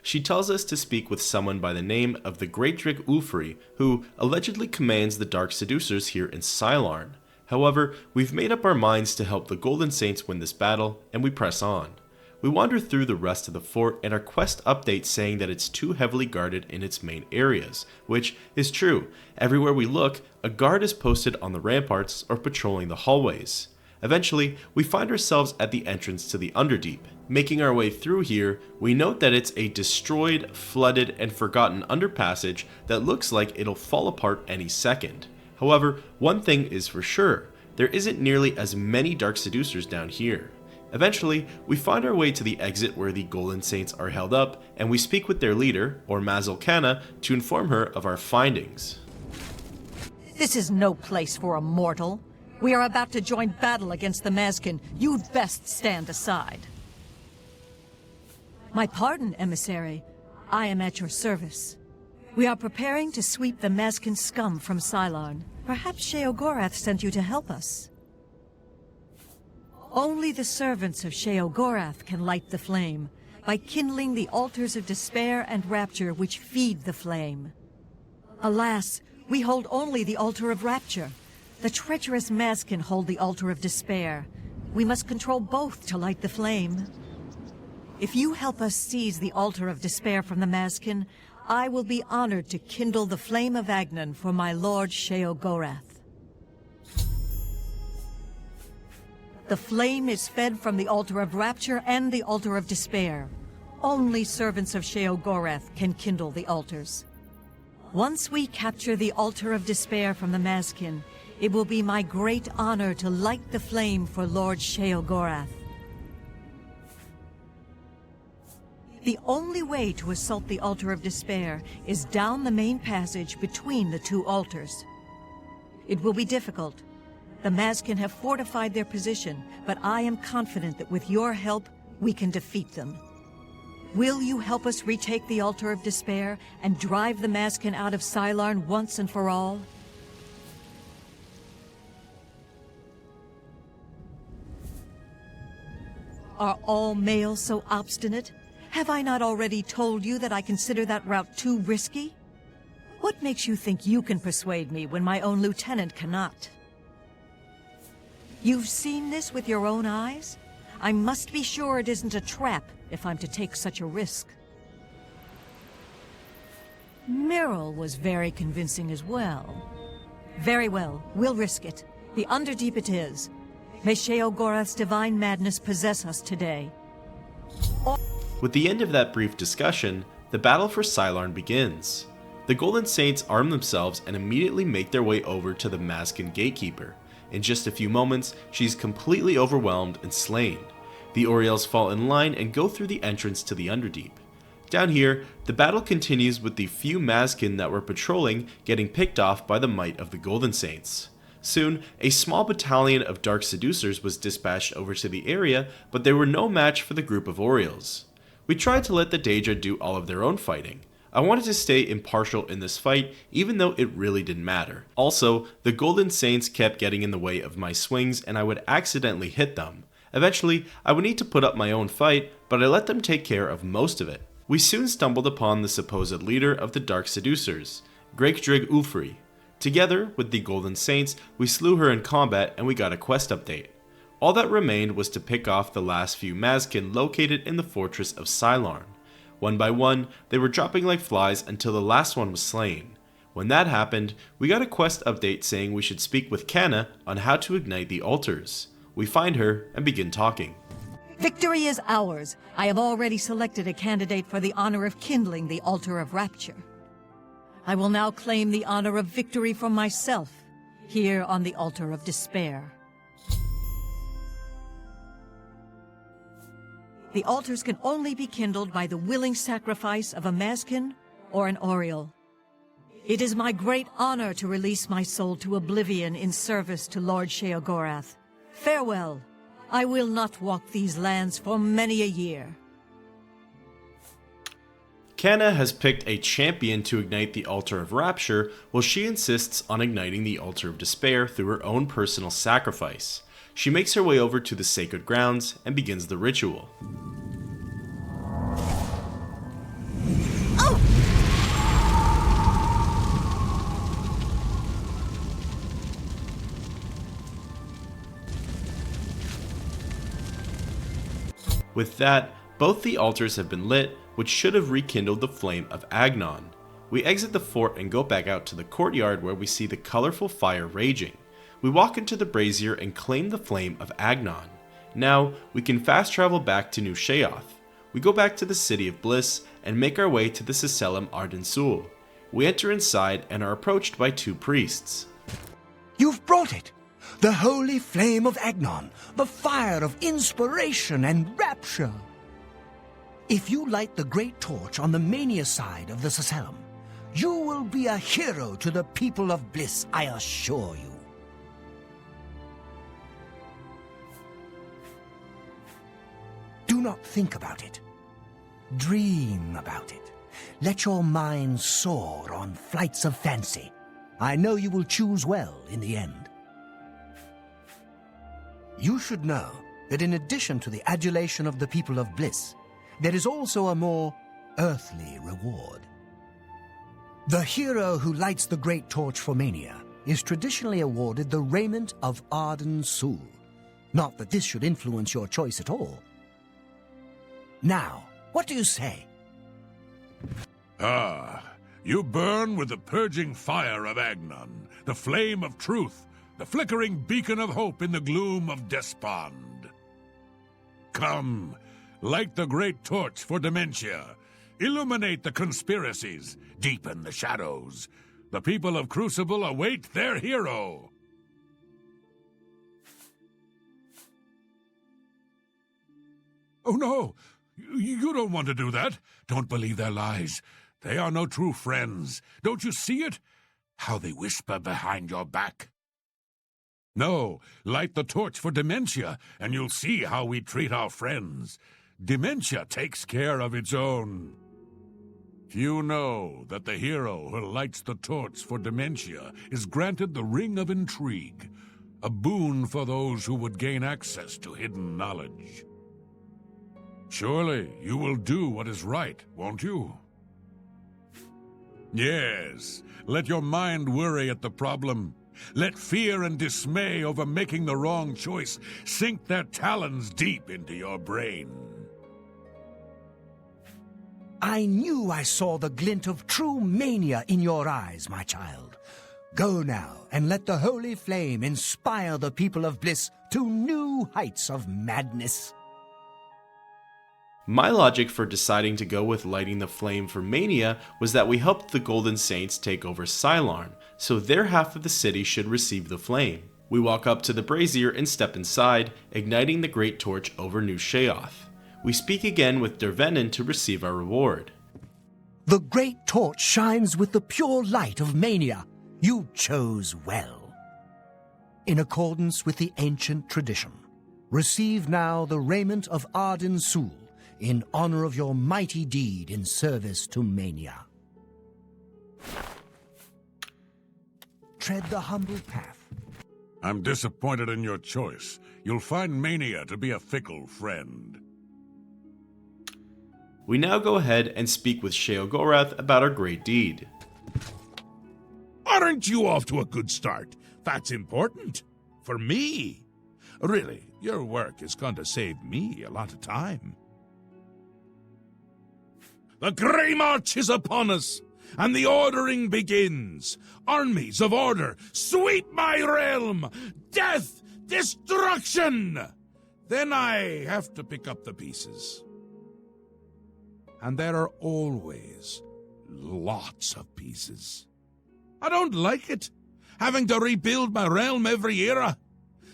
She tells us to speak with someone by the name of the Greatdric Ulfri, who allegedly commands the Dark Seducers here in Sylarn. However, we've made up our minds to help the Golden Saints win this battle, and we press on. We wander through the rest of the fort and our quest updates saying that it's too heavily guarded in its main areas, which is true. Everywhere we look, a guard is posted on the ramparts or patrolling the hallways. Eventually, we find ourselves at the entrance to the Underdeep. Making our way through here, we note that it's a destroyed, flooded, and forgotten underpassage that looks like it'll fall apart any second. However, one thing is for sure, there isn't nearly as many Dark Seducers down here. Eventually, we find our way to the exit where the Golden Saints are held up, and we speak with their leader, or Mazilkana, to inform her of our findings. This is no place for a mortal. We are about to join battle against the Mazkin. You'd best stand aside. My pardon, emissary. I am at your service. We are preparing to sweep the Mazkin scum from Sylarn. Perhaps Sheogorath sent you to help us. Only the servants of Sheogorath can light the flame, by kindling the altars of despair and rapture which feed the flame. Alas, we hold only the altar of rapture. The treacherous Mazkin hold the altar of despair. We must control both to light the flame. If you help us seize the altar of despair from the Mazkin, I will be honored to kindle the flame of Agnon for my lord Sheogorath. The flame is fed from the altar of rapture and the altar of despair. Only servants of Sheogorath can kindle the altars. Once we capture the altar of despair from the Mazkin, it will be my great honor to light the flame for Lord Sheogorath. The only way to assault the altar of despair is down the main passage between the two altars. It will be difficult. The Mazkin have fortified their position, but I am confident that with your help, we can defeat them. Will you help us retake the altar of despair and drive the Mazkin out of Sylarn once and for all? Are all males so obstinate? Have I not already told you that I consider that route too risky? What makes you think you can persuade me when my own lieutenant cannot? You've seen this with your own eyes? I must be sure it isn't a trap if I'm to take such a risk. Meryl was very convincing as well. Very well, we'll risk it. The Underdeep it is. May Sheogorath's divine madness possess us today. With the end of that brief discussion, the battle for Sylarn begins. The Golden Saints arm themselves and immediately make their way over to the Mazkin gatekeeper. In just a few moments, she's completely overwhelmed and slain. The Oriels fall in line and go through the entrance to the Underdeep. Down here, the battle continues with the few Mazkin that were patrolling getting picked off by the might of the Golden Saints. Soon, a small battalion of dark seducers was dispatched over to the area, but they were no match for the group of Orioles. We tried to let the Daedra do all of their own fighting. I wanted to stay impartial in this fight, even though it really didn't matter. Also, the Golden Saints kept getting in the way of my swings and I would accidentally hit them. Eventually, I would need to put up my own fight, but I let them take care of most of it. We soon stumbled upon the supposed leader of the Dark Seducers, Greymarch Ulfri. Together with the Golden Saints, we slew her in combat and we got a quest update. All that remained was to pick off the last few Mazkin located in the fortress of Cyllarn. One by one, they were dropping like flies until the last one was slain. When that happened, we got a quest update saying we should speak with Canna on how to ignite the altars. We find her and begin talking. Victory is ours. I have already selected a candidate for the honor of kindling the altar of rapture. I will now claim the honor of victory for myself, here on the altar of despair. The altars can only be kindled by the willing sacrifice of a Mazkin or an Oriole. It is my great honor to release my soul to Oblivion in service to Lord Sheogorath. Farewell. I will not walk these lands for many a year. Canna has picked a champion to ignite the Altar of Rapture, while she insists on igniting the Altar of Despair through her own personal sacrifice. She makes her way over to the sacred grounds and begins the ritual. With that, both the altars have been lit, which should have rekindled the flame of Agnon. We exit the fort and go back out to the courtyard where we see the colorful fire raging. We walk into the brazier and claim the flame of Agnon. Now, we can fast travel back to New Sheoth. We go back to the City of Bliss and make our way to the Sicelem Arden Sul. We enter inside and are approached by two priests. You've brought it! The holy flame of Agnon, the fire of inspiration and rapture. If you light the great torch on the Mania side of the Sicelem, you will be a hero to the people of Bliss, I assure you. Do not think about it. Dream about it. Let your mind soar on flights of fancy. I know you will choose well in the end. You should know that in addition to the adulation of the people of Bliss, there is also a more earthly reward. The hero who lights the great torch for Mania is traditionally awarded the raiment of Arden Sul. Not that this should influence your choice at all. Now, what do you say? Ah, you burn with the purging fire of Agnon, the flame of truth, the flickering beacon of hope in the gloom of despond. Come, light the great torch for Dementia. Illuminate the conspiracies, deepen the shadows. The people of Crucible await their hero. Oh no! You don't want to do that. Don't believe their lies. They are no true friends. Don't you see it? How they whisper behind your back. No, light the torch for Dementia, and you'll see how we treat our friends. Dementia takes care of its own. Few know that the hero who lights the torch for Dementia is granted the Ring of Intrigue, a boon for those who would gain access to hidden knowledge. Surely you will do what is right, won't you? Yes, let your mind worry at the problem. Let fear and dismay over making the wrong choice sink their talons deep into your brain. I knew I saw the glint of true mania in your eyes, my child. Go now and let the holy flame inspire the people of Bliss to new heights of madness. My logic for deciding to go with lighting the flame for Mania was that we helped the Golden Saints take over Cyllarn, so their half of the city should receive the flame. We walk up to the brazier and step inside, igniting the great torch over New Sheoth. We speak again with Dervenin to receive our reward. The great torch shines with the pure light of Mania. You chose well. in accordance with the ancient tradition. Receive now the raiment of Arden Sul in honor of your mighty deed in service to Mania. Tread the humble path. I'm disappointed in your choice. You'll find Mania to be a fickle friend. We now go ahead and speak with Sheogorath about our great deed. Aren't you off to a good start? That's important. For me. Really, your work is going to save me a lot of time. The Greymarch is upon us, and the ordering begins. Armies of order, sweep my realm! Death! Destruction! Then I have to pick up the pieces. And there are always lots of pieces. I don't like it, having to rebuild my realm every era.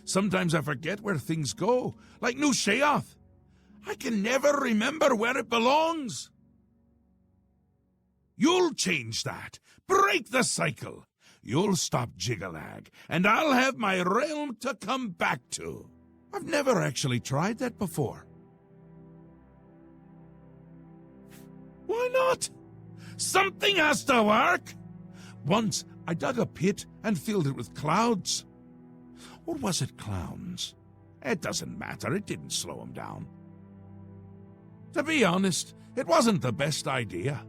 Sometimes I forget where things go, like New Sheoth. I can never remember where it belongs. You'll change that. Break the cycle. You'll stop Jyggalag, and I'll have my realm to come back to. I've never actually tried that before. Why not? Something has to work. Once I dug a pit and filled it with clouds. Or was it clowns? It doesn't matter, it didn't slow him down. To be honest, it wasn't the best idea.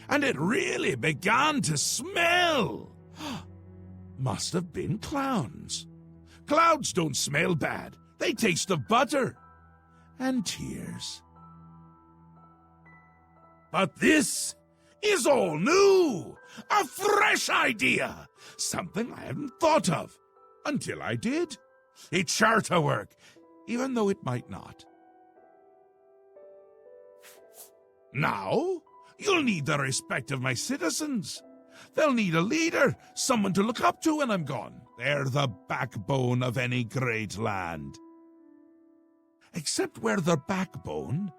And it really began to smell. Must have been clowns. Clouds don't smell bad. They taste of butter. And tears. But this is all new. A fresh idea. Something I hadn't thought of. Until I did. It's sure to work, even though it might not. Now, you'll need the respect of my citizens. They'll need a leader, someone to look up to when I'm gone. They're the backbone of any great land. Except where the backbone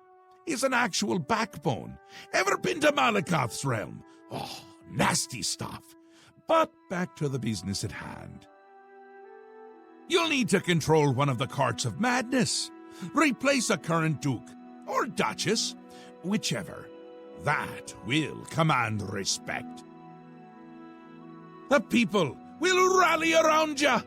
is an actual backbone. Ever been to Malakoth's realm? Oh, nasty stuff. But back to the business at hand. You'll need to control one of the courts of madness. Replace a current duke, or duchess, whichever. That will command respect. The people will rally around you.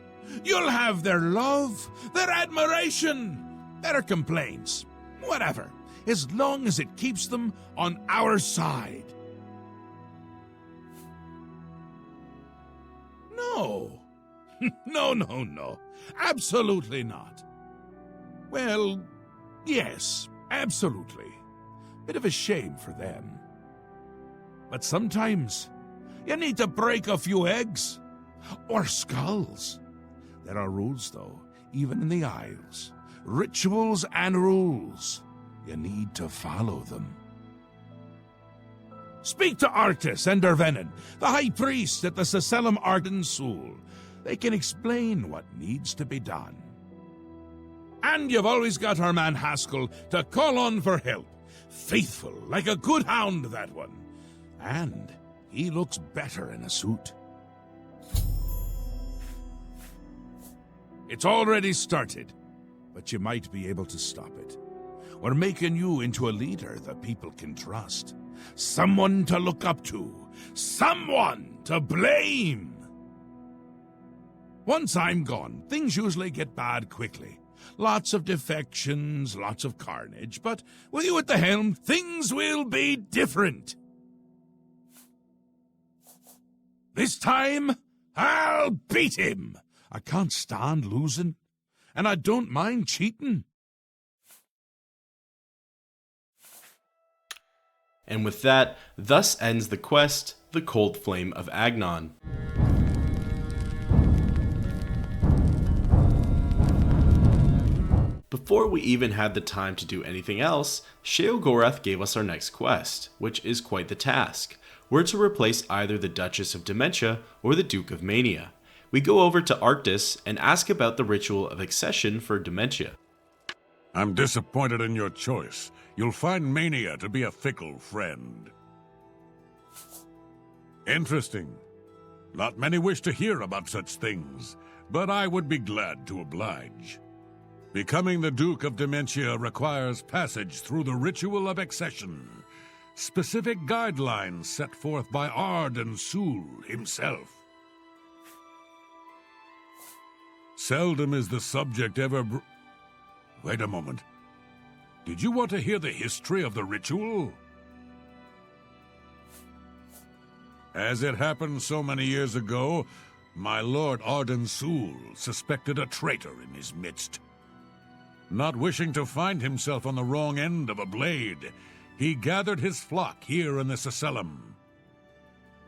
You'll have their love, their admiration, their complaints, whatever, as long as it keeps them on our side. No. No. Absolutely not. Well, yes, absolutely. Bit of a shame for them. But sometimes you need to break a few eggs. Or skulls. There are rules, though, even in the Isles. Rituals and rules. You need to follow them. Speak to Arctis and Dervenin, the High Priest at the Seselim Arden Sul. They can explain what needs to be done. And you've always got our man Haskill to call on for help. Faithful, like a good hound, that one. And he looks better in a suit. It's already started, but you might be able to stop it. We're making you into a leader the people can trust. Someone to look up to. Someone to blame. Once I'm gone, things usually get bad quickly. Lots of defections, lots of carnage, but with you at the helm, things will be different. This time, I'll beat him. I can't stand losing, and I don't mind cheating. And with that, thus ends the quest, The Cold Flame of Agnon. Before we even had the time to do anything else, Sheogorath gave us our next quest, which is quite the task. We're to replace either the Duchess of Dementia or the Duke of Mania. We go over to Arctis and ask about the ritual of accession for Dementia. I'm disappointed in your choice. You'll find Mania to be a fickle friend. Interesting. Not many wish to hear about such things. but I would be glad to oblige. Becoming the Duke of Dementia requires passage through the ritual of accession, specific guidelines set forth by Arden Sul himself. Seldom is the subject ever Wait a moment. Did you want to hear the history of the ritual? As it happened so many years ago, my lord Arden Sul suspected a traitor in his midst. Not wishing to find himself on the wrong end of a blade, he gathered his flock here in the Sacellum.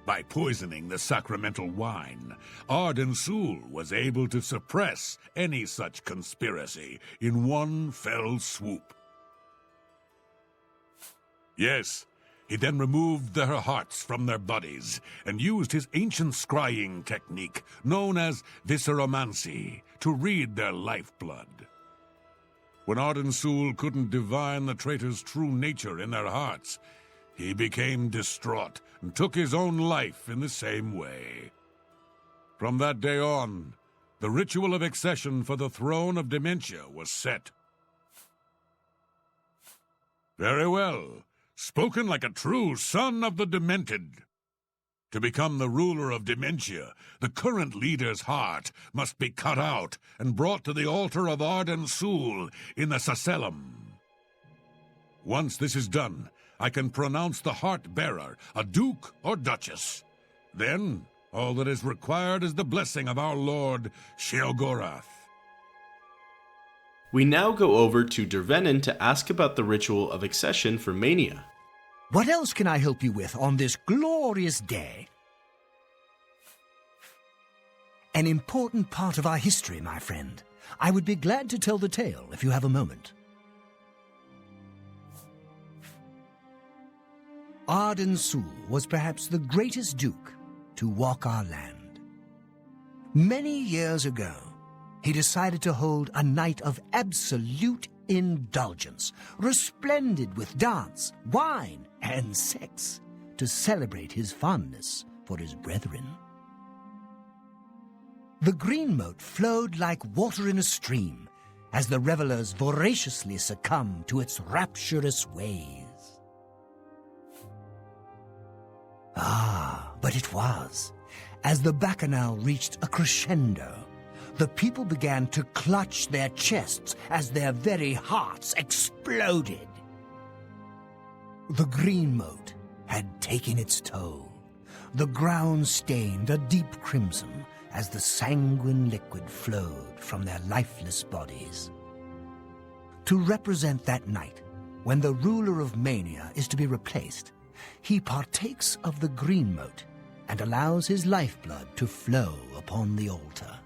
By poisoning the sacramental wine, Arden Sul was able to suppress any such conspiracy in one fell swoop. Yes, he then removed their hearts from their bodies and used his ancient scrying technique known as visceromancy to read their lifeblood. When Arden Sul couldn't divine the traitor's true nature in their hearts, he became distraught and took his own life in the same way. From that day on, the ritual of accession for the throne of Dementia was set. Very well. Spoken like a true son of the Demented. To become the ruler of Dementia, the current leader's heart must be cut out and brought to the altar of Arden Sul in the Sacellum. Once this is done, I can pronounce the heart-bearer a duke or duchess. Then, all that is required is the blessing of our lord Sheogorath. We now go over to Dervenin to ask about the ritual of accession for Mania. What else can I help you with on this glorious day? An important part of our history, my friend. I would be glad to tell the tale if you have a moment. Arden Sul was perhaps the greatest duke to walk our land. Many years ago, he decided to hold a night of absolute indulgence, resplendent with dance, wine, and sex, to celebrate his fondness for his brethren. The green moat flowed like water in a stream as the revelers voraciously succumbed to its rapturous ways. But it was, as the bacchanal reached a crescendo, the people began to clutch their chests as their very hearts exploded. The green moat had taken its toll. The ground stained a deep crimson as the sanguine liquid flowed from their lifeless bodies. To represent that night, when the ruler of Mania is to be replaced, he partakes of the green moat and allows his lifeblood to flow upon the altar.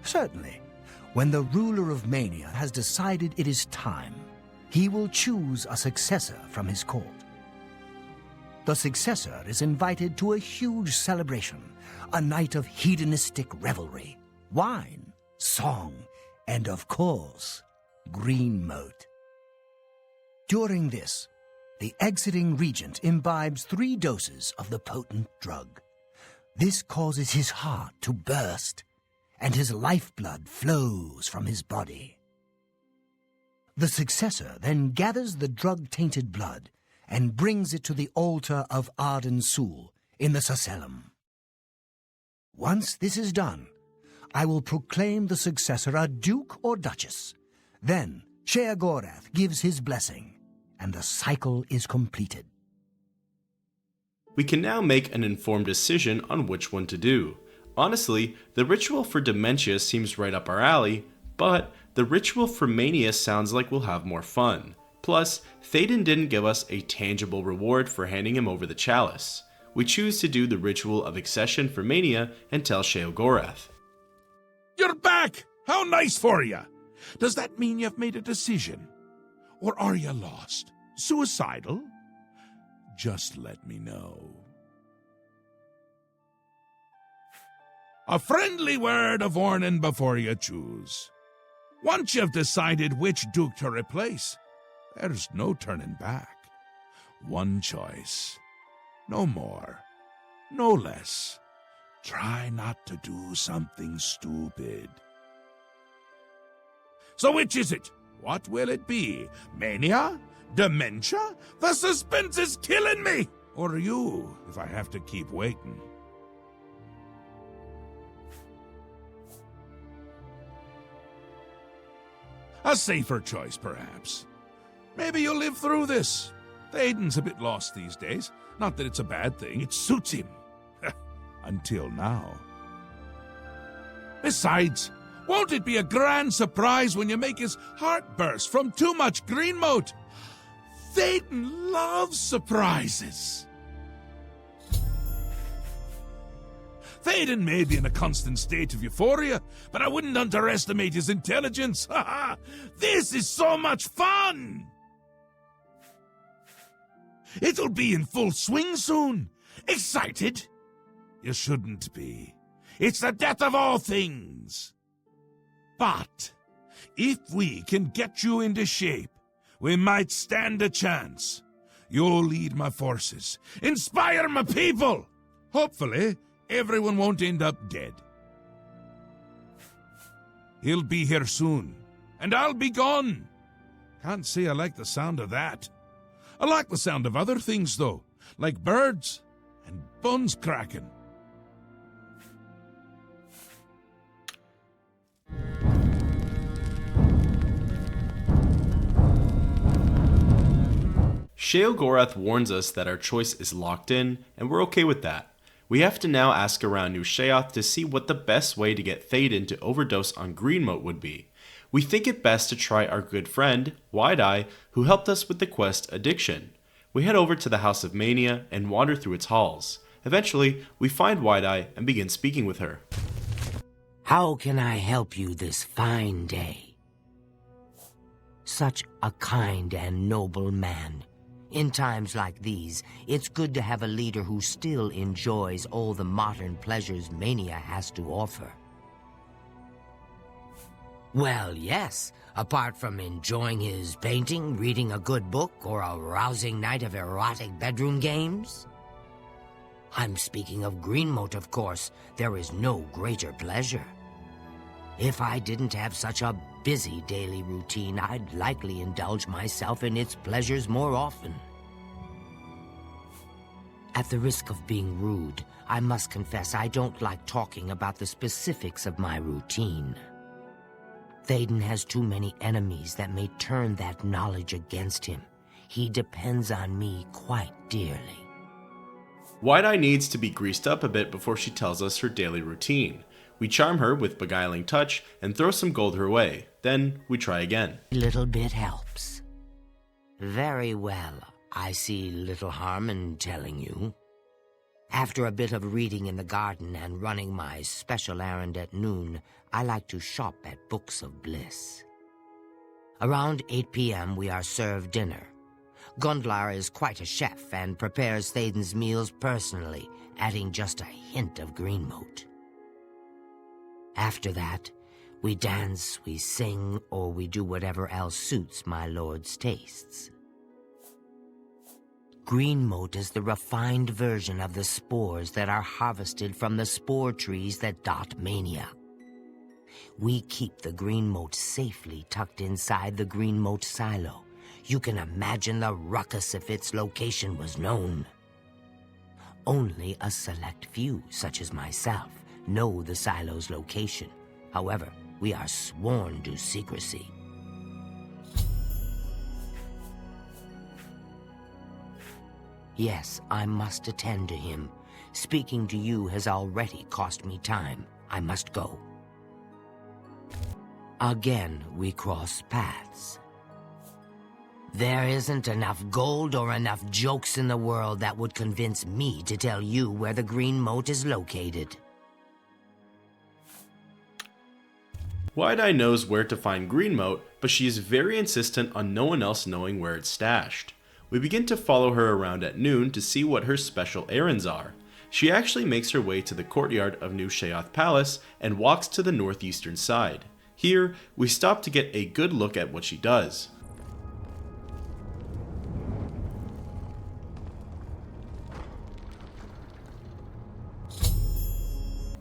Certainly, when the ruler of Mania has decided it is time, he will choose a successor from his court. The successor is invited to a huge celebration, a night of hedonistic revelry, wine, song, and of course, green moat. During this, the exiting regent imbibes 3 doses of the potent drug. This causes his heart to burst, and his lifeblood flows from his body. The successor then gathers the drug-tainted blood and brings it to the altar of Arden Sul in the Sacellum. Once this is done, I will proclaim the successor a duke or duchess. Then Sheogorath gives his blessing, and the cycle is completed. We can now make an informed decision on which one to do. Honestly, the ritual for Dementia seems right up our alley, but the ritual for Mania sounds like we'll have more fun. Plus, Théoden didn't give us a tangible reward for handing him over the chalice. We choose to do the ritual of accession for Mania and tell Sheogorath. You're back! How nice for you! Does that mean you've made a decision? Or are you lost? Suicidal? Just let me know. A friendly word of warning before you choose. Once you've decided which duke to replace, there's no turning back. One choice. No more. No less. Try not to do something stupid. So which is it? What will it be? Mania? Dementia? The suspense is killing me! Or you, if I have to keep waiting. A safer choice, perhaps. Maybe you'll live through this. Théoden's a bit lost these days. Not that it's a bad thing, it suits him. Until now. Besides, won't it be a grand surprise when you make his heart burst from too much green mote? Théoden loves surprises. Théoden may be in a constant state of euphoria, but I wouldn't underestimate his intelligence. This is so much fun! It'll be in full swing soon. Excited? You shouldn't be. It's the death of all things. But if we can get you into shape, we might stand a chance. You'll lead my forces, inspire my people. Hopefully, everyone won't end up dead. He'll be here soon, and I'll be gone. Can't say I like the sound of that. I like the sound of other things, though, like birds and bones cracking. Sheogorath warns us that our choice is locked in, and we're okay with that. We have to now ask around New Sheoth to see what the best way to get Théoden to overdose on green mote would be. We think it best to try our good friend, Wide-Eye, who helped us with the quest Addiction. We head over to the House of Mania and wander through its halls. Eventually, we find Wide-Eye and begin speaking with her. How can I help you this fine day? Such a kind and noble man. In times like these, it's good to have a leader who still enjoys all the modern pleasures Mania has to offer. Well, yes, apart from enjoying his painting, reading a good book, or a rousing night of erotic bedroom games. I'm speaking of green mote, of course. There is no greater pleasure. If I didn't have such a busy daily routine, I'd likely indulge myself in its pleasures more often. At the risk of being rude, I must confess I don't like talking about the specifics of my routine. Théoden has too many enemies that may turn that knowledge against him. He depends on me quite dearly. Wide-Eye needs to be greased up a bit before she tells us her daily routine. We charm her with beguiling touch and throw some gold her way. Then we try again. A little bit helps. Very well. I see little harm in telling you. After a bit of reading in the garden and running my special errand at noon, I like to shop at Books of Bliss. Around 8 p.m. we are served dinner. Gundlar is quite a chef and prepares Théoden's meals personally, adding just a hint of green mote. After that, we dance, we sing, or we do whatever else suits my lord's tastes. Green mote is the refined version of the spores that are harvested from the spore trees that dot Mania. We keep the green mote safely tucked inside the green mote silo. You can imagine the ruckus if its location was known. Only a select few, such as myself, know the silo's location. However, we are sworn to secrecy. Yes, I must attend to him. Speaking to you has already cost me time. I must go. Again, we cross paths. There isn't enough gold or enough jokes in the world that would convince me to tell you where the green mote is located. Wide-Eye knows where to find green mote, but she is very insistent on no one else knowing where it's stashed. We begin to follow her around at noon to see what her special errands are. She actually makes her way to the courtyard of New Sheoth Palace and walks to the northeastern side. Here, we stop to get a good look at what she does.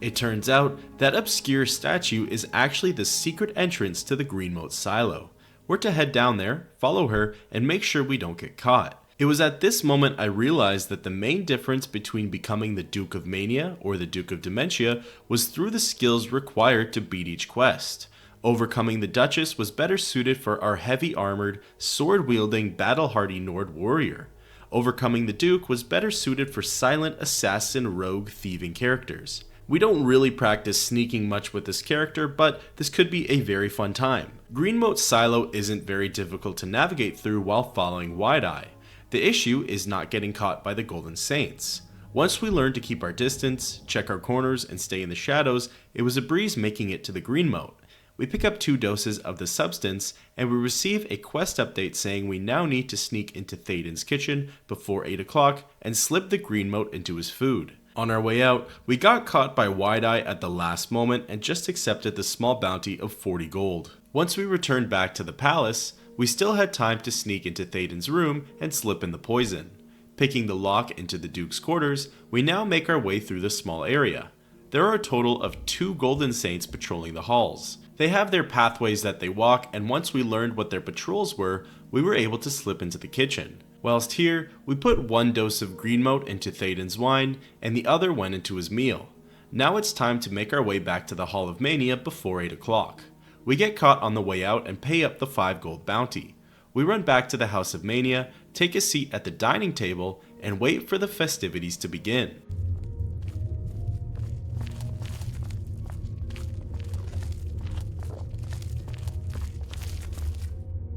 It turns out that obscure statue is actually the secret entrance to the Greenmote silo. We're to head down there, follow her, and make sure we don't get caught. It was at this moment I realized that the main difference between becoming the Duke of Mania or the Duke of Dementia was through the skills required to beat each quest. Overcoming the Duchess was better suited for our heavy armored, sword-wielding, battle-hardy Nord warrior. Overcoming the Duke was better suited for silent, assassin, rogue, thieving characters. We don't really practice sneaking much with this character, but this could be a very fun time. Greenmote Silo isn't very difficult to navigate through while following Wide-Eye. The issue is not getting caught by the Golden Saints. Once we learned to keep our distance, check our corners, and stay in the shadows, it was a breeze making it to the Greenmote. We pick up 2 doses of the substance, and we receive a quest update saying we now need to sneak into Théoden's kitchen before 8 o'clock and slip the Greenmote into his food. On our way out, we got caught by Wide-Eye at the last moment and just accepted the small bounty of 40 gold. Once we returned back to the palace, we still had time to sneak into Théoden's room and slip in the poison. Picking the lock into the Duke's quarters, we now make our way through the small area. There are a total of 2 Golden Saints patrolling the halls. They have their pathways that they walk, and once we learned what their patrols were, we were able to slip into the kitchen. Whilst here, we put 1 dose of Greenmote into Théoden's wine, and the other went into his meal. Now it's time to make our way back to the Hall of Mania before 8 o'clock. We get caught on the way out and pay up the 5 gold bounty. We run back to the House of Mania, take a seat at the dining table, and wait for the festivities to begin.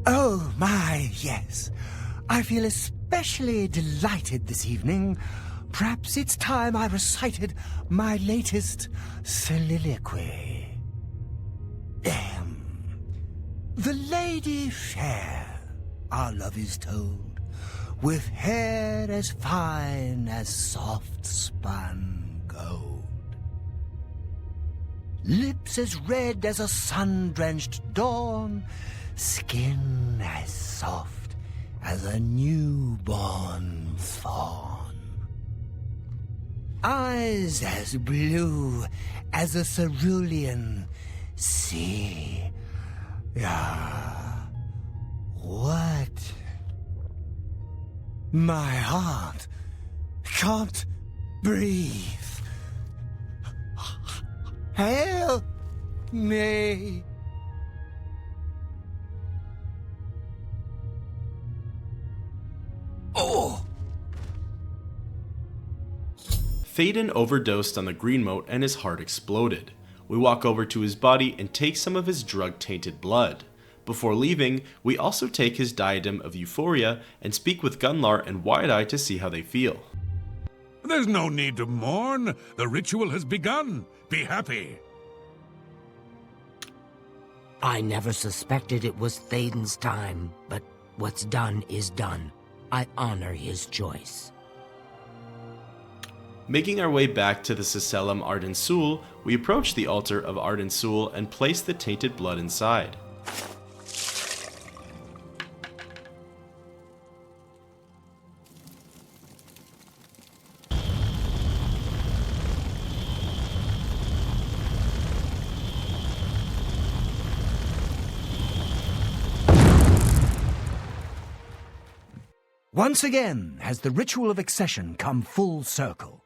Oh my, yes. I feel especially delighted this evening. Perhaps it's time I recited my latest soliloquy. The lady fair, our love is told, with hair as fine as soft spun gold, lips as red as a sun-drenched dawn, skin as soft as a newborn fawn, eyes as blue as a cerulean sea. Ah, what? My heart can't breathe. Help me. Oh! Théoden overdosed on the Greenmote and his heart exploded. We walk over to his body and take some of his drug-tainted blood. Before leaving, we also take his diadem of euphoria and speak with Gunlar and Wide-Eye to see how they feel. There's no need to mourn. The ritual has begun. Be happy. I never suspected it was Théoden's time, but what's done is done. I honor his choice. Making our way back to the Sisellum Arden Sul, we approach the altar of Arden Sul and place the tainted blood inside. Once again has the ritual of accession come full circle.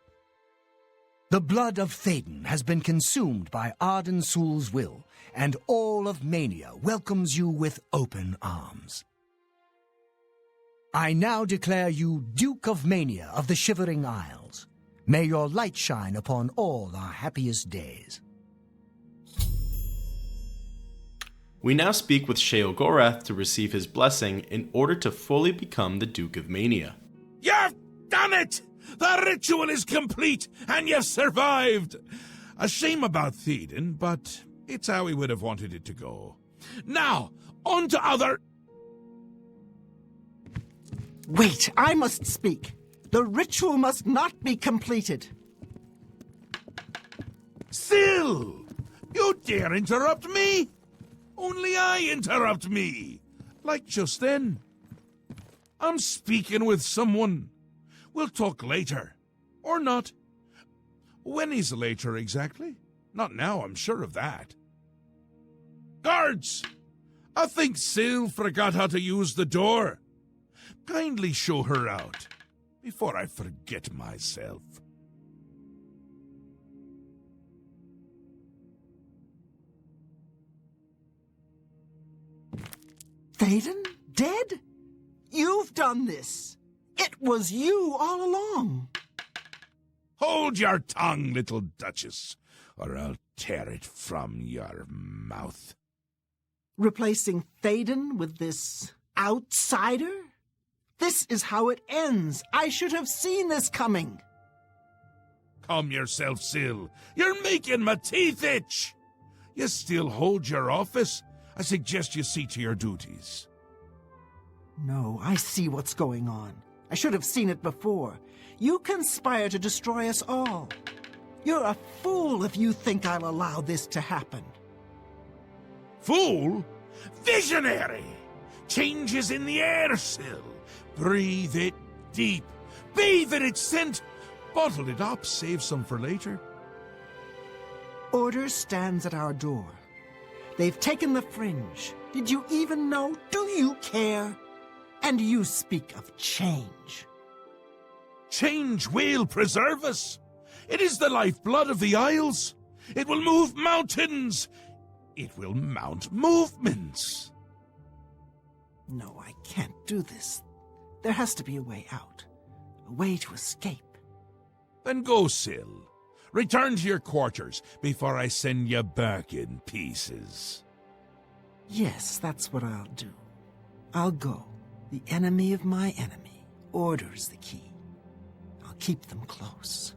The blood of Théoden has been consumed by Arden Sul's will, and all of Mania welcomes you with open arms. I now declare you Duke of Mania of the Shivering Isles. May your light shine upon all our happiest days. We now speak with Sheogorath to receive his blessing in order to fully become the Duke of Mania. You've done it! The ritual is complete, and you've survived! A shame about Théoden, but it's how he would have wanted it to go. Now, on to other... Wait, I must speak. The ritual must not be completed. Still! You dare interrupt me? Only I interrupt me. Like just then. I'm speaking with someone. We'll talk later. Or not. When is later exactly? Not now, I'm sure of that. Guards! I think Syl forgot how to use the door. Kindly show her out, before I forget myself. Théoden? Dead? You've done this. It was you all along. Hold your tongue, little duchess, or I'll tear it from your mouth. Replacing Théoden with this outsider? This is how it ends. I should have seen this coming. Calm yourself, Syl. You're making my teeth itch. You still hold your office. I suggest you see to your duties. No, I see what's going on. I should have seen it before. You conspire to destroy us all. You're a fool if you think I'll allow this to happen. Fool? Visionary! Change is in the air, Syl. Breathe it deep. Bathe in its scent. Bottle it up, save some for later. Order stands at our door. They've taken the fringe. Did you even know? Do you care? And you speak of change. Change will preserve us. It is the lifeblood of the Isles. It will move mountains. It will mount movements. No, I can't do this. There has to be a way out. A way to escape. Then go, Syl. Return to your quarters before I send you back in pieces. Yes, that's what I'll do. I'll go. The enemy of my enemy. Order's the key. I'll keep them close.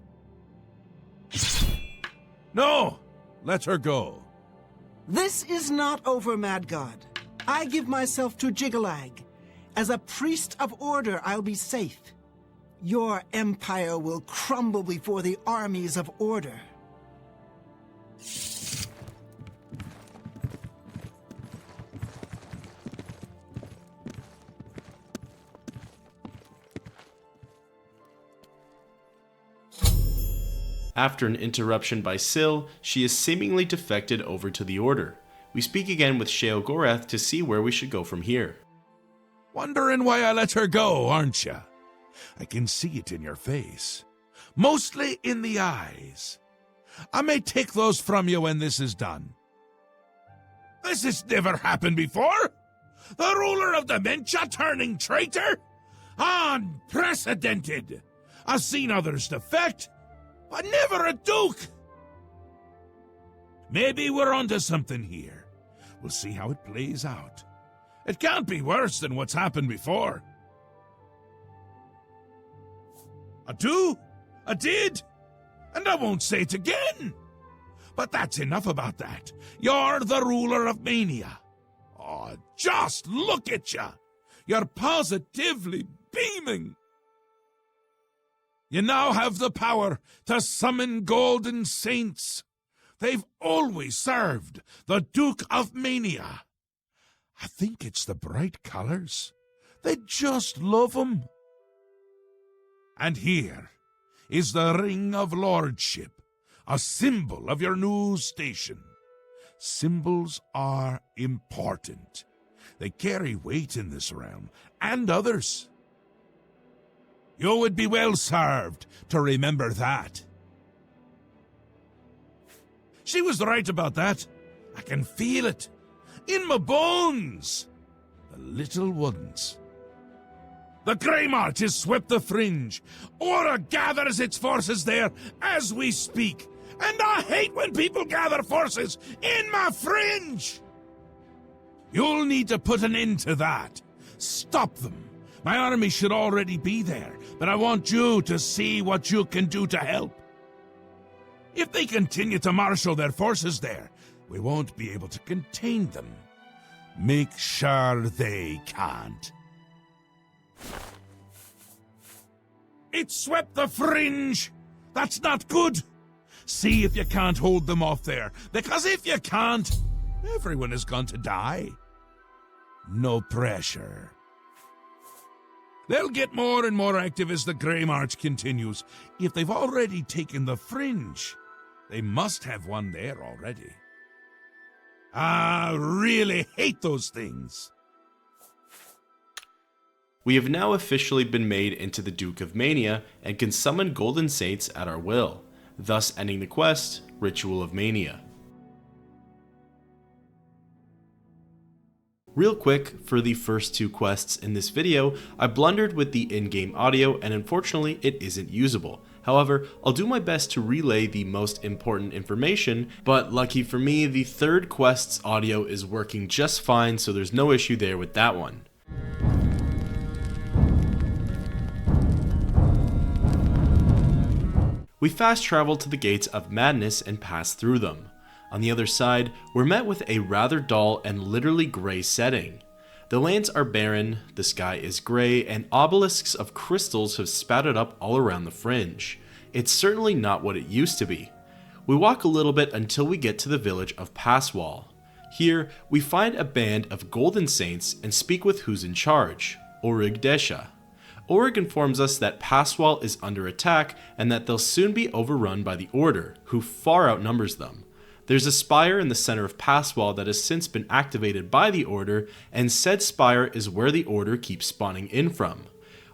No! Let her go. This is not over, Mad God. I give myself to Jyggalag. As a priest of order, I'll be safe. Your empire will crumble before the armies of order. After an interruption by Syl, she is seemingly defected over to the Order. We speak again with Sheogorath to see where we should go from here. Wondering why I let her go, aren't you? I can see it in your face. Mostly in the eyes. I may take those from you when this is done. This has never happened before. The ruler of Dementia turning traitor? Unprecedented. I've seen others defect, but never a duke. Maybe we're onto something here. We'll see how it plays out. It can't be worse than what's happened before. I do, I did, and I won't say it again. But that's enough about that. You're the ruler of Mania. Oh, just look at you. You're positively beaming. You now have the power to summon golden saints. They've always served the Duke of Mania. I think it's the bright colors. They just love 'em. And here is the Ring of Lordship, a symbol of your new station. Symbols are important. They carry weight in this realm, and others. You would be well served to remember that. She was right about that. I can feel it. In my bones. The little ones. The Greymarch has swept the fringe. Aura gathers its forces there as we speak. And I hate when people gather forces in my fringe. You'll need to put an end to that. Stop them. My army should already be there, but I want you to see what you can do to help. If they continue to marshal their forces there, we won't be able to contain them. Make sure they can't. It swept the fringe! That's not good! See if you can't hold them off there, because if you can't, everyone is going to die. No pressure. They'll get more and more active as the Greymarch continues. If they've already taken the fringe, they must have one there already. I really hate those things. We have now officially been made into the Duke of Mania and can summon Golden Saints at our will, thus ending the quest, Ritual of Mania. Real quick, for the first two quests in this video, I blundered with the in-game audio and unfortunately it isn't usable. However, I'll do my best to relay the most important information, but lucky for me, the third quest's audio is working just fine, so there's no issue there with that one. We fast travel to the Gates of Madness and pass through them. On the other side, we're met with a rather dull and literally grey setting. The lands are barren, the sky is grey, and obelisks of crystals have spouted up all around the fringe. It's certainly not what it used to be. We walk a little bit until we get to the village of Passwall. Here, we find a band of Golden Saints and speak with who's in charge, Orig Desha. Orig informs us that Passwall is under attack and that they'll soon be overrun by the Order, who far outnumbers them. There's a spire in the center of Passwall that has since been activated by the Order, and said spire is where the Order keeps spawning in from.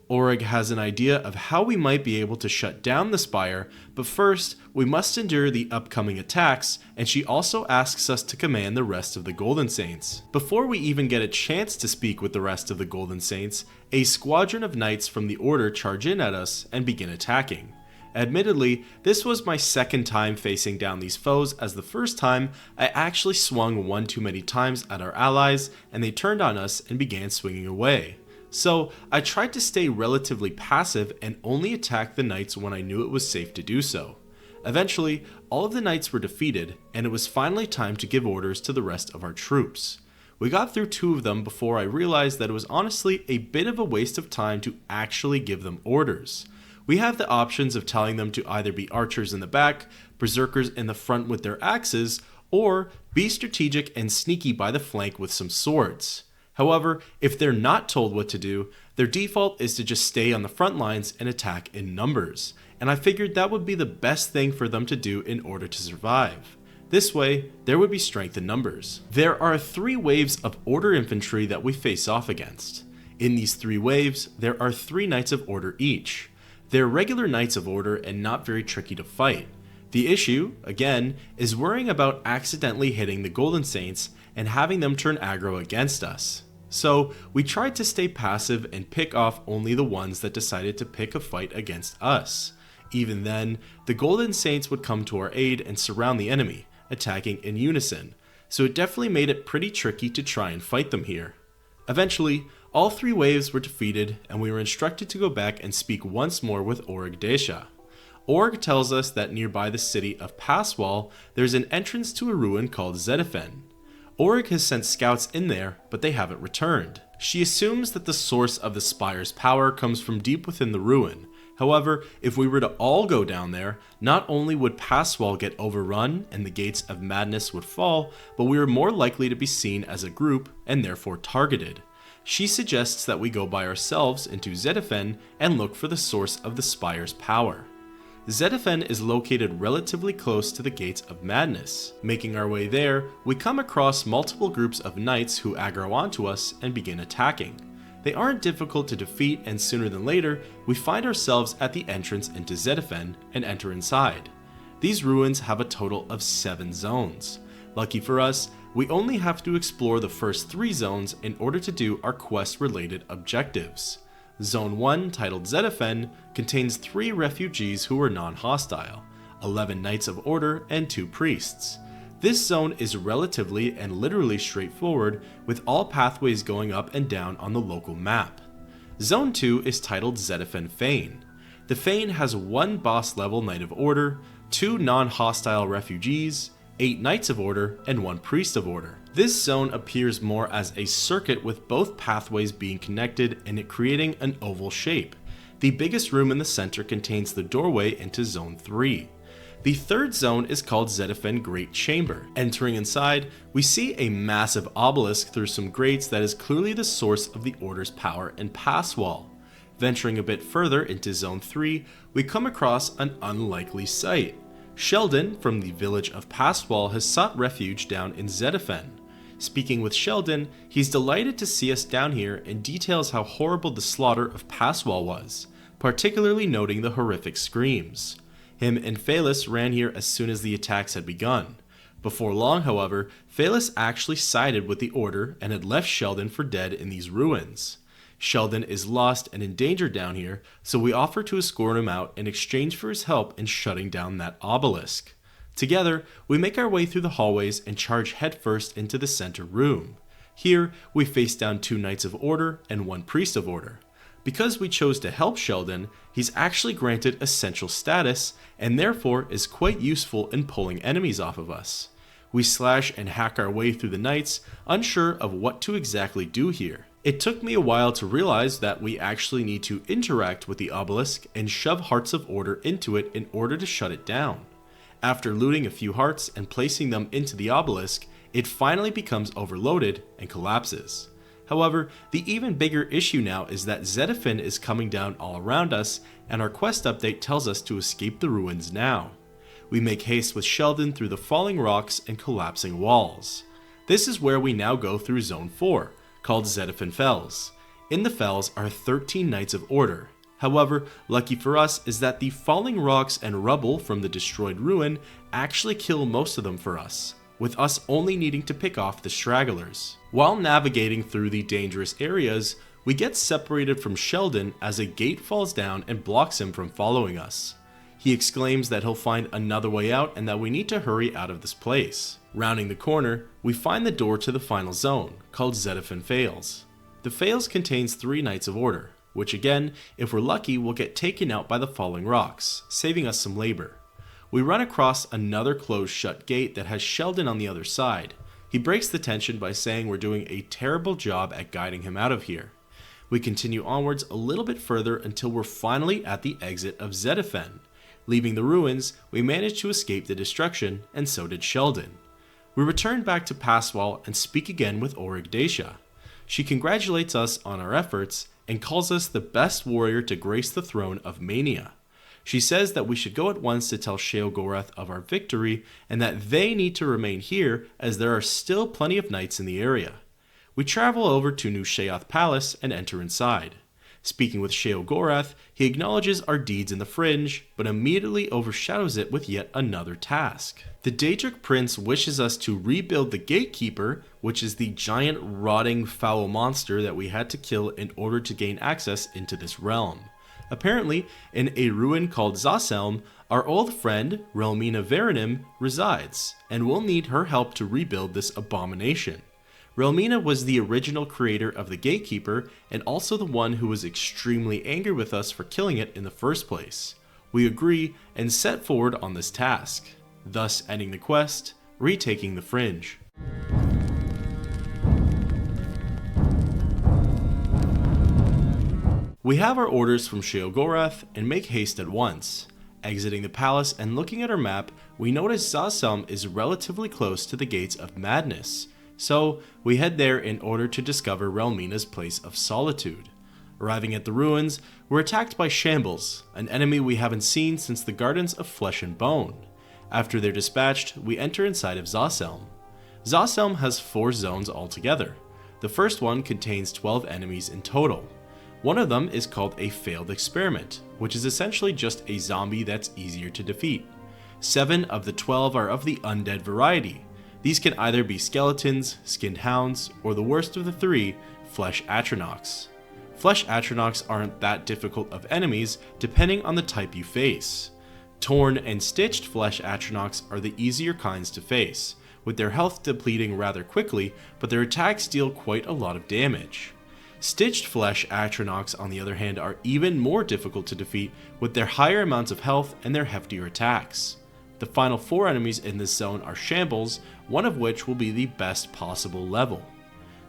Orig has an idea of how we might be able to shut down the spire, but first, we must endure the upcoming attacks, and she also asks us to command the rest of the Golden Saints. Before we even get a chance to speak with the rest of the Golden Saints, a squadron of knights from the Order charge in at us and begin attacking. Admittedly, this was my second time facing down these foes, as the first time I actually swung one too many times at our allies and they turned on us and began swinging away. So I tried to stay relatively passive and only attack the knights when I knew it was safe to do so. Eventually, all of the knights were defeated and it was finally time to give orders to the rest of our troops. We got through two of them before I realized that it was honestly a bit of a waste of time to actually give them orders. We have the options of telling them to either be archers in the back, berserkers in the front with their axes, or be strategic and sneaky by the flank with some swords. However, if they're not told what to do, their default is to just stay on the front lines and attack in numbers, and I figured that would be the best thing for them to do in order to survive. This way, there would be strength in numbers. There are 3 waves of Order infantry that we face off against. In these 3 waves, there are 3 Knights of Order each. They're regular Knights of Order and not very tricky to fight. The issue, again, is worrying about accidentally hitting the Golden Saints and having them turn aggro against us. So we tried to stay passive and pick off only the ones that decided to pick a fight against us. Even then, the Golden Saints would come to our aid and surround the enemy, attacking in unison, so it definitely made it pretty tricky to try and fight them here. Eventually, all 3 waves were defeated and we were instructed to go back and speak once more with Orig Desha. Orig tells us that nearby the city of Passwall, there's an entrance to a ruin called xedillian. Orig has sent scouts in there, but they haven't returned. She assumes that the source of the spire's power comes from deep within the ruin. However, if we were to all go down there, not only would Passwall get overrun and the Gates of Madness would fall, but we are more likely to be seen as a group and therefore targeted. She suggests that we go by ourselves into xedillian and look for the source of the spire's power. xedillian is located relatively close to the Gates of Madness. Making our way there, we come across multiple groups of knights who aggro onto us and begin attacking. They aren't difficult to defeat, and sooner than later, we find ourselves at the entrance into xedillian and enter inside. These ruins have a total of 7 zones. Lucky for us, we only have to explore the first 3 zones in order to do our quest-related objectives. Zone 1, titled xedillian, contains 3 refugees who are non-hostile, 11 Knights of Order, and 2 priests. This zone is relatively and literally straightforward, with all pathways going up and down on the local map. Zone 2 is titled xedillian Fane. The Fane has 1 boss-level Knight of Order, 2 non-hostile refugees, 8 Knights of Order, and 1 Priest of Order. This zone appears more as a circuit with both pathways being connected and it creating an oval shape. The biggest room in the center contains the doorway into Zone 3. The third zone is called xedillian Great Chamber. Entering inside, we see a massive obelisk through some grates that is clearly the source of the Order's power and Passwall. Venturing a bit further into Zone 3, we come across an unlikely sight. Sheldon from the village of Passwall has sought refuge down in Xedillian. Speaking with Sheldon, he's delighted to see us down here and details how horrible the slaughter of Passwall was, particularly noting the horrific screams. Him and Phalis ran here as soon as the attacks had begun. Before long, however, Phalis actually sided with the Order and had left Sheldon for dead in these ruins. Sheldon is lost and in danger down here, so we offer to escort him out in exchange for his help in shutting down that obelisk. Together, we make our way through the hallways and charge headfirst into the center room. Here, we face down 2 Knights of Order and 1 Priest of Order. Because we chose to help Sheldon, he's actually granted essential status and therefore is quite useful in pulling enemies off of us. We slash and hack our way through the knights, unsure of what to exactly do here. It took me a while to realize that we actually need to interact with the obelisk and shove Hearts of Order into it in order to shut it down. After looting a few hearts and placing them into the obelisk, it finally becomes overloaded and collapses. However, the even bigger issue now is that Xedillian is coming down all around us, and our quest update tells us to escape the ruins now. We make haste with Sheldon through the falling rocks and collapsing walls. This is where we now go through Zone 4, called Xedillian Fells. In the Fells are 13 Knights of Order. However, lucky for us is that the falling rocks and rubble from the destroyed ruin actually kill most of them for us, with us only needing to pick off the stragglers. While navigating through the dangerous areas, we get separated from Sheldon as a gate falls down and blocks him from following us. He exclaims that he'll find another way out and that we need to hurry out of this place. Rounding the corner, we find the door to the final zone, called Xedillian Fells. The Fells contains 3 Knights of Order, which again, if we're lucky, will get taken out by the falling rocks, saving us some labor. We run across another closed shut gate that has Sheldon on the other side. He breaks the tension by saying we're doing a terrible job at guiding him out of here. We continue onwards a little bit further until we're finally at the exit of Xedillian. Leaving the ruins, we manage to escape the destruction, and so did Sheldon. We return back to Passwall and speak again with Origdacia. She congratulates us on our efforts and calls us the best warrior to grace the throne of Mania. She says that we should go at once to tell Sheogorath of our victory and that they need to remain here as there are still plenty of knights in the area. We travel over to New Sheoth Palace and enter inside. Speaking with Sheogorath, he acknowledges our deeds in the fringe, but immediately overshadows it with yet another task. The Daedric Prince wishes us to rebuild the gatekeeper, which is the giant rotting foul monster that we had to kill in order to gain access into this realm. Apparently, in a ruin called Zaselm, our old friend, Relmina Verinim, resides, and we'll need her help to rebuild this abomination. Relmina was the original creator of the Gatekeeper, and also the one who was extremely angry with us for killing it in the first place. We agree and set forward on this task, thus ending the quest, retaking the fringe. We have our orders from Sheogorath and make haste at once. Exiting the palace and looking at our map, we notice Zaselm is relatively close to the Gates of Madness, so we head there in order to discover Relmina's place of solitude. Arriving at the ruins, we're attacked by Shambles, an enemy we haven't seen since the Gardens of Flesh and Bone. After they're dispatched, we enter inside of Zaselm. Zaselm has 4 zones altogether. The first one contains 12 enemies in total. One of them is called a failed experiment, which is essentially just a zombie that's easier to defeat. 7 of the 12 are of the undead variety. These can either be skeletons, skinned hounds, or the worst of the 3, flesh atronachs. Flesh atronachs aren't that difficult of enemies depending on the type you face. Torn and stitched flesh atronachs are the easier kinds to face, with their health depleting rather quickly, but their attacks deal quite a lot of damage. Stitched flesh atronachs, on the other hand, are even more difficult to defeat with their higher amounts of health and their heftier attacks. The final 4 enemies in this zone are Shambles, one of which will be the best possible level.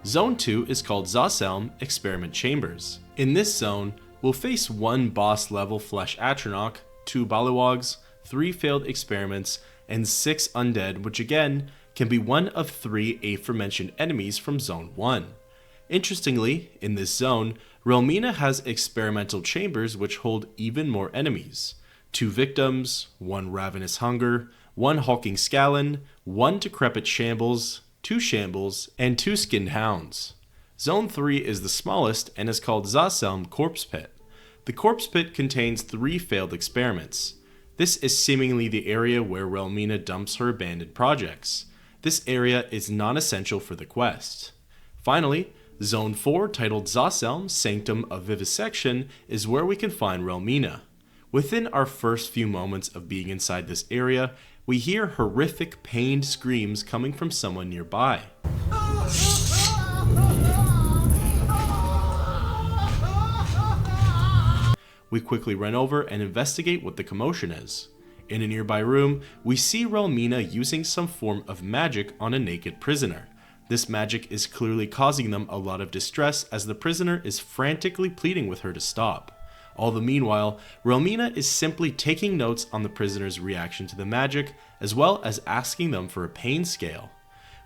Zone 2 is called Zaselm Experiment Chambers. In this zone, we'll face 1 boss level flesh atronach, 2 Ballywogs, 3 failed experiments, and 6 undead, which again can be one of 3 aforementioned enemies from Zone 1. Interestingly, in this zone, Relmina has experimental chambers which hold even more enemies. 2 victims, 1 ravenous hunger, 1 hulking scallon, 1 decrepit shambles, 2 shambles, and 2 skinned hounds. Zone 3 is the smallest and is called Zaselm Corpse Pit. The Corpse Pit contains 3 failed experiments. This is seemingly the area where Relmina dumps her abandoned projects. This area is non-essential for the quest. Finally, Zone 4, titled Zaselm Sanctum of Vivisection, is where we can find Relmina. Within our first few moments of being inside this area, we hear horrific pained screams coming from someone nearby. We quickly run over and investigate what the commotion is. In a nearby room, we see Relmina using some form of magic on a naked prisoner. This magic is clearly causing them a lot of distress as the prisoner is frantically pleading with her to stop. All the meanwhile, Relmina is simply taking notes on the prisoner's reaction to the magic, as well as asking them for a pain scale.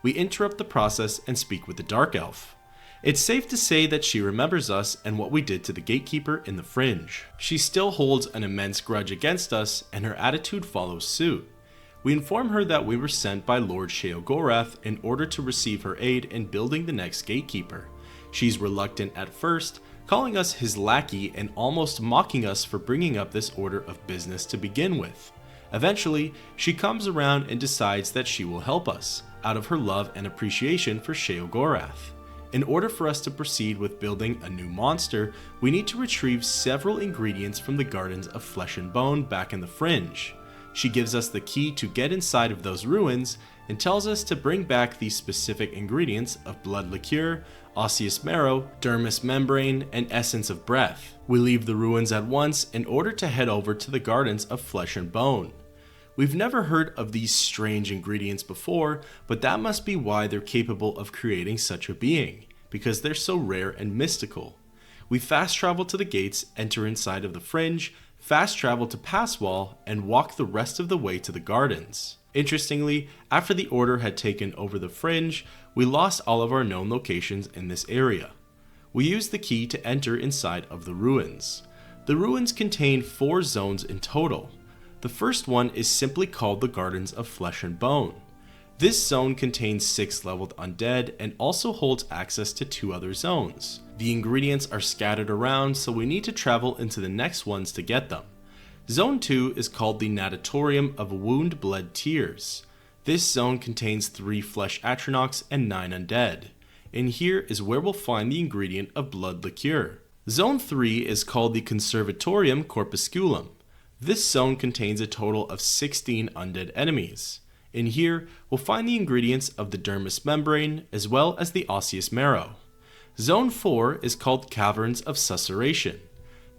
We interrupt the process and speak with the Dark Elf. It's safe to say that she remembers us and what we did to the gatekeeper in the Fringe. She still holds an immense grudge against us, and her attitude follows suit. We inform her that we were sent by Lord Sheogorath in order to receive her aid in building the next gatekeeper. She's reluctant at first, calling us his lackey and almost mocking us for bringing up this order of business to begin with. Eventually, she comes around and decides that she will help us, out of her love and appreciation for Sheogorath. In order for us to proceed with building a new monster, we need to retrieve several ingredients from the Gardens of Flesh and Bone back in the Fringe. She gives us the key to get inside of those ruins and tells us to bring back these specific ingredients of blood liqueur, osseous marrow, dermis membrane, and essence of breath. We leave the ruins at once in order to head over to the Gardens of Flesh and Bone. We've never heard of these strange ingredients before, but that must be why they're capable of creating such a being, because they're so rare and mystical. We fast travel to the gates, enter inside of the Fringe, fast travel to Passwall, and walk the rest of the way to the gardens. Interestingly, after the Order had taken over the Fringe, we lost all of our known locations in this area. We used the key to enter inside of the ruins. The ruins contain 4 zones in total. The first one is simply called the Gardens of Flesh and Bone. This zone contains 6 leveled undead and also holds access to 2 other zones. The ingredients are scattered around, so we need to travel into the next ones to get them. Zone 2 is called the Natatorium of Wound Bled Tears. This zone contains 3 flesh atronachs and 9 undead. In here is where we'll find the ingredient of blood liqueur. Zone 3 is called the Conservatorium Corpusculum. This zone contains a total of 16 undead enemies. In here, we'll find the ingredients of the dermis membrane as well as the osseous marrow. Zone 4 is called Caverns of Susurration.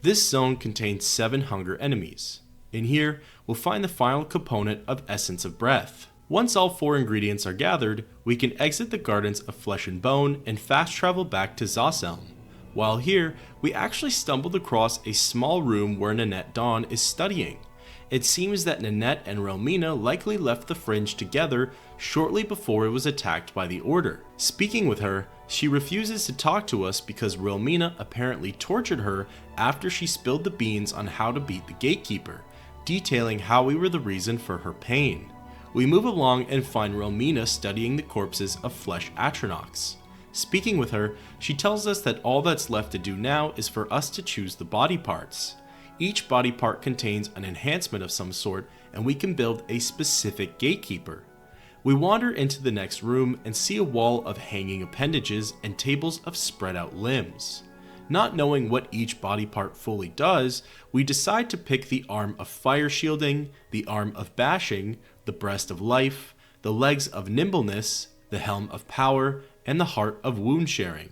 This zone contains 7 hunger enemies. In here, we'll find the final component of Essence of Breath. Once all 4 ingredients are gathered, we can exit the Gardens of Flesh and Bone and fast travel back to Zaselm. While here, we actually stumbled across a small room where Nanette Dawn is studying. It seems that Nanette and Relmina likely left the Fringe together shortly before it was attacked by the Order. Speaking with her, she refuses to talk to us because Relmina apparently tortured her after she spilled the beans on how to beat the gatekeeper, detailing how we were the reason for her pain. We move along and find Relmina studying the corpses of flesh atronachs. Speaking with her, she tells us that all that's left to do now is for us to choose the body parts. Each body part contains an enhancement of some sort, and we can build a specific gatekeeper. We wander into the next room and see a wall of hanging appendages and tables of spread out limbs. Not knowing what each body part fully does, we decide to pick the arm of fire shielding, the arm of bashing, the breast of life, the legs of nimbleness, the helm of power, and the heart of wound sharing.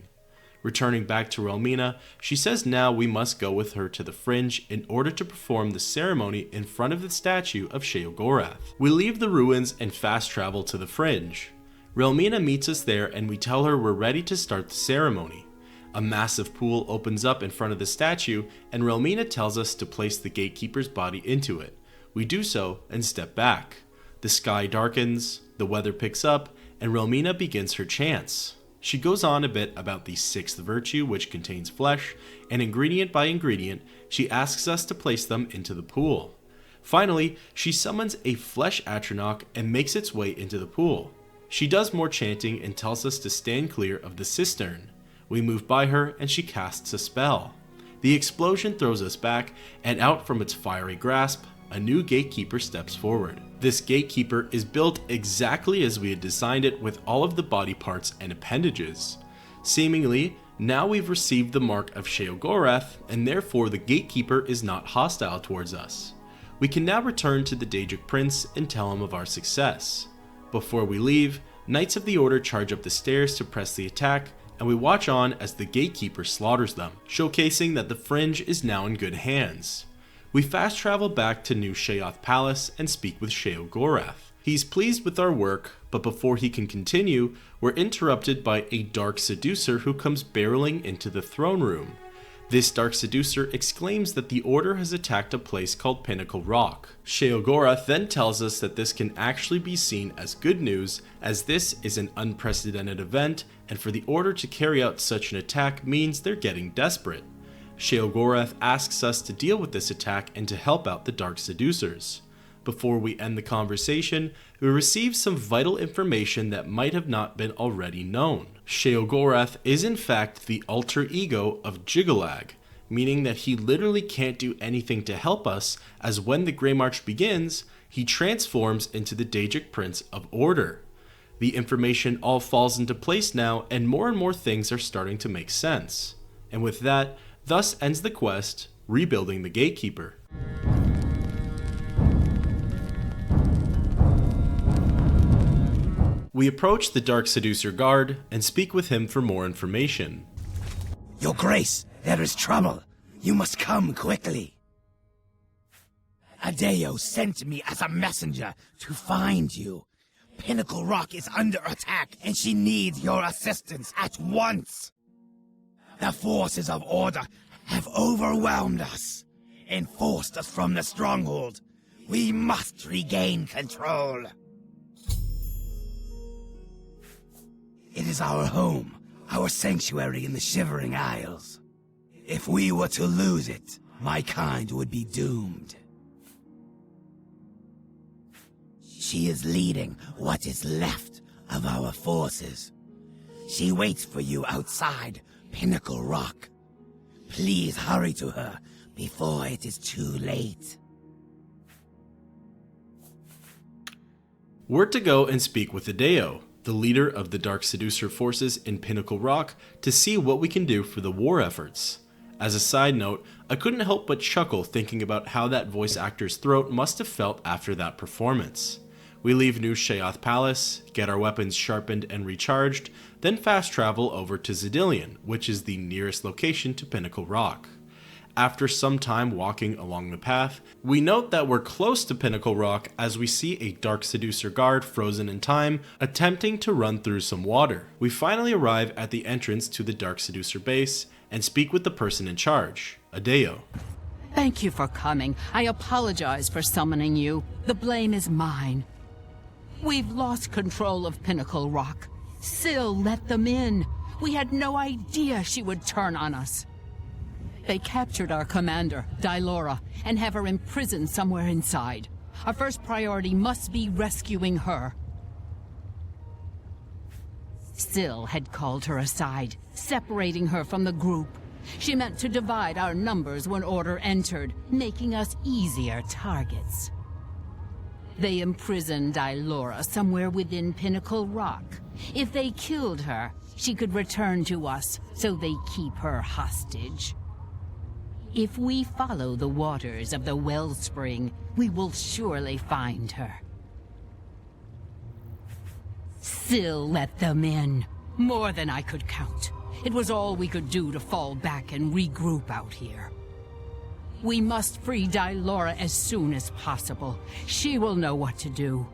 Returning back to Relmina, she says now we must go with her to the Fringe in order to perform the ceremony in front of the statue of Sheogorath. We leave the ruins and fast travel to the Fringe. Relmina meets us there and we tell her we're ready to start the ceremony. A massive pool opens up in front of the statue and Relmina tells us to place the gatekeeper's body into it. We do so and step back. The sky darkens, the weather picks up, and Relmina begins her chants. She goes on a bit about the 6th virtue, which contains flesh, and ingredient by ingredient, she asks us to place them into the pool. Finally, she summons a flesh Atronach and makes its way into the pool. She does more chanting and tells us to stand clear of the cistern. We move by her and she casts a spell. The explosion throws us back, and out from its fiery grasp, a new gatekeeper steps forward. This gatekeeper is built exactly as we had designed it, with all of the body parts and appendages. Seemingly, now we've received the mark of Sheogorath, and therefore the gatekeeper is not hostile towards us. We can now return to the Daedric Prince and tell him of our success. Before we leave, Knights of the Order charge up the stairs to press the attack, and we watch on as the gatekeeper slaughters them, showcasing that the fringe is now in good hands. We fast travel back to New Sheoth Palace and speak with Sheogorath. He's pleased with our work, but before he can continue, we're interrupted by a dark seducer who comes barreling into the throne room. This dark seducer exclaims that the Order has attacked a place called Pinnacle Rock. Sheogorath then tells us that this can actually be seen as good news, as this is an unprecedented event, and for the Order to carry out such an attack means they're getting desperate. Sheogorath asks us to deal with this attack and to help out the dark seducers. Before we end the conversation, we receive some vital information that might have not been already known. Sheogorath is in fact the alter ego of Jyggalag, meaning that he literally can't do anything to help us, as when the Greymarch begins, he transforms into the Daedric Prince of Order. The information all falls into place now, and more things are starting to make sense. And with that, thus ends the quest, Rebuilding the Gatekeeper. We approach the Dark Seducer guard and speak with him for more information. Your Grace, there is trouble. You must come quickly. Adeo sent me as a messenger to find you. Pinnacle Rock is under attack, and she needs your assistance at once. The forces of Order have overwhelmed us and forced us from the stronghold. We must regain control. It is our home, our sanctuary in the Shivering Isles. If we were to lose it, my kind would be doomed. She is leading what is left of our forces. She waits for you outside Pinnacle Rock. Please hurry to her before it is too late. We're to go and speak with Adeo, the leader of the Dark Seducer forces in Pinnacle Rock, to see what we can do for the war efforts. As a side note, I couldn't help but chuckle thinking about how that voice actor's throat must have felt after that performance. We leave New Sheoth Palace, get our weapons sharpened and recharged, then fast travel over to Xedillian, which is the nearest location to Pinnacle Rock. After some time walking along the path, we note that we're close to Pinnacle Rock as we see a Dark Seducer guard frozen in time attempting to run through some water. We finally arrive at the entrance to the Dark Seducer base and speak with the person in charge, Adeo. Thank you for coming. I apologize for summoning you. The blame is mine. We've lost control of Pinnacle Rock. Syl let them in. We had no idea she would turn on us. They captured our commander, Daedric, and have her imprisoned somewhere inside. Our first priority must be rescuing her. Syl had called her aside, separating her from the group. She meant to divide our numbers when Order entered, making us easier targets. They imprisoned Daedric somewhere within Pinnacle Rock. If they killed her, she could return to us, so they keep her hostage. If we follow the waters of the wellspring, we will surely find her. Syl let them in. More than I could count. It was all we could do to fall back and regroup out here. We must free Daedric as soon as possible. She will know what to do.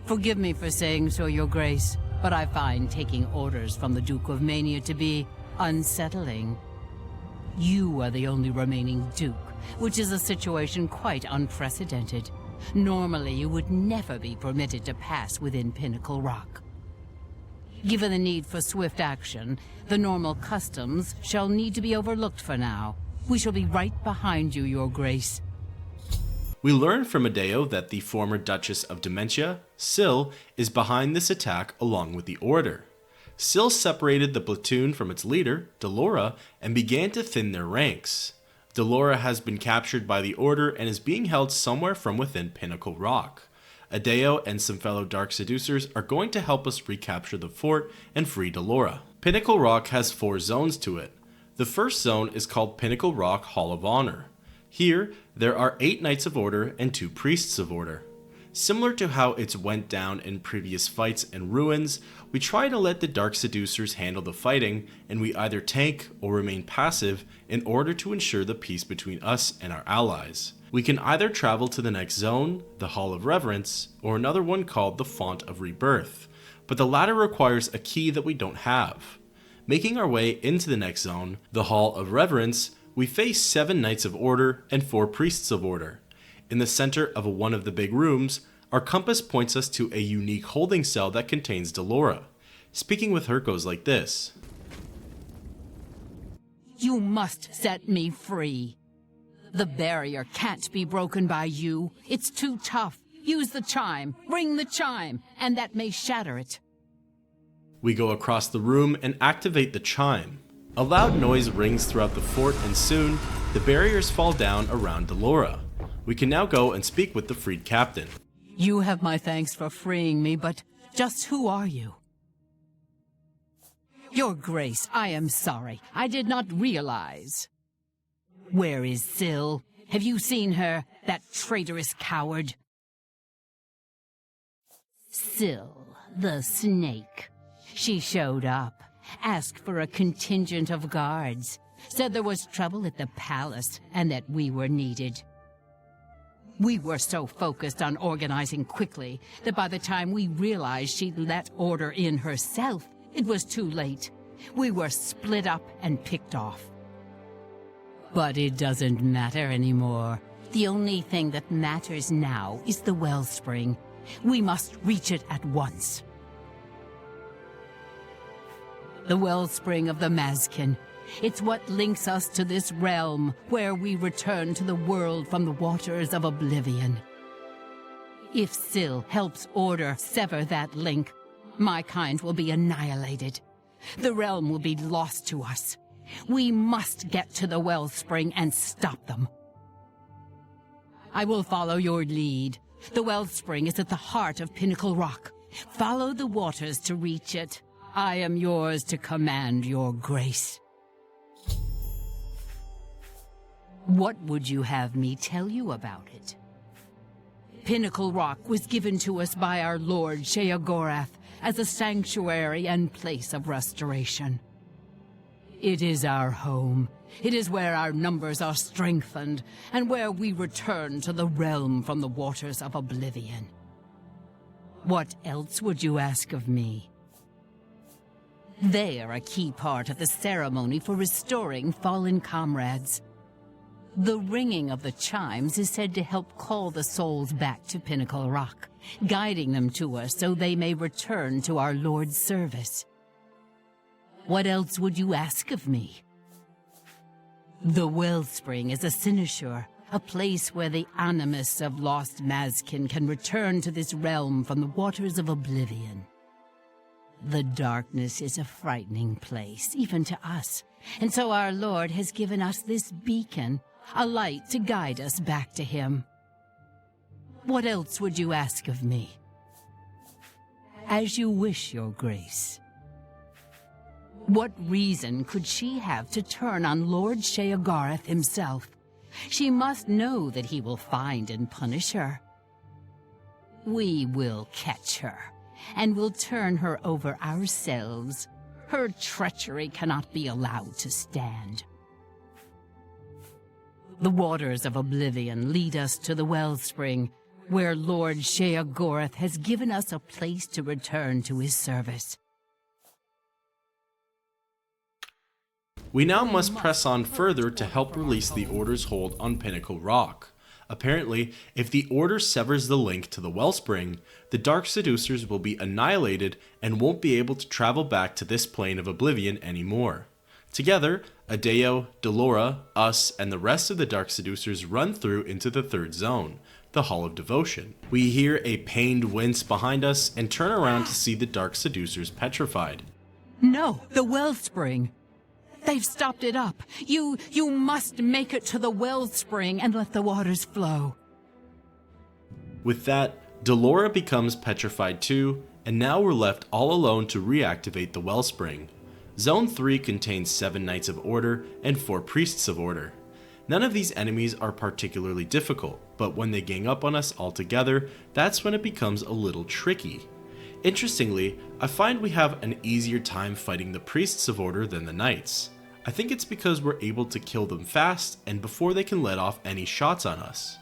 Forgive me for saying so, Your Grace, but I find taking orders from the Duke of Mania to be unsettling. You are the only remaining Duke, which is a situation quite unprecedented. Normally, you would never be permitted to pass within Pinnacle Rock. Given the need for swift action, the normal customs shall need to be overlooked for now. We shall be right behind you, Your Grace. We learn from Adeo that the former Duchess of Dementia, Syl, is behind this attack along with the Order. Syl separated the platoon from its leader, Delora, and began to thin their ranks. Delora has been captured by the Order and is being held somewhere from within Pinnacle Rock. Adeo and some fellow Dark Seducers are going to help us recapture the fort and free Delora. Pinnacle Rock has 4 zones to it. The first zone is called Pinnacle Rock Hall of Honor. Here, there are 8 Knights of Order and 2 Priests of Order. Similar to how it's went down in previous fights and ruins, we try to let the Dark Seducers handle the fighting, and we either tank or remain passive in order to ensure the peace between us and our allies. We can either travel to the next zone, the Hall of Reverence, or another one called the Font of Rebirth, but the latter requires a key that we don't have. Making our way into the next zone, the Hall of Reverence, we face 7 Knights of Order and 4 Priests of Order. In the center of one of the big rooms, our compass points us to a unique holding cell that contains Delora. Speaking with her goes like this. You must set me free. The barrier can't be broken by you. It's too tough. Use the chime, ring the chime, and that may shatter it. We go across the room and activate the chime. A loud noise rings throughout the fort, and soon, the barriers fall down around Delora. We can now go and speak with the freed captain. You have my thanks for freeing me, but just who are you? Your Grace, I am sorry. I did not realize. Where is Syl? Have you seen her, that traitorous coward? Syl, the snake. She showed up, asked for a contingent of guards, said there was trouble at the palace and that we were needed. We were so focused on organizing quickly that by the time we realized she'd let Order in herself, it was too late. We were split up and picked off. But it doesn't matter anymore. The only thing that matters now is the wellspring. We must reach it at once. The wellspring of the Mazkin. It's what links us to this realm, where we return to the world from the waters of Oblivion. If Syl helps Order sever that link, my kind will be annihilated. The realm will be lost to us. We must get to the wellspring and stop them. I will follow your lead. The wellspring is at the heart of Pinnacle Rock. Follow the waters to reach it. I am yours to command, Your Grace. What would you have me tell you about it? Pinnacle Rock was given to us by our Lord Sheogorath as a sanctuary and place of restoration. It is our home. It is where our numbers are strengthened, and where we return to the realm from the waters of Oblivion. What else would you ask of me? They are a key part of the ceremony for restoring fallen comrades. The ringing of the chimes is said to help call the souls back to Pinnacle Rock, guiding them to us so they may return to our Lord's service. What else would you ask of me? The wellspring is a cynosure, a place where the animus of lost Mazkin can return to this realm from the waters of Oblivion. The darkness is a frightening place, even to us, and so our Lord has given us this beacon, a light to guide us back to Him. What else would you ask of me? As you wish, Your Grace. What reason could she have to turn on Lord Sheogorath himself? She must know that he will find and punish her. We will catch her, and will turn her over ourselves. Her treachery cannot be allowed to stand. The waters of Oblivion lead us to the wellspring, where Lord Sheogorath has given us a place to return to his service. We now must press on further to help release the Order's hold on Pinnacle Rock. Apparently, if the Order severs the link to the Wellspring, the Dark Seducers will be annihilated and won't be able to travel back to this plane of Oblivion anymore. Together, Adeo, Delora, us, and the rest of the Dark Seducers run through into the third zone, the Hall of Devotion. We hear a pained wince behind us and turn around to see the Dark Seducers petrified. No, the Wellspring. They've stopped it up. You must make it to the Wellspring and let the waters flow. With that, Delora becomes petrified too, and now we're left all alone to reactivate the Wellspring. Zone 3 contains 7 Knights of Order and 4 Priests of Order. None of these enemies are particularly difficult, but when they gang up on us all together, that's when it becomes a little tricky. Interestingly, I find we have an easier time fighting the Priests of Order than the Knights. I think it's because we're able to kill them fast and before they can let off any shots on us.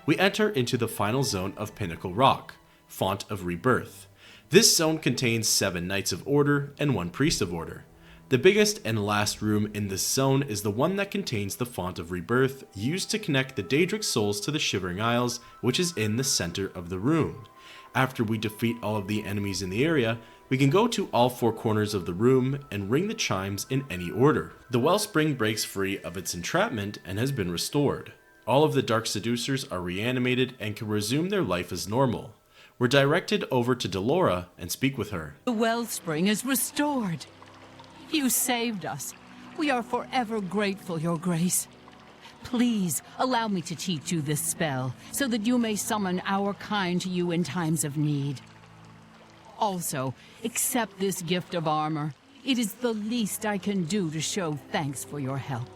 We enter into the final zone of Pinnacle Rock, Font of Rebirth. This zone contains 7 Knights of Order and 1 Priest of Order. The biggest and last room in this zone is the one that contains the Font of Rebirth, used to connect the Daedric souls to the Shivering Isles, which is in the center of the room. After we defeat all of the enemies in the area, we can go to all 4 corners of the room and ring the chimes in any order. The Wellspring breaks free of its entrapment and has been restored. All of the Dark Seducers are reanimated and can resume their life as normal. We're directed over to Delora and speak with her. The Wellspring is restored. You saved us. We are forever grateful, Your Grace. Please allow me to teach you this spell, so that you may summon our kind to you in times of need. Also, accept this gift of armor. It is the least I can do to show thanks for your help.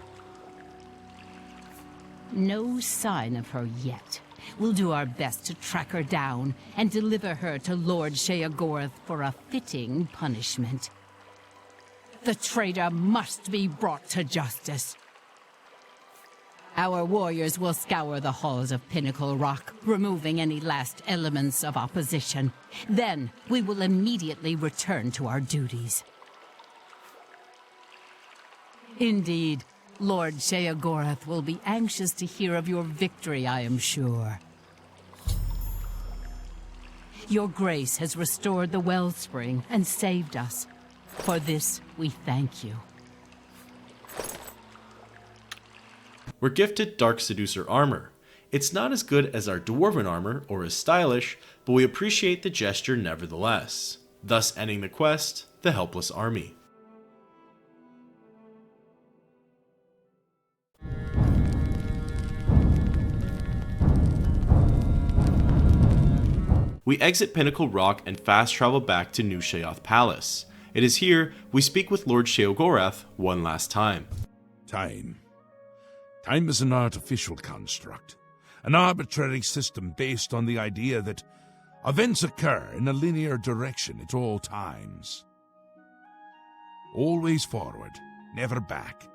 No sign of her yet. We'll do our best to track her down and deliver her to Lord Sheogorath for a fitting punishment. The traitor must be brought to justice. Our warriors will scour the halls of Pinnacle Rock, removing any last elements of opposition. Then we will immediately return to our duties. Indeed, Lord Sheogorath will be anxious to hear of your victory, I am sure. Your Grace has restored the Wellspring and saved us. For this, we thank you. We're gifted Dark Seducer armor. It's not as good as our Dwarven armor or as stylish, but we appreciate the gesture nevertheless, thus ending the quest, the Helpless Army. We exit Pinnacle Rock and fast travel back to New Sheoth Palace. It is here we speak with Lord Sheogorath one last time. Time. Time is an artificial construct, an arbitrary system based on the idea that events occur in a linear direction at all times. Always forward, never back.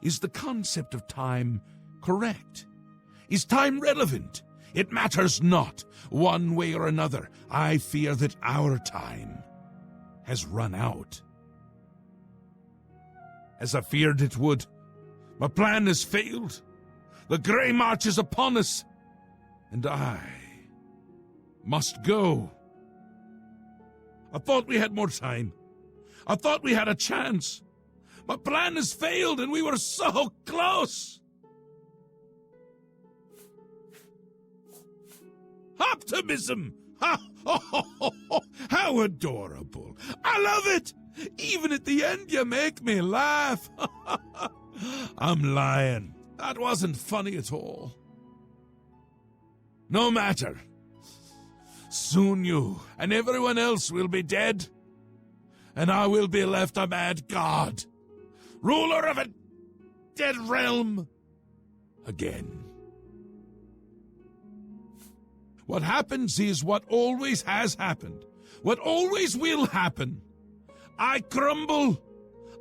Is the concept of time correct? Is time relevant? It matters not, one way or another. I fear that our time has run out. As I feared it would, my plan has failed. The Greymarch is upon us, and I must go. I thought we had more time. I thought we had a chance. My plan has failed, and we were so close. Optimism! How adorable. I love it. Even at the end, you make me laugh. I'm lying. That wasn't funny at all. No matter. Soon you and everyone else will be dead, and I will be left a mad god, ruler of a dead realm again. What happens is what always has happened, what always will happen. I crumble,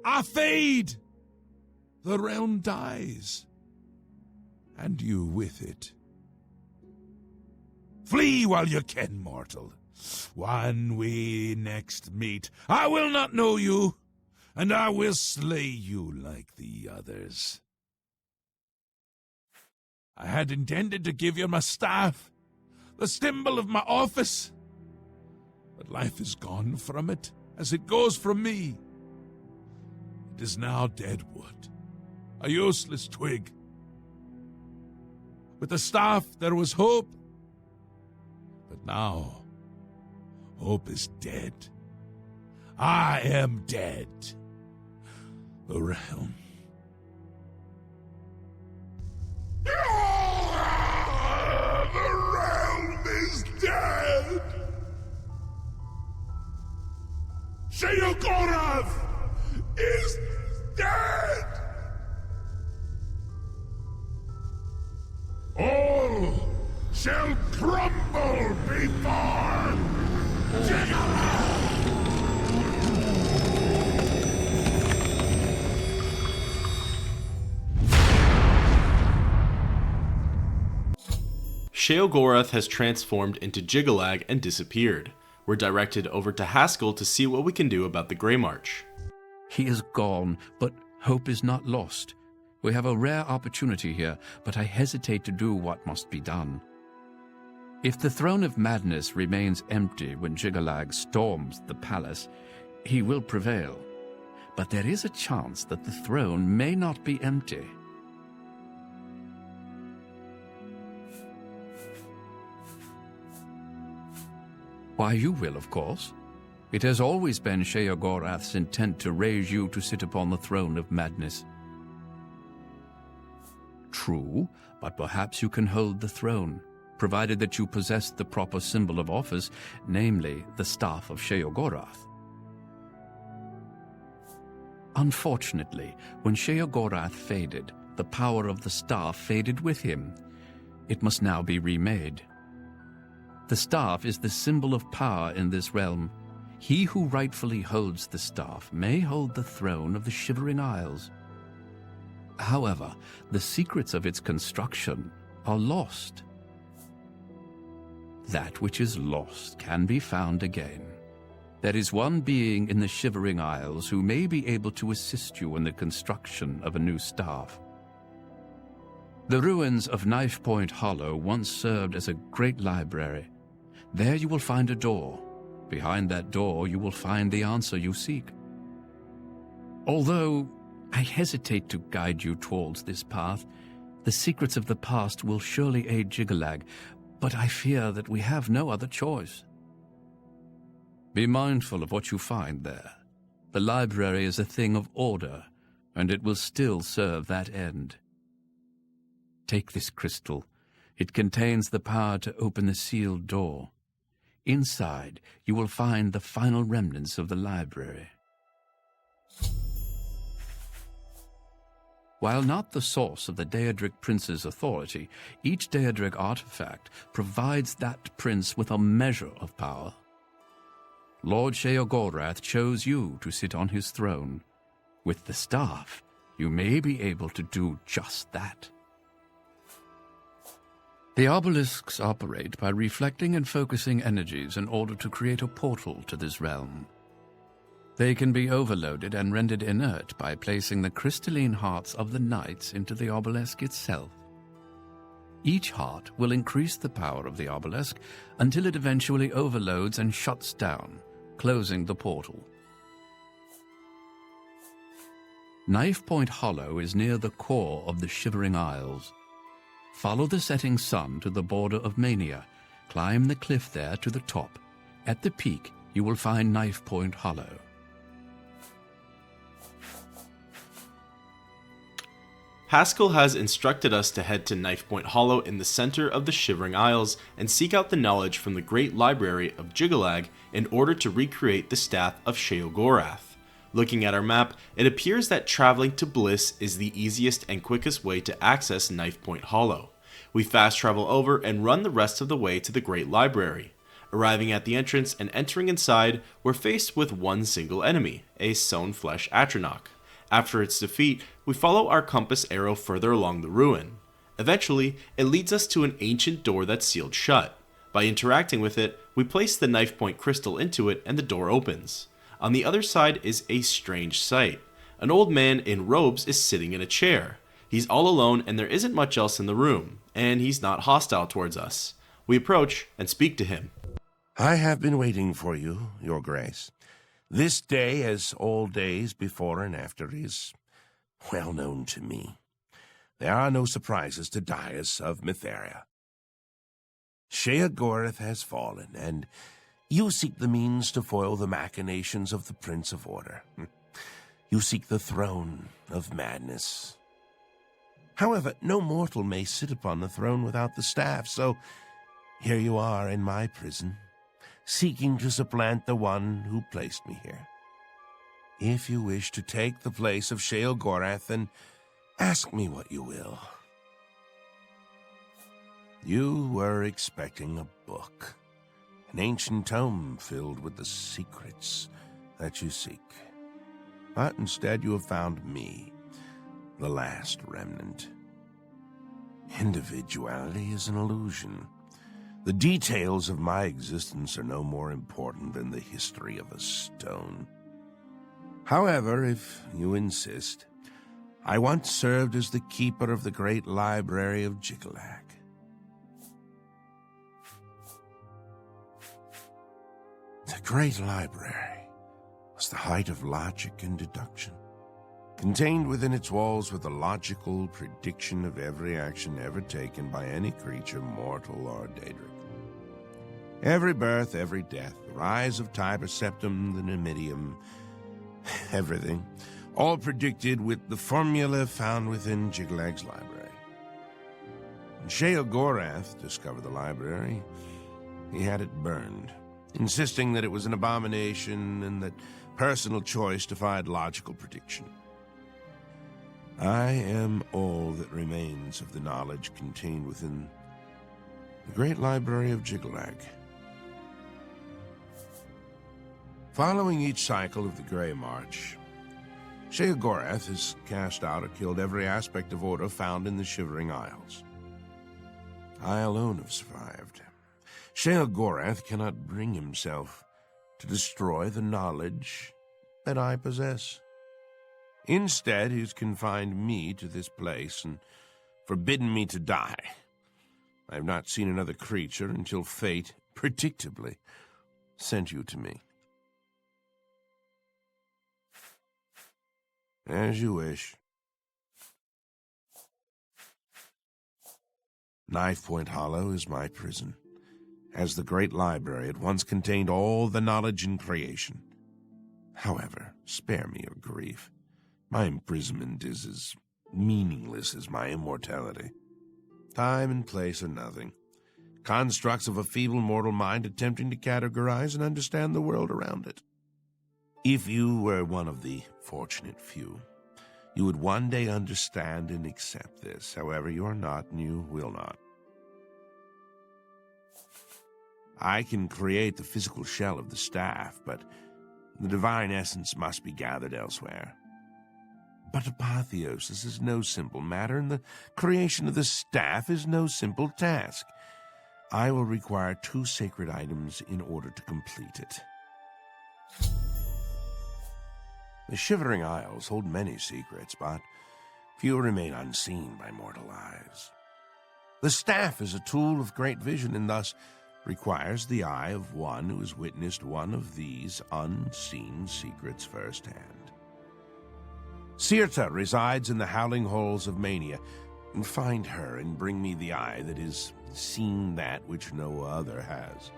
I fade, the realm dies, and you with it. Flee while you can, mortal. When we next meet, I will not know you, and I will slay you like the others. I had intended to give you my staff, the symbol of my office. But life is gone from it, as it goes from me. It is now dead wood, a useless twig. With the staff there was hope, but now hope is dead. I am dead. The realm. The realm is dead! Sheogorath is dead! All shall crumble before Jyggalag! Sheogorath has transformed into Jyggalag and disappeared. We're directed over to Haskill to see what we can do about the Greymarch. He is gone, but hope is not lost. We have a rare opportunity here, but I hesitate to do what must be done. If the Throne of Madness remains empty when Jyggalag storms the palace, he will prevail. But there is a chance that the throne may not be empty. Why, you will, of course. It has always been Sheogorath's intent to raise you to sit upon the Throne of Madness. True, but perhaps you can hold the throne, provided that you possess the proper symbol of office, namely the Staff of Sheogorath. Unfortunately, when Sheogorath faded, the power of the staff faded with him. It must now be remade. The staff is the symbol of power in this realm. He who rightfully holds the staff may hold the throne of the Shivering Isles. However, the secrets of its construction are lost. That which is lost can be found again. There is one being in the Shivering Isles who may be able to assist you in the construction of a new staff. The ruins of Knife Point Hollow once served as a great library. There you will find a door. Behind that door you will find the answer you seek. Although I hesitate to guide you towards this path, the secrets of the past will surely aid Jyggalag, but I fear that we have no other choice. Be mindful of what you find there. The library is a thing of order, and it will still serve that end. Take this crystal. It contains the power to open the sealed door. Inside, you will find the final remnants of the library. While not the source of the Daedric Prince's authority, each Daedric artifact provides that prince with a measure of power. Lord Sheogorath chose you to sit on his throne. With the staff, you may be able to do just that. The obelisks operate by reflecting and focusing energies in order to create a portal to this realm. They can be overloaded and rendered inert by placing the crystalline hearts of the knights into the obelisk itself. Each heart will increase the power of the obelisk until it eventually overloads and shuts down, closing the portal. Knife Point Hollow is near the core of the Shivering Isles. Follow the setting sun to the border of Mania. Climb the cliff there to the top. At the peak, you will find Knife Point Hollow. Haskill has instructed us to head to Knife Point Hollow in the center of the Shivering Isles and seek out the knowledge from the Great Library of Jyggalag in order to recreate the Staff of Sheogorath. Looking at our map, it appears that traveling to Bliss is the easiest and quickest way to access Knife Point Hollow. We fast travel over and run the rest of the way to the Great Library. Arriving at the entrance and entering inside, we're faced with one single enemy, a Sown Flesh Atronach. After its defeat, we follow our compass arrow further along the ruin. Eventually, it leads us to an ancient door that's sealed shut. By interacting with it, we place the knife point crystal into it and the door opens. On the other side is a strange sight. An old man in robes is sitting in a chair. He's all alone and there isn't much else in the room, and he's not hostile towards us. We approach and speak to him. I have been waiting for you, Your Grace. This day, as all days before and after, is well known to me. There are no surprises to Dias of Mytheria. Sheogorath has fallen, and you seek the means to foil the machinations of the Prince of Order. You seek the throne of madness. However, no mortal may sit upon the throne without the staff, so here you are in my prison, seeking to supplant the one who placed me here. If you wish to take the place of Sheogorath, then ask me what you will. You were expecting a book, an ancient tome filled with the secrets that you seek. But instead you have found me, the last remnant. Individuality is an illusion. The details of my existence are no more important than the history of a stone. However, if you insist, I once served as the keeper of the great library of Jyggalag. The great library was the height of logic and deduction. Contained within its walls were the logical prediction of every action ever taken by any creature, mortal or Daedric. Every birth, every death, the rise of Tiber Septim, the Numidium, everything, all predicted with the formula found within Jyggallag's library. When Sheogorath discovered the library, he had it burned, insisting that it was an abomination and that personal choice defied logical prediction. I am all that remains of the knowledge contained within the great library of Jyggalag. Following each cycle of the Greymarch, Sheogorath has cast out or killed every aspect of order found in the Shivering Isles. I alone have survived. Sheogorath cannot bring himself to destroy the knowledge that I possess. Instead, he's confined me to this place and forbidden me to die. I have not seen another creature until fate, predictably, sent you to me. As you wish. Knife Point Hollow is my prison. As the great library, it once contained all the knowledge in creation. However, spare me your grief. My imprisonment is as meaningless as my immortality. Time and place are nothing. Constructs of a feeble mortal mind attempting to categorize and understand the world around it. If you were one of the fortunate few, you would one day understand and accept this. However, you are not, and you will not. I can create the physical shell of the staff, but the divine essence must be gathered elsewhere. But apotheosis is no simple matter, and the creation of the staff is no simple task. I will require 2 sacred items in order to complete it. The Shivering Isles hold many secrets, but few remain unseen by mortal eyes. The staff is a tool of great vision, and thus requires the eye of one who has witnessed one of these unseen secrets firsthand. Sirta resides in the howling halls of Mania, and find her and bring me the eye that has seen that which no other has.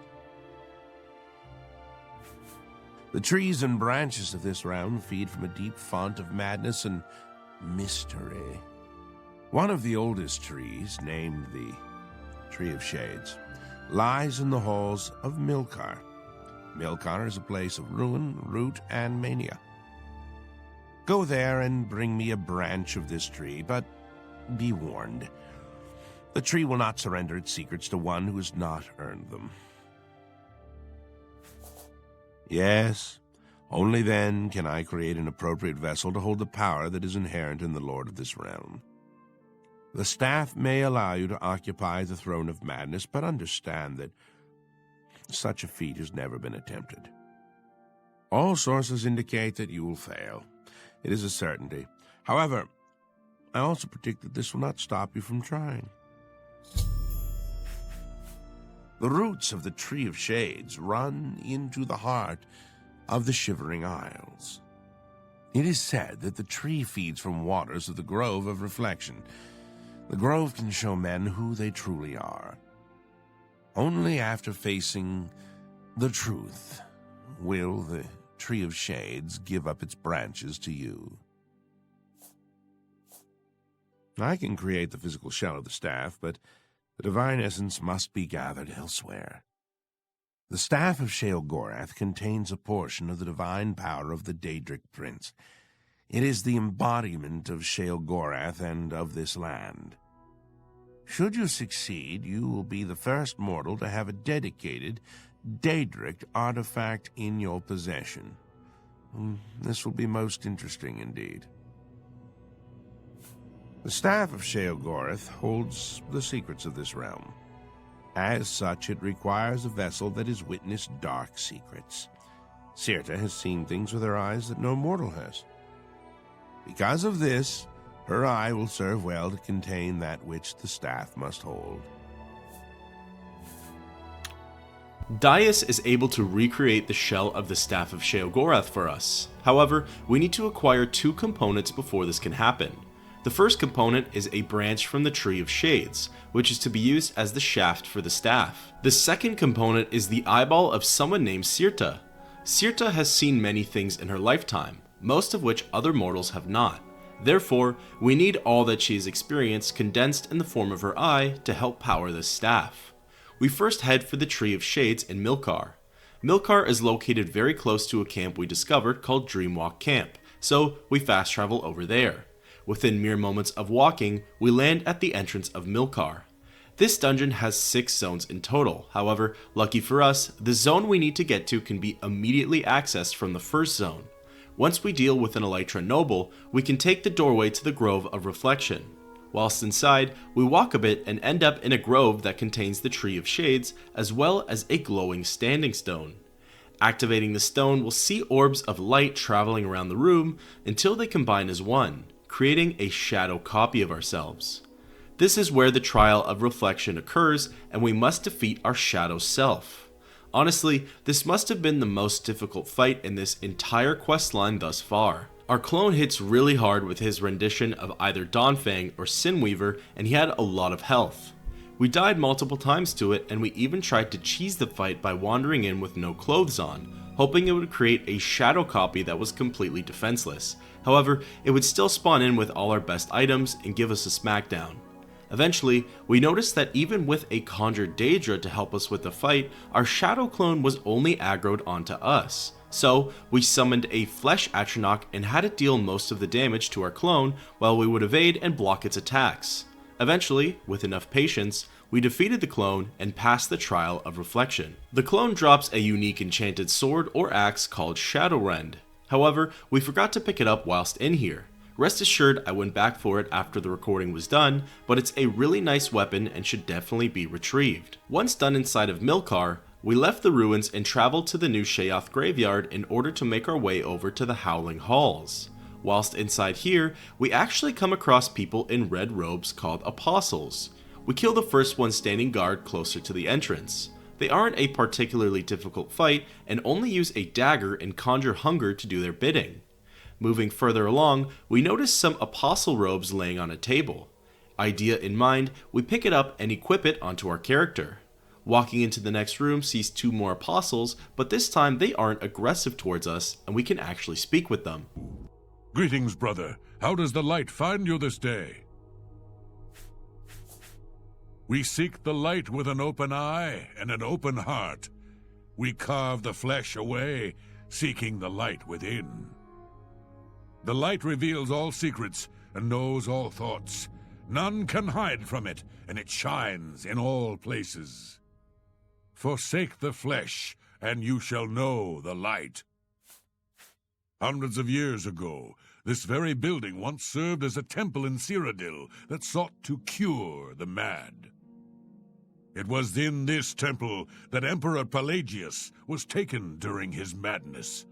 The trees and branches of this realm feed from a deep font of madness and mystery. One of the oldest trees, named the Tree of Shades, lies in the halls of Milkar. Milkar is a place of ruin, root, and mania. Go there and bring me a branch of this tree, but be warned. The tree will not surrender its secrets to one who has not earned them. Yes, only then can I create an appropriate vessel to hold the power that is inherent in the Lord of this realm. The staff may allow you to occupy the throne of madness, but understand that such a feat has never been attempted. All sources indicate that you will fail. It is a certainty. However, I also predict that this will not stop you from trying. The roots of the Tree of Shades run into the heart of the Shivering Isles. It is said that the tree feeds from waters of the Grove of Reflection. The Grove can show men who they truly are. Only after facing the truth will the Tree of Shades give up its branches to you. I can create the physical shell of the staff, but the divine essence must be gathered elsewhere. The staff of Sheogorath contains a portion of the divine power of the Daedric Prince. It is the embodiment of Sheogorath and of this land. Should you succeed, you will be the first mortal to have a dedicated Daedric artifact in your possession. This will be most interesting indeed. The staff of Sheogorath holds the secrets of this realm. As such, it requires a vessel that has witnessed dark secrets. Cirta has seen things with her eyes that no mortal has. Because of this, her eye will serve well to contain that which the staff must hold. Daius is able to recreate the shell of the Staff of Sheogorath for us. However, we need to acquire 2 components before this can happen. The first component is a branch from the Tree of Shades, which is to be used as the shaft for the staff. The second component is the eyeball of someone named Cirta. Cirta has seen many things in her lifetime, most of which other mortals have not. Therefore, we need all that she has experienced condensed in the form of her eye to help power this staff. We first head for the Tree of Shades in Milkar. Milkar is located very close to a camp we discovered called Dreamwalk Camp, so we fast travel over there. Within mere moments of walking, we land at the entrance of Milkar. This dungeon has 6 zones in total. However, lucky for us, the zone we need to get to can be immediately accessed from the first zone. Once we deal with an Elytra noble, we can take the doorway to the Grove of Reflection. Whilst inside, we walk a bit and end up in a grove that contains the Tree of Shades, as well as a glowing standing stone. Activating the stone will see orbs of light traveling around the room until they combine as one, creating a shadow copy of ourselves. This is where the trial of reflection occurs, and we must defeat our shadow self. Honestly, this must have been the most difficult fight in this entire questline thus far. Our clone hits really hard with his rendition of either Dawnfang or Sinweaver, and he had a lot of health. We died multiple times to it, and we even tried to cheese the fight by wandering in with no clothes on, hoping it would create a shadow copy that was completely defenseless. However, it would still spawn in with all our best items and give us a smackdown. Eventually, we noticed that even with a conjured Daedra to help us with the fight, our shadow clone was only aggroed onto us. So, we summoned a Flesh Atronach and had it deal most of the damage to our clone while we would evade and block its attacks. Eventually, with enough patience, we defeated the clone and passed the trial of reflection. The clone drops a unique enchanted sword or axe called Shadowrend. However, we forgot to pick it up whilst in here. Rest assured I went back for it after the recording was done, but it's a really nice weapon and should definitely be retrieved. Once done inside of Milkar, we left the ruins and traveled to the new Sheoth graveyard in order to make our way over to the Howling Halls. Whilst inside here, we actually come across people in red robes called Apostles. We kill the first one standing guard closer to the entrance. They aren't a particularly difficult fight and only use a dagger and conjure hunger to do their bidding. Moving further along, we notice some apostle robes laying on a table. Idea in mind, we pick it up and equip it onto our character. Walking into the next room sees 2 more apostles, but this time they aren't aggressive towards us and we can actually speak with them. Greetings, brother. How does the light find you this day? We seek the light with an open eye and an open heart. We carve the flesh away, seeking the light within. The light reveals all secrets and knows all thoughts. None can hide from it, and it shines in all places. Forsake the flesh, and you shall know the light. Hundreds of years ago, this very building once served as a temple in Cyrodiil that sought to cure the mad. It was in this temple that Emperor Pelagius was taken during his madness.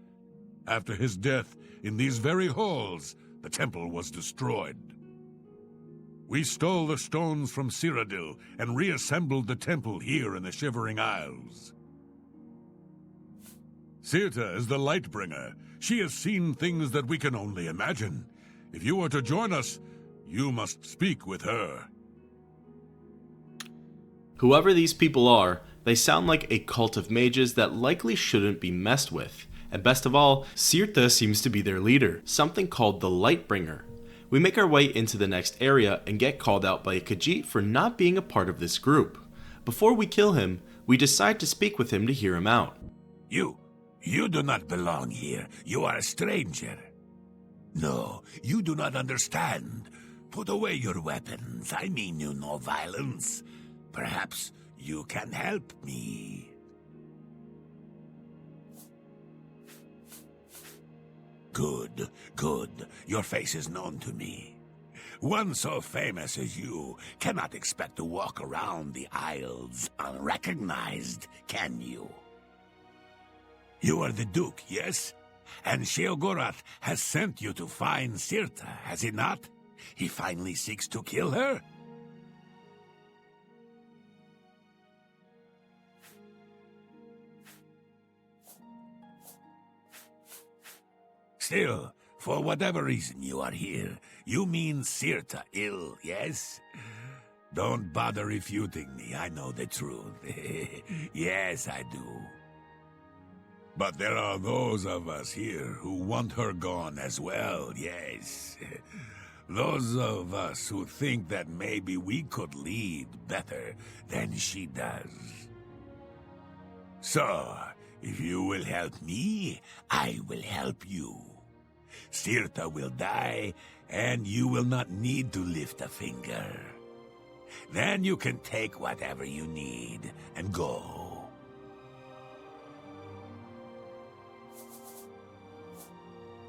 After his death, in these very halls, the temple was destroyed. We stole the stones from Cyrodiil and reassembled the temple here in the Shivering Isles. Cirta is the Lightbringer. She has seen things that we can only imagine. If you are to join us, you must speak with her. Whoever these people are, they sound like a cult of mages that likely shouldn't be messed with. And best of all, Cirta seems to be their leader, something called the Lightbringer. We make our way into the next area and get called out by a Khajiit for not being a part of this group. Before we kill him, we decide to speak with him to hear him out. You do not belong here. You are a stranger. No, you do not understand. Put away your weapons. I mean you no violence. Perhaps you can help me. Good, good. Your face is known to me. One so famous as you cannot expect to walk around the Isles unrecognized, can you? You are the Duke, yes? And Sheogorath has sent you to find Cirta, has he not? He finally seeks to kill her? Still, for whatever reason you are here, you mean Cirta ill, yes? Don't bother refuting me, I know the truth. Yes, I do. But there are those of us here who want her gone as well, yes. Those of us who think that maybe we could lead better than she does. So, if you will help me, I will help you. Cirta will die, and you will not need to lift a finger. Then you can take whatever you need and go.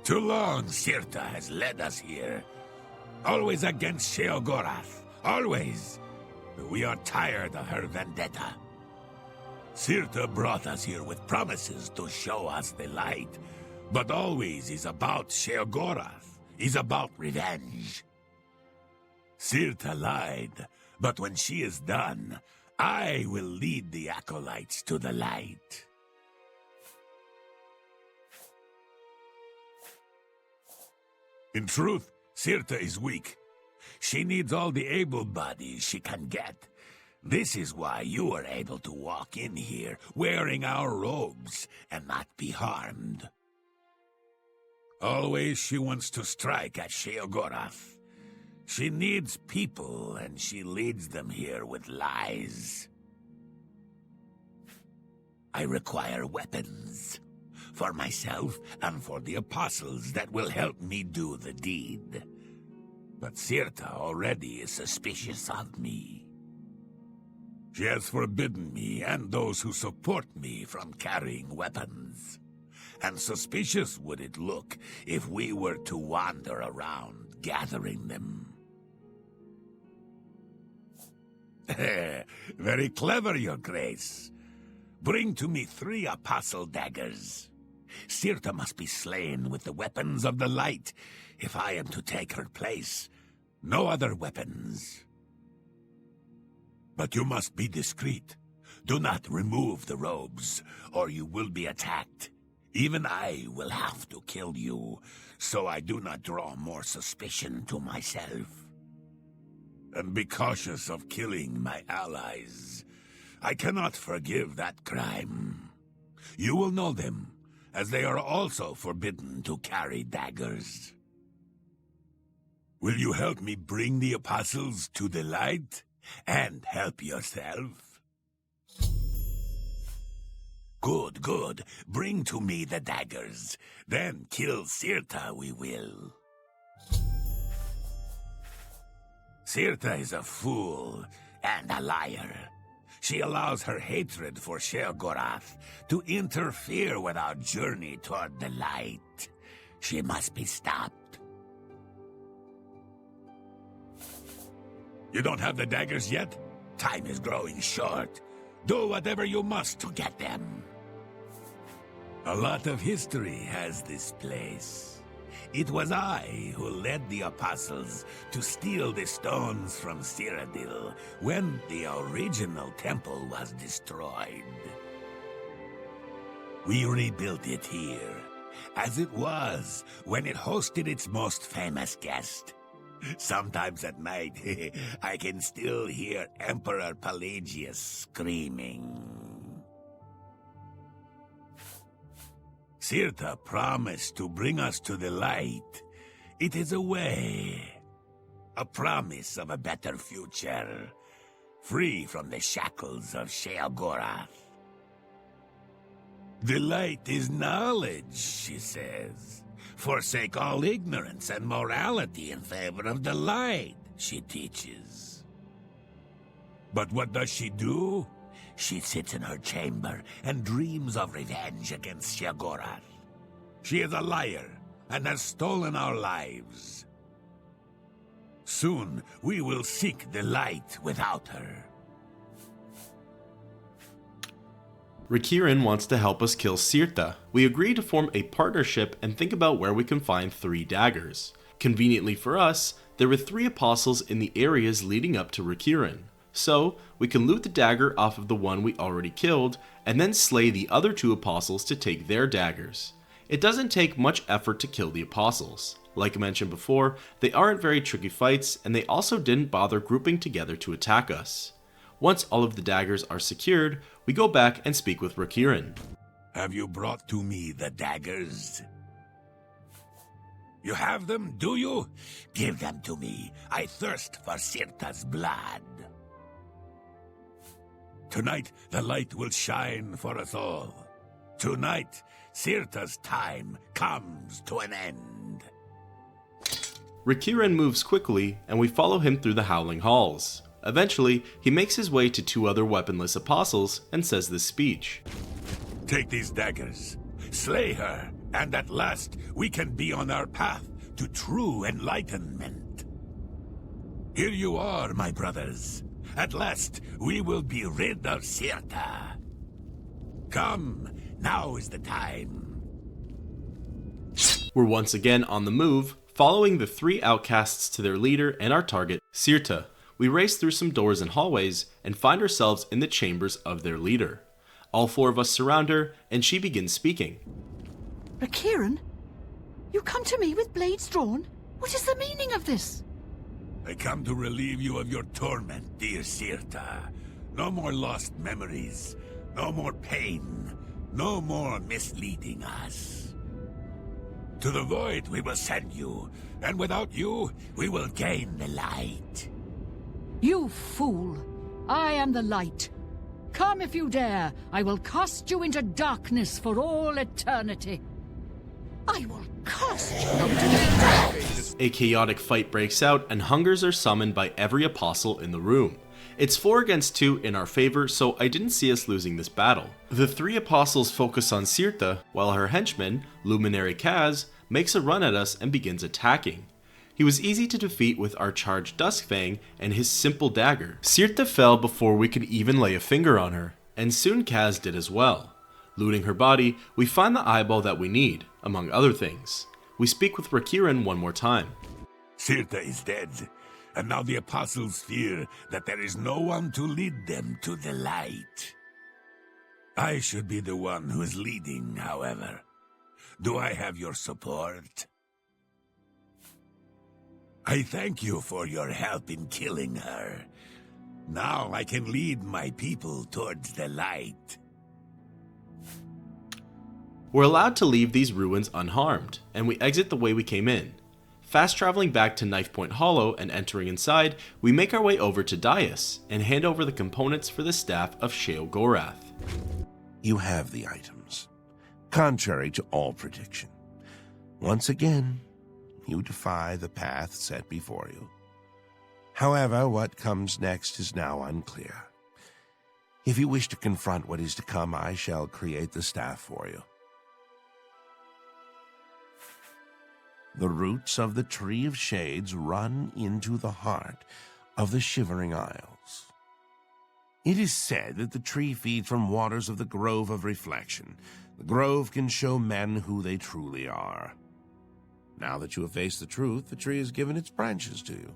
Too long Cirta has led us here. Always against Sheogorath. Always. But we are tired of her vendetta. Cirta brought us here with promises to show us the light. But always is about Sheogorath. Is about revenge. Cirta lied. But when she is done, I will lead the acolytes to the light. In truth, Cirta is weak. She needs all the able bodies she can get. This is why you are able to walk in here wearing our robes and not be harmed. Always she wants to strike at Sheogorath. She needs people, and she leads them here with lies. I require weapons. For myself and for the apostles that will help me do the deed. But Cirta already is suspicious of me. She has forbidden me and those who support me from carrying weapons. And suspicious would it look if we were to wander around gathering them. Very clever, Your Grace. Bring to me 3 apostle daggers. Cirta must be slain with the weapons of the light, if I am to take her place. No other weapons. But you must be discreet. Do not remove the robes, or you will be attacked. Even I will have to kill you, so I do not draw more suspicion to myself. And be cautious of killing my allies. I cannot forgive that crime. You will know them, as they are also forbidden to carry daggers. Will you help me bring the apostles to the light, and help yourself? Good, good. Bring to me the daggers. Then kill Cirta we will. Cirta is a fool and a liar. She allows her hatred for Sheogorath to interfere with our journey toward the light. She must be stopped. You don't have the daggers yet? Time is growing short. Do whatever you must to get them. A lot of history has this place. It was I who led the apostles to steal the stones from Cyrodiil when the original temple was destroyed. We rebuilt it here, as it was when it hosted its most famous guest. Sometimes at night, I can still hear Emperor Pelagius screaming. Cirta promised to bring us to the light. It is a way, a promise of a better future, free from the shackles of Sheogorath. The light is knowledge, she says. Forsake all ignorance and morality in favor of the light, she teaches. But what does she do? She sits in her chamber and dreams of revenge against Sheogorath. She is a liar and has stolen our lives. Soon we will seek the light without her. Rekindling wants to help us kill Cirta. We agree to form a partnership and think about where we can find 3 daggers. Conveniently for us, there were 3 apostles in the areas leading up to Rekindling. So, we can loot the dagger off of the one we already killed, and then slay the other 2 apostles to take their daggers. It doesn't take much effort to kill the apostles. Like I mentioned before, they aren't very tricky fights, and they also didn't bother grouping together to attack us. Once all of the daggers are secured, we go back and speak with Rekindling. Have you brought to me the daggers? You have them, do you? Give them to me. I thirst for Cirta's blood. Tonight, the light will shine for us all. Tonight, Cirta's time comes to an end. Rekindling moves quickly, and we follow him through the Howling Halls. Eventually, he makes his way to 2 other weaponless apostles and says this speech. Take these daggers, slay her, and at last we can be on our path to true enlightenment. Here you are, my brothers. At last we will be rid of Cirta. Come, now is the time. We're once again on the move, following the 3 outcasts to their leader and our target, Cirta. We race through some doors and hallways and find ourselves in the chambers of their leader. All 4 of us surround her, and she begins speaking. Rekindling? You come to me with blades drawn? What is the meaning of this? I come to relieve you of your torment, dear Cirta. No more lost memories, no more pain, no more misleading us. To the void we will send you, and without you, we will gain the light. You fool! I am the light. Come if you dare. I will cast you into darkness for all eternity. I will cast you into darkness. A chaotic fight breaks out, and hungers are summoned by every apostle in the room. It's 4 against 2 in our favor, so I didn't see us losing this battle. The 3 apostles focus on Cirta, while her henchman, Luminary Kaz, makes a run at us and begins attacking. He was easy to defeat with our charged Duskfang and his simple dagger. Cirta fell before we could even lay a finger on her, and soon Kaz did as well. Looting her body, we find the eyeball that we need, among other things. We speak with Rekindling one more time. Cirta is dead, and now the apostles fear that there is no one to lead them to the light. I should be the one who is leading, however. Do I have your support? I thank you for your help in killing her. Now I can lead my people towards the light. We're allowed to leave these ruins unharmed, and we exit the way we came in. Fast traveling back to Knife Point Hollow and entering inside, we make our way over to Dais and hand over the components for the staff of Sheogorath. You have the items, contrary to all prediction. Once again, you defy the path set before you. However, what comes next is now unclear. If you wish to confront what is to come, I shall create the staff for you. The roots of the Tree of Shades run into the heart of the Shivering Isles. It is said that the tree feeds from waters of the Grove of Reflection. The grove can show men who they truly are. Now that you have faced the truth, the tree has given its branches to you.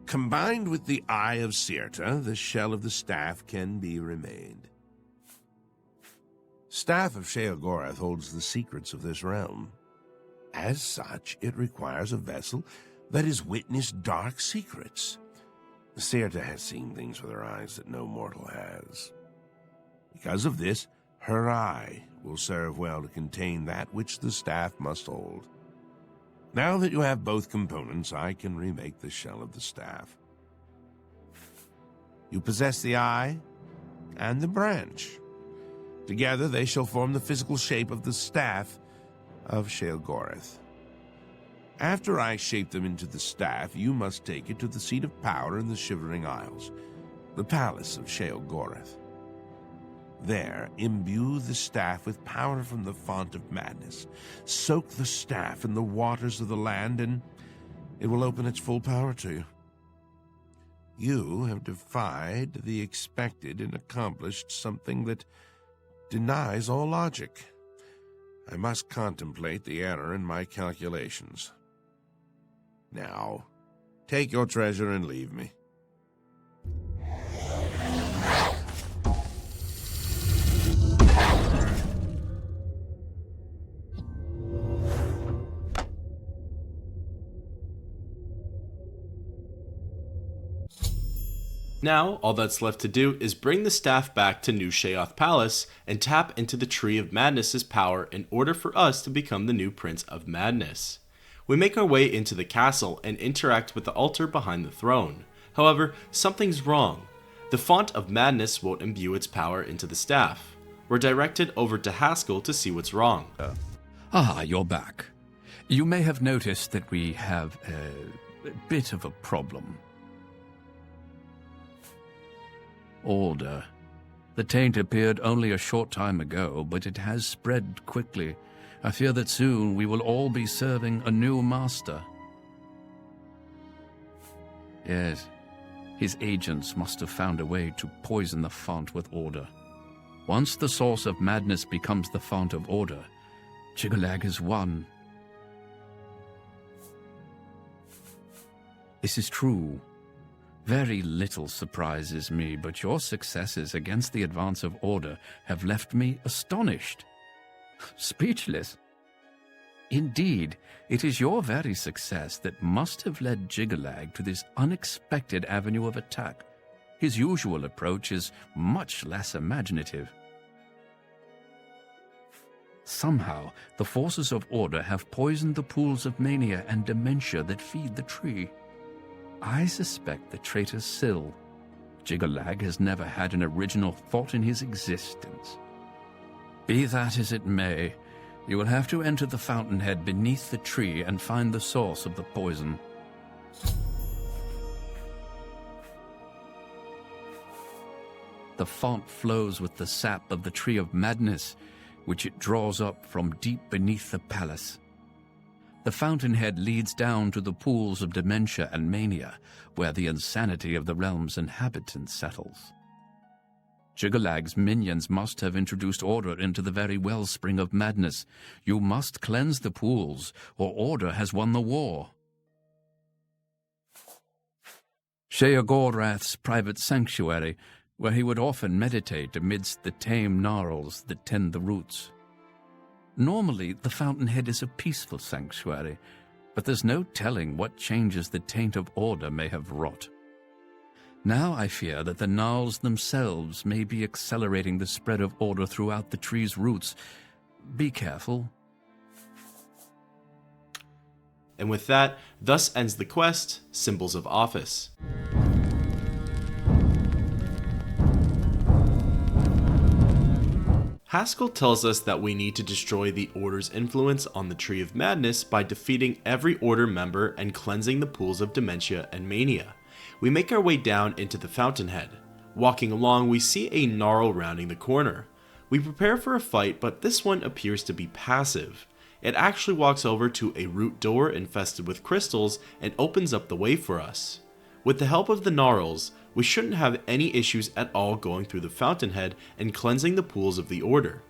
Combined with the Eye of Sirta, the shell of the staff can be remained. Staff of Sheogorath holds the secrets of this realm. As such, it requires a vessel that has witnessed dark secrets. Sirta has seen things with her eyes that no mortal has. Because of this, her eye will serve well to contain that which the staff must hold. Now that you have both components, I can remake the shell of the staff. You possess the eye and the branch. Together they shall form the physical shape of the staff of Sheogorath. After I shape them into the staff, you must take it to the seat of power in the Shivering Isles, the palace of Sheogorath. There, imbue the staff with power from the font of madness. Soak the staff in the waters of the land, and it will open its full power to you. You have defied the expected and accomplished something that denies all logic. I must contemplate the error in my calculations. Now, take your treasure and leave me. Now, all that's left to do is bring the staff back to New Sheoth Palace and tap into the Tree of Madness's power in order for us to become the new Prince of Madness. We make our way into the castle and interact with the altar behind the throne. However, something's wrong. The font of madness won't imbue its power into the staff. We're directed over to Haskill to see what's wrong. You're back. You may have noticed that we have a bit of a problem. Order. The taint appeared only a short time ago, but it has spread quickly. I fear that soon we will all be serving a new master. Yes, his agents must have found a way to poison the font with order. Once the source of madness becomes the font of order, Jyggalag has won. This is true. Very little surprises me, but your successes against the advance of order have left me astonished. Speechless. Indeed, it is your very success that must have led Jyggalag to this unexpected avenue of attack. His usual approach is much less imaginative. Somehow, the forces of order have poisoned the pools of mania and dementia that feed the tree. I suspect the traitor Syl. Jyggalag has never had an original thought in his existence. Be that as it may, you will have to enter the fountainhead beneath the tree and find the source of the poison. The font flows with the sap of the Tree of Madness, which it draws up from deep beneath the palace. The fountainhead leads down to the pools of dementia and mania, where the insanity of the realm's inhabitants settles. Jyggalag's minions must have introduced order into the very wellspring of madness. You must cleanse the pools, or order has won the war. Sheogorath's private sanctuary, where he would often meditate amidst the tame gnarls that tend the roots. Normally, the fountainhead is a peaceful sanctuary, but there's no telling what changes the taint of order may have wrought. Now I fear that the gnarls themselves may be accelerating the spread of order throughout the tree's roots. Be careful. And with that, thus ends the quest, Symbols of Office. Haskill tells us that we need to destroy the Order's influence on the Tree of Madness by defeating every Order member and cleansing the pools of dementia and mania. We make our way down into the fountainhead. Walking along, we see a gnarl rounding the corner. We prepare for a fight, but this one appears to be passive. It actually walks over to a root door infested with crystals and opens up the way for us. With the help of the gnarls, we shouldn't have any issues at all going through the fountainhead and cleansing the pools of the Order.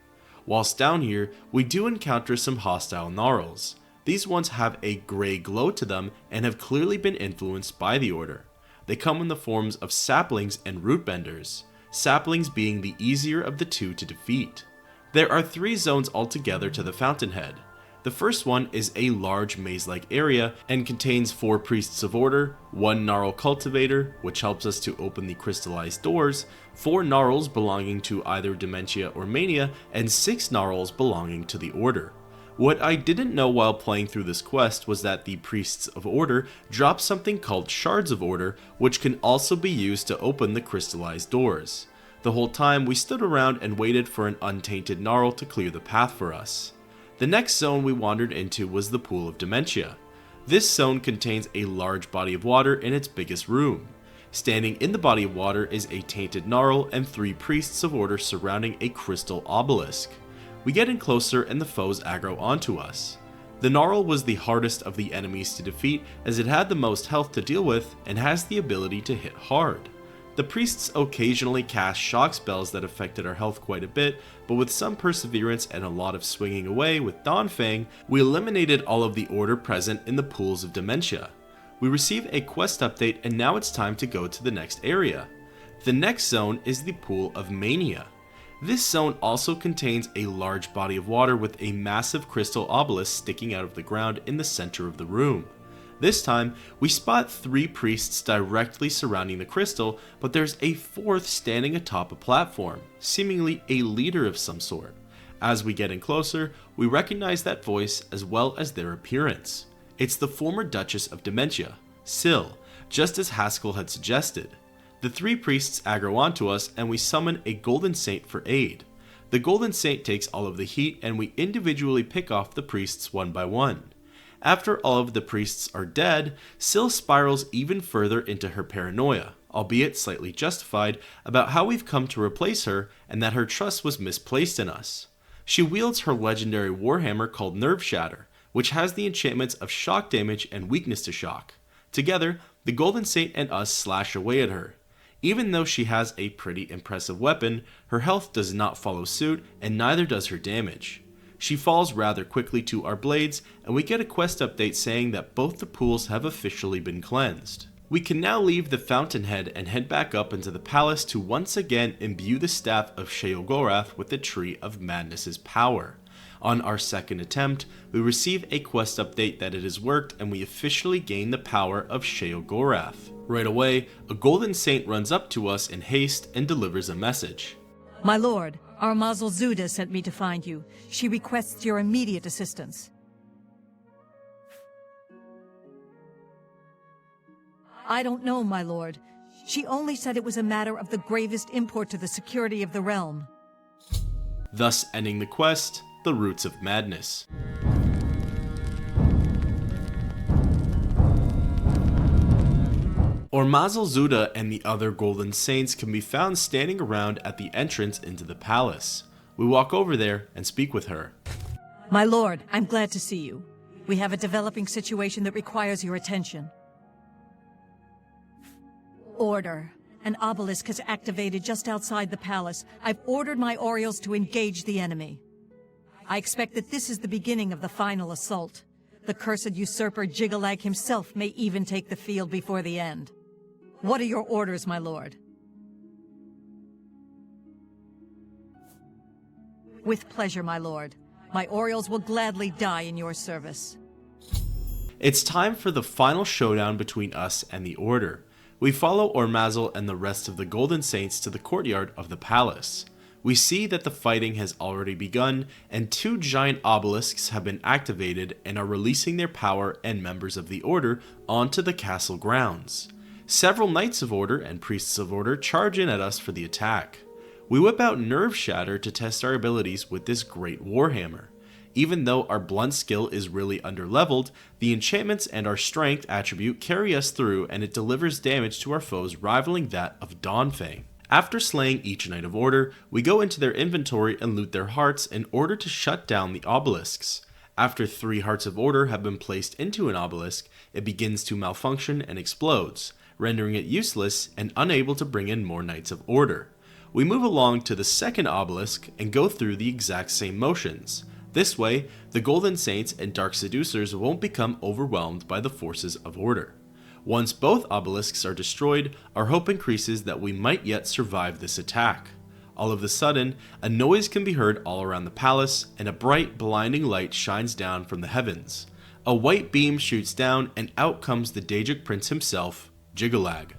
Whilst down here, we do encounter some hostile gnarls. These ones have a grey glow to them and have clearly been influenced by the Order. They come in the forms of saplings and rootbenders, saplings being the easier of the two to defeat. There are 3 zones altogether to the Fountainhead. The first one is a large maze-like area and contains 4 Priests of Order, 1 Gnarl Cultivator, which helps us to open the crystallized doors, 4 Gnarls belonging to either Dementia or Mania, and 6 Gnarls belonging to the Order. What I didn't know while playing through this quest was that the Priests of Order drop something called Shards of Order, which can also be used to open the crystallized doors. The whole time we stood around and waited for an untainted Gnarl to clear the path for us. The next zone we wandered into was the Pool of Dementia. This zone contains a large body of water in its biggest room. Standing in the body of water is a tainted Gnarl and 3 Priests of Order surrounding a crystal obelisk. We get in closer and the foes aggro onto us. The Gnarl was the hardest of the enemies to defeat as it had the most health to deal with and has the ability to hit hard. The priests occasionally cast shock spells that affected our health quite a bit, but with some perseverance and a lot of swinging away with Dawnfang, we eliminated all of the Order present in the Pools of Dementia. We receive a quest update and now it's time to go to the next area. The next zone is the Pool of Mania. This zone also contains a large body of water with a massive crystal obelisk sticking out of the ground in the center of the room. This time, we spot 3 priests directly surrounding the crystal, but there's a 4th standing atop a platform, seemingly a leader of some sort. As we get in closer, we recognize that voice as well as their appearance. It's the former Duchess of Dementia, Syl, just as Haskill had suggested. The 3 priests aggro onto us and we summon a Golden Saint for aid. The Golden Saint takes all of the heat and we individually pick off the priests one by one. After all of the priests are dead, Syl spirals even further into her paranoia, albeit slightly justified, about how we've come to replace her and that her trust was misplaced in us. She wields her legendary warhammer called Nerve Shatter, which has the enchantments of shock damage and weakness to shock. Together, the Golden Saint and us slash away at her. Even though she has a pretty impressive weapon, her health does not follow suit and neither does her damage. She falls rather quickly to our blades, and we get a quest update saying that both the pools have officially been cleansed. We can now leave the Fountainhead and head back up into the palace to once again imbue the staff of Sheogorath with the Tree of Madness's power. On our second attempt, we receive a quest update that it has worked and we officially gain the power of Sheogorath. Right away, a Golden Saint runs up to us in haste and delivers a message. My lord, our Mazel Zuda sent me to find you. She requests your immediate assistance. I don't know, my lord. She only said it was a matter of the gravest import to the security of the realm. Thus ending the quest, The Roots of Madness. Mazel Zuda and the other Golden Saints can be found standing around at the entrance into the palace. We walk over there and speak with her. My lord, I'm glad to see you. We have a developing situation that requires your attention. Order. An obelisk has activated just outside the palace. I've ordered my Orioles to engage the enemy. I expect that this is the beginning of the final assault. The cursed usurper Jyggalag himself may even take the field before the end. What are your orders, my lord? With pleasure, my lord. My Orioles will gladly die in your service. It's time for the final showdown between us and the Order. We follow Ormazel and the rest of the Golden Saints to the courtyard of the palace. We see that the fighting has already begun, and 2 giant obelisks have been activated and are releasing their power and members of the Order onto the castle grounds. Several Knights of Order and Priests of Order charge in at us for the attack. We whip out Nerve Shatter to test our abilities with this great warhammer. Even though our blunt skill is really underleveled, the enchantments and our strength attribute carry us through and it delivers damage to our foes rivaling that of Dawnfang. After slaying each Knight of Order, we go into their inventory and loot their hearts in order to shut down the obelisks. After 3 Hearts of Order have been placed into an obelisk, it begins to malfunction and explodes, rendering it useless and unable to bring in more Knights of Order. We move along to the second obelisk and go through the exact same motions. This way, the Golden Saints and Dark Seducers won't become overwhelmed by the forces of Order. Once both obelisks are destroyed, our hope increases that we might yet survive this attack. All of a sudden, a noise can be heard all around the palace, and a bright, blinding light shines down from the heavens. A white beam shoots down, and out comes the Daedric Prince himself, Jyggalag.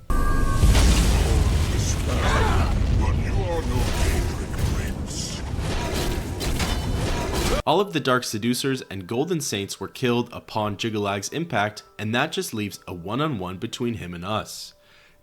All of the Dark Seducers and Golden Saints were killed upon Jyggalag's impact, and that just leaves a one-on-one between him and us.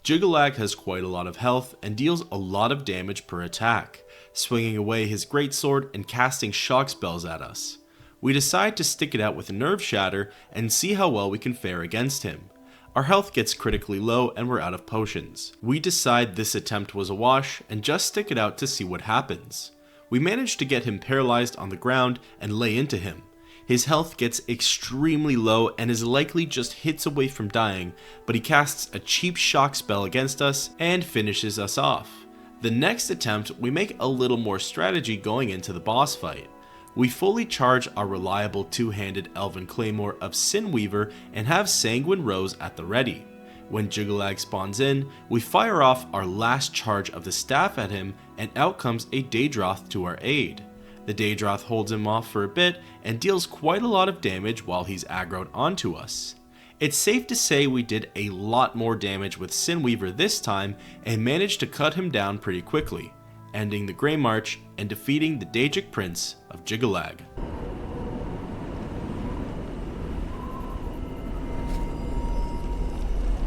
Jyggalag has quite a lot of health and deals a lot of damage per attack, swinging away his greatsword and casting shock spells at us. We decide to stick it out with Nerve Shatter and see how well we can fare against him. Our health gets critically low and we're out of potions. We decide this attempt was a wash and just stick it out to see what happens. We manage to get him paralyzed on the ground and lay into him. His health gets extremely low and is likely just hits away from dying, but he casts a cheap shock spell against us and finishes us off. The next attempt, we make a little more strategy going into the boss fight. We fully charge our reliable two-handed elven claymore of Sinweaver and have Sanguine Rose at the ready. When Jyggalag spawns in, we fire off our last charge of the staff at him, and out comes a Daedroth to our aid. The Daedroth holds him off for a bit and deals quite a lot of damage while he's aggroed onto us. It's safe to say we did a lot more damage with Sinweaver this time and managed to cut him down pretty quickly, ending the Greymarch and defeating the Daedric Prince of Jyggalag.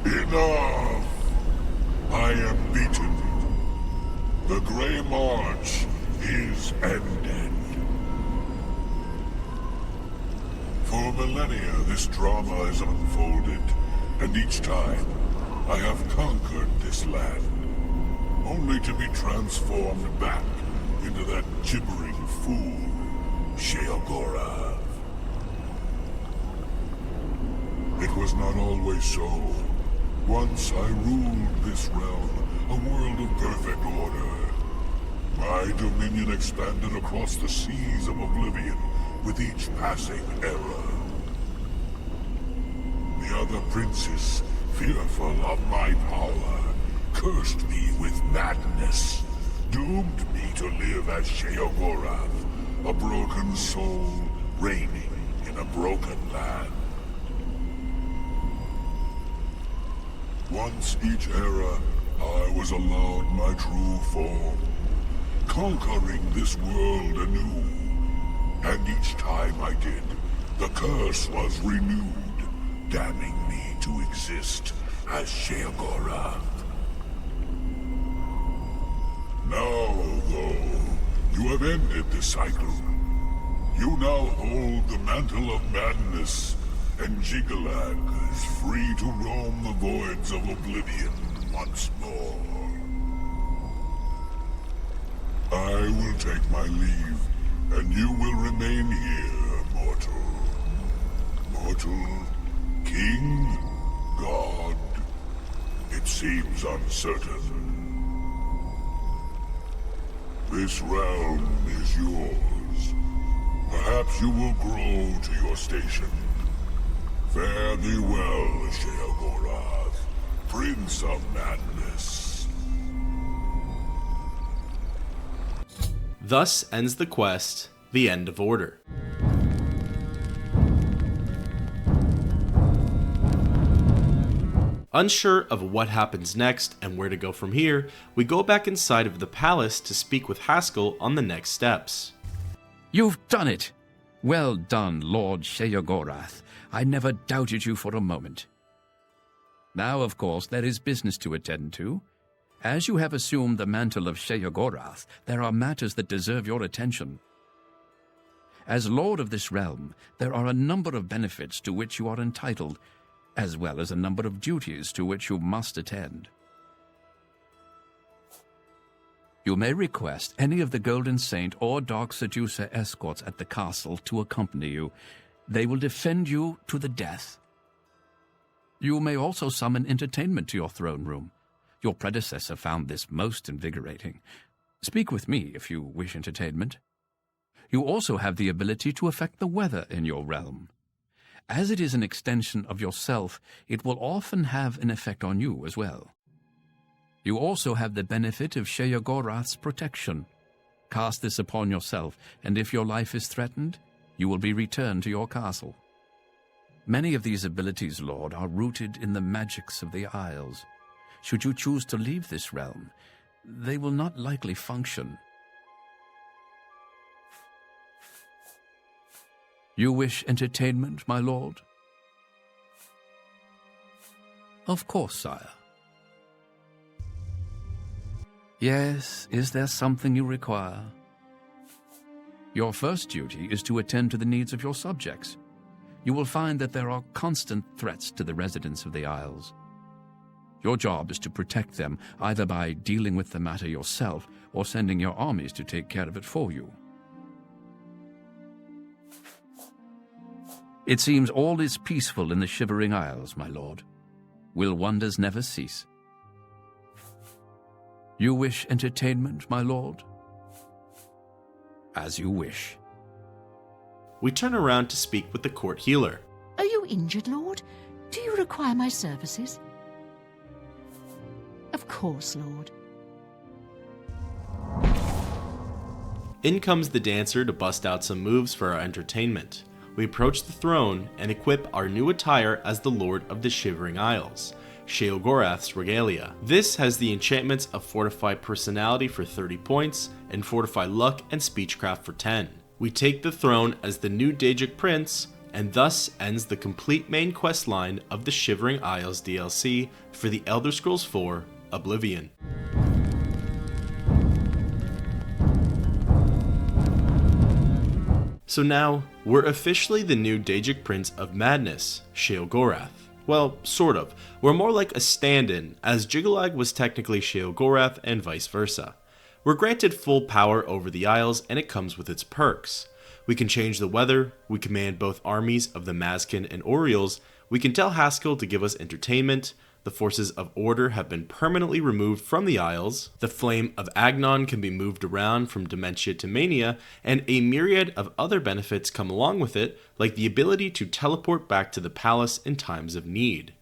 Enough! I am beaten. The Greymarch is ended. For millennia, this drama has unfolded, and each time, I have conquered this land, only to be transformed back into that gibbering fool, Sheogorath. It was not always so. Once I ruled this realm, a world of perfect order. My dominion expanded across the seas of Oblivion with each passing era. The other princes, fearful of my power, cursed me with madness, doomed me to live as Sheogorath, a broken soul reigning in a broken land. Once each era, I was allowed my true form, conquering this world anew. And each time I did, the curse was renewed, damning me to exist as Sheogorath. Now, though, you have ended the cycle. You now hold the mantle of madness, and Jyggalag is free to roam the voids of Oblivion once more. I will take my leave, and you will remain here, mortal. Mortal, king, god, it seems uncertain. This realm is yours. Perhaps you will grow to your station. Fare thee well, Sheogorath, Prince of Madness. Thus ends the quest, The End of Order. Unsure of what happens next and where to go from here, we go back inside of the palace to speak with Haskill on the next steps. You've done it! Well done, Lord Sheogorath. I never doubted you for a moment. Now, of course, there is business to attend to. As you have assumed the mantle of Sheogorath, there are matters that deserve your attention. As Lord of this realm, there are a number of benefits to which you are entitled, as well as a number of duties to which you must attend. You may request any of the Golden Saint or Dark Seducer escorts at the castle to accompany you. They will defend you to the death. You may also summon entertainment to your throne room. Your predecessor found this most invigorating. Speak with me if you wish entertainment. You also have the ability to affect the weather in your realm. As it is an extension of yourself, it will often have an effect on you as well. You also have the benefit of Sheogorath's protection. Cast this upon yourself, and if your life is threatened, you will be returned to your castle. Many of these abilities, Lord, are rooted in the magics of the Isles. Should you choose to leave this realm, they will not likely function. You wish entertainment, my lord? Of course, sire. Yes, is there something you require? Your first duty is to attend to the needs of your subjects. You will find that there are constant threats to the residents of the Isles. Your job is to protect them, either by dealing with the matter yourself or sending your armies to take care of it for you. It seems all is peaceful in the Shivering Isles, my lord. Will wonders never cease? You wish entertainment, my lord? As you wish. We turn around to speak with the court healer. Are you injured, Lord? Do you require my services? Of course, Lord. In comes the dancer to bust out some moves for our entertainment. We approach the throne and equip our new attire as the Lord of the Shivering Isles, Sheogorath's regalia. This has the enchantments of Fortify Personality for 30 points and Fortify Luck and Speechcraft for 10. We take the throne as the new Daedric Prince, and thus ends the complete main quest line of the Shivering Isles DLC for the Elder Scrolls 4 Oblivion. So now, we're officially the new Daedric Prince of Madness, Sheogorath. Well, sort of. We're more like a stand-in, as Jyggalag was technically Sheogorath and vice versa. We're granted full power over the Isles, and it comes with its perks. We can change the weather, we command both armies of the Mazkin and Orioles, we can tell Haskill to give us entertainment, the forces of order have been permanently removed from the Isles, the flame of Agnon can be moved around from Dementia to Mania, and a myriad of other benefits come along with it, like the ability to teleport back to the palace in times of need.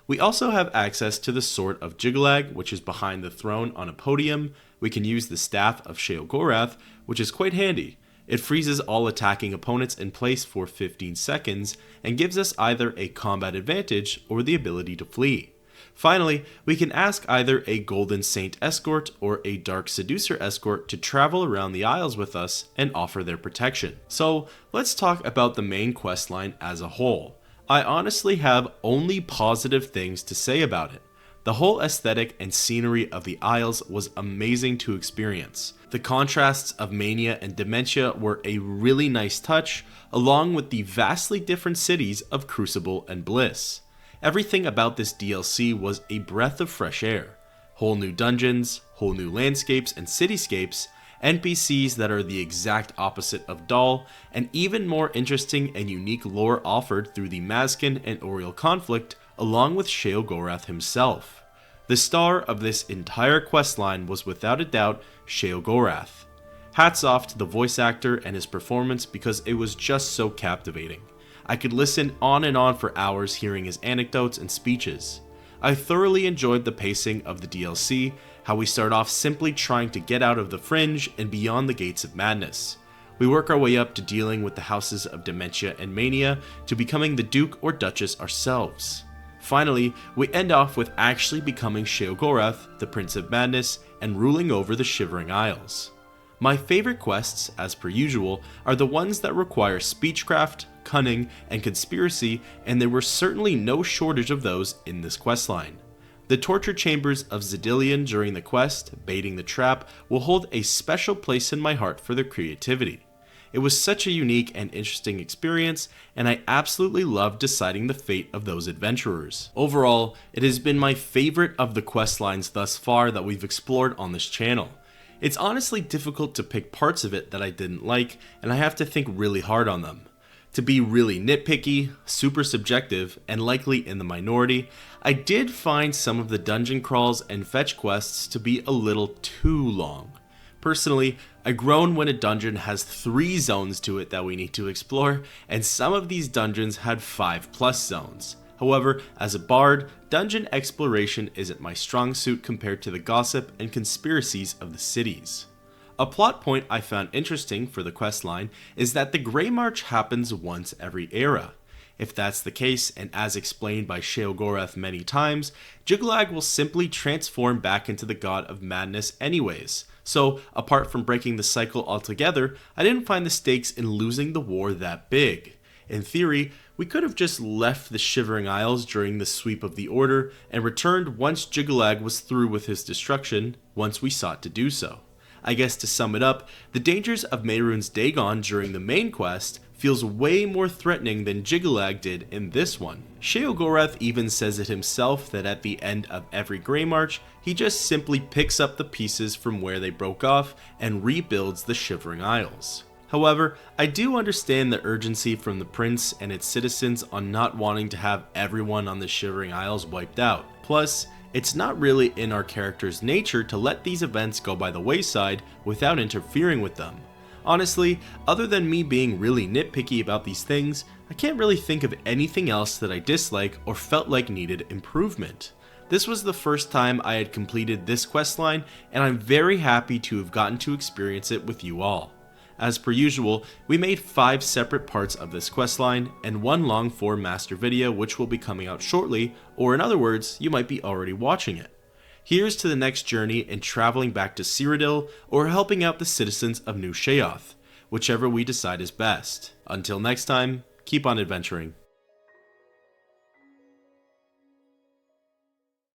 We also have access to the Sword of Jyggalag, which is behind the throne on a podium. We can use the Staff of Sheogorath, which is quite handy. It freezes all attacking opponents in place for 15 seconds, and gives us either a combat advantage or the ability to flee. Finally, we can ask either a Golden Saint escort or a Dark Seducer escort to travel around the Isles with us and offer their protection. So let's talk about the main questline as a whole. I honestly have only positive things to say about it. The whole aesthetic and scenery of the Isles was amazing to experience. The contrasts of Mania and Dementia were a really nice touch, along with the vastly different cities of Crucible and Bliss. Everything about this DLC was a breath of fresh air. Whole new dungeons, whole new landscapes and cityscapes, NPCs that are the exact opposite of dull, and even more interesting and unique lore offered through the Mazkin and Oriole conflict, along with Sheogorath himself. The star of this entire questline was without a doubt Sheogorath. Hats off to the voice actor and his performance because it was just so captivating. I could listen on and on for hours hearing his anecdotes and speeches. I thoroughly enjoyed the pacing of the DLC, how we start off simply trying to get out of the fringe and beyond the gates of madness. We work our way up to dealing with the houses of Dementia and Mania to becoming the Duke or Duchess ourselves. Finally, we end off with actually becoming Sheogorath, the Prince of Madness, and ruling over the Shivering Isles. My favorite quests, as per usual, are the ones that require speechcraft, cunning, and conspiracy, and there were certainly no shortage of those in this questline. The torture chambers of xedillian during the quest, baiting the trap, will hold a special place in my heart for their creativity. It was such a unique and interesting experience, and I absolutely loved deciding the fate of those adventurers. Overall, it has been my favorite of the questlines thus far that we've explored on this channel. It's honestly difficult to pick parts of it that I didn't like, and I have to think really hard on them. To be really nitpicky, super subjective, and likely in the minority, I did find some of the dungeon crawls and fetch quests to be a little too long. Personally, I groan when a dungeon has 3 zones to it that we need to explore, and some of these dungeons had 5+ zones. However, as a bard, dungeon exploration isn't my strong suit compared to the gossip and conspiracies of the cities. A plot point I found interesting for the questline is that the Greymarch happens once every era. If that's the case, and as explained by Sheogorath many times, Jyggalag will simply transform back into the god of madness anyways. So, apart from breaking the cycle altogether, I didn't find the stakes in losing the war that big. In theory, we could have just left the Shivering Isles during the sweep of the Order and returned once Jyggalag was through with his destruction, once we sought to do so. I guess to sum it up, the dangers of Mehrunes Dagon during the main quest feels way more threatening than Jyggalag did in this one. Sheogorath even says it himself that at the end of every Greymarch, he just simply picks up the pieces from where they broke off and rebuilds the Shivering Isles. However, I do understand the urgency from the prince and its citizens on not wanting to have everyone on the Shivering Isles wiped out. Plus, it's not really in our character's nature to let these events go by the wayside without interfering with them. Honestly, other than me being really nitpicky about these things, I can't really think of anything else that I dislike or felt like needed improvement. This was the first time I had completed this questline, and I'm very happy to have gotten to experience it with you all. As per usual, we made 5 separate parts of this questline and 1 long form master video which will be coming out shortly, or in other words, you might be already watching it. Here's to the next journey in traveling back to Cyrodiil or helping out the citizens of New Sheoth, whichever we decide is best. Until next time, keep on adventuring.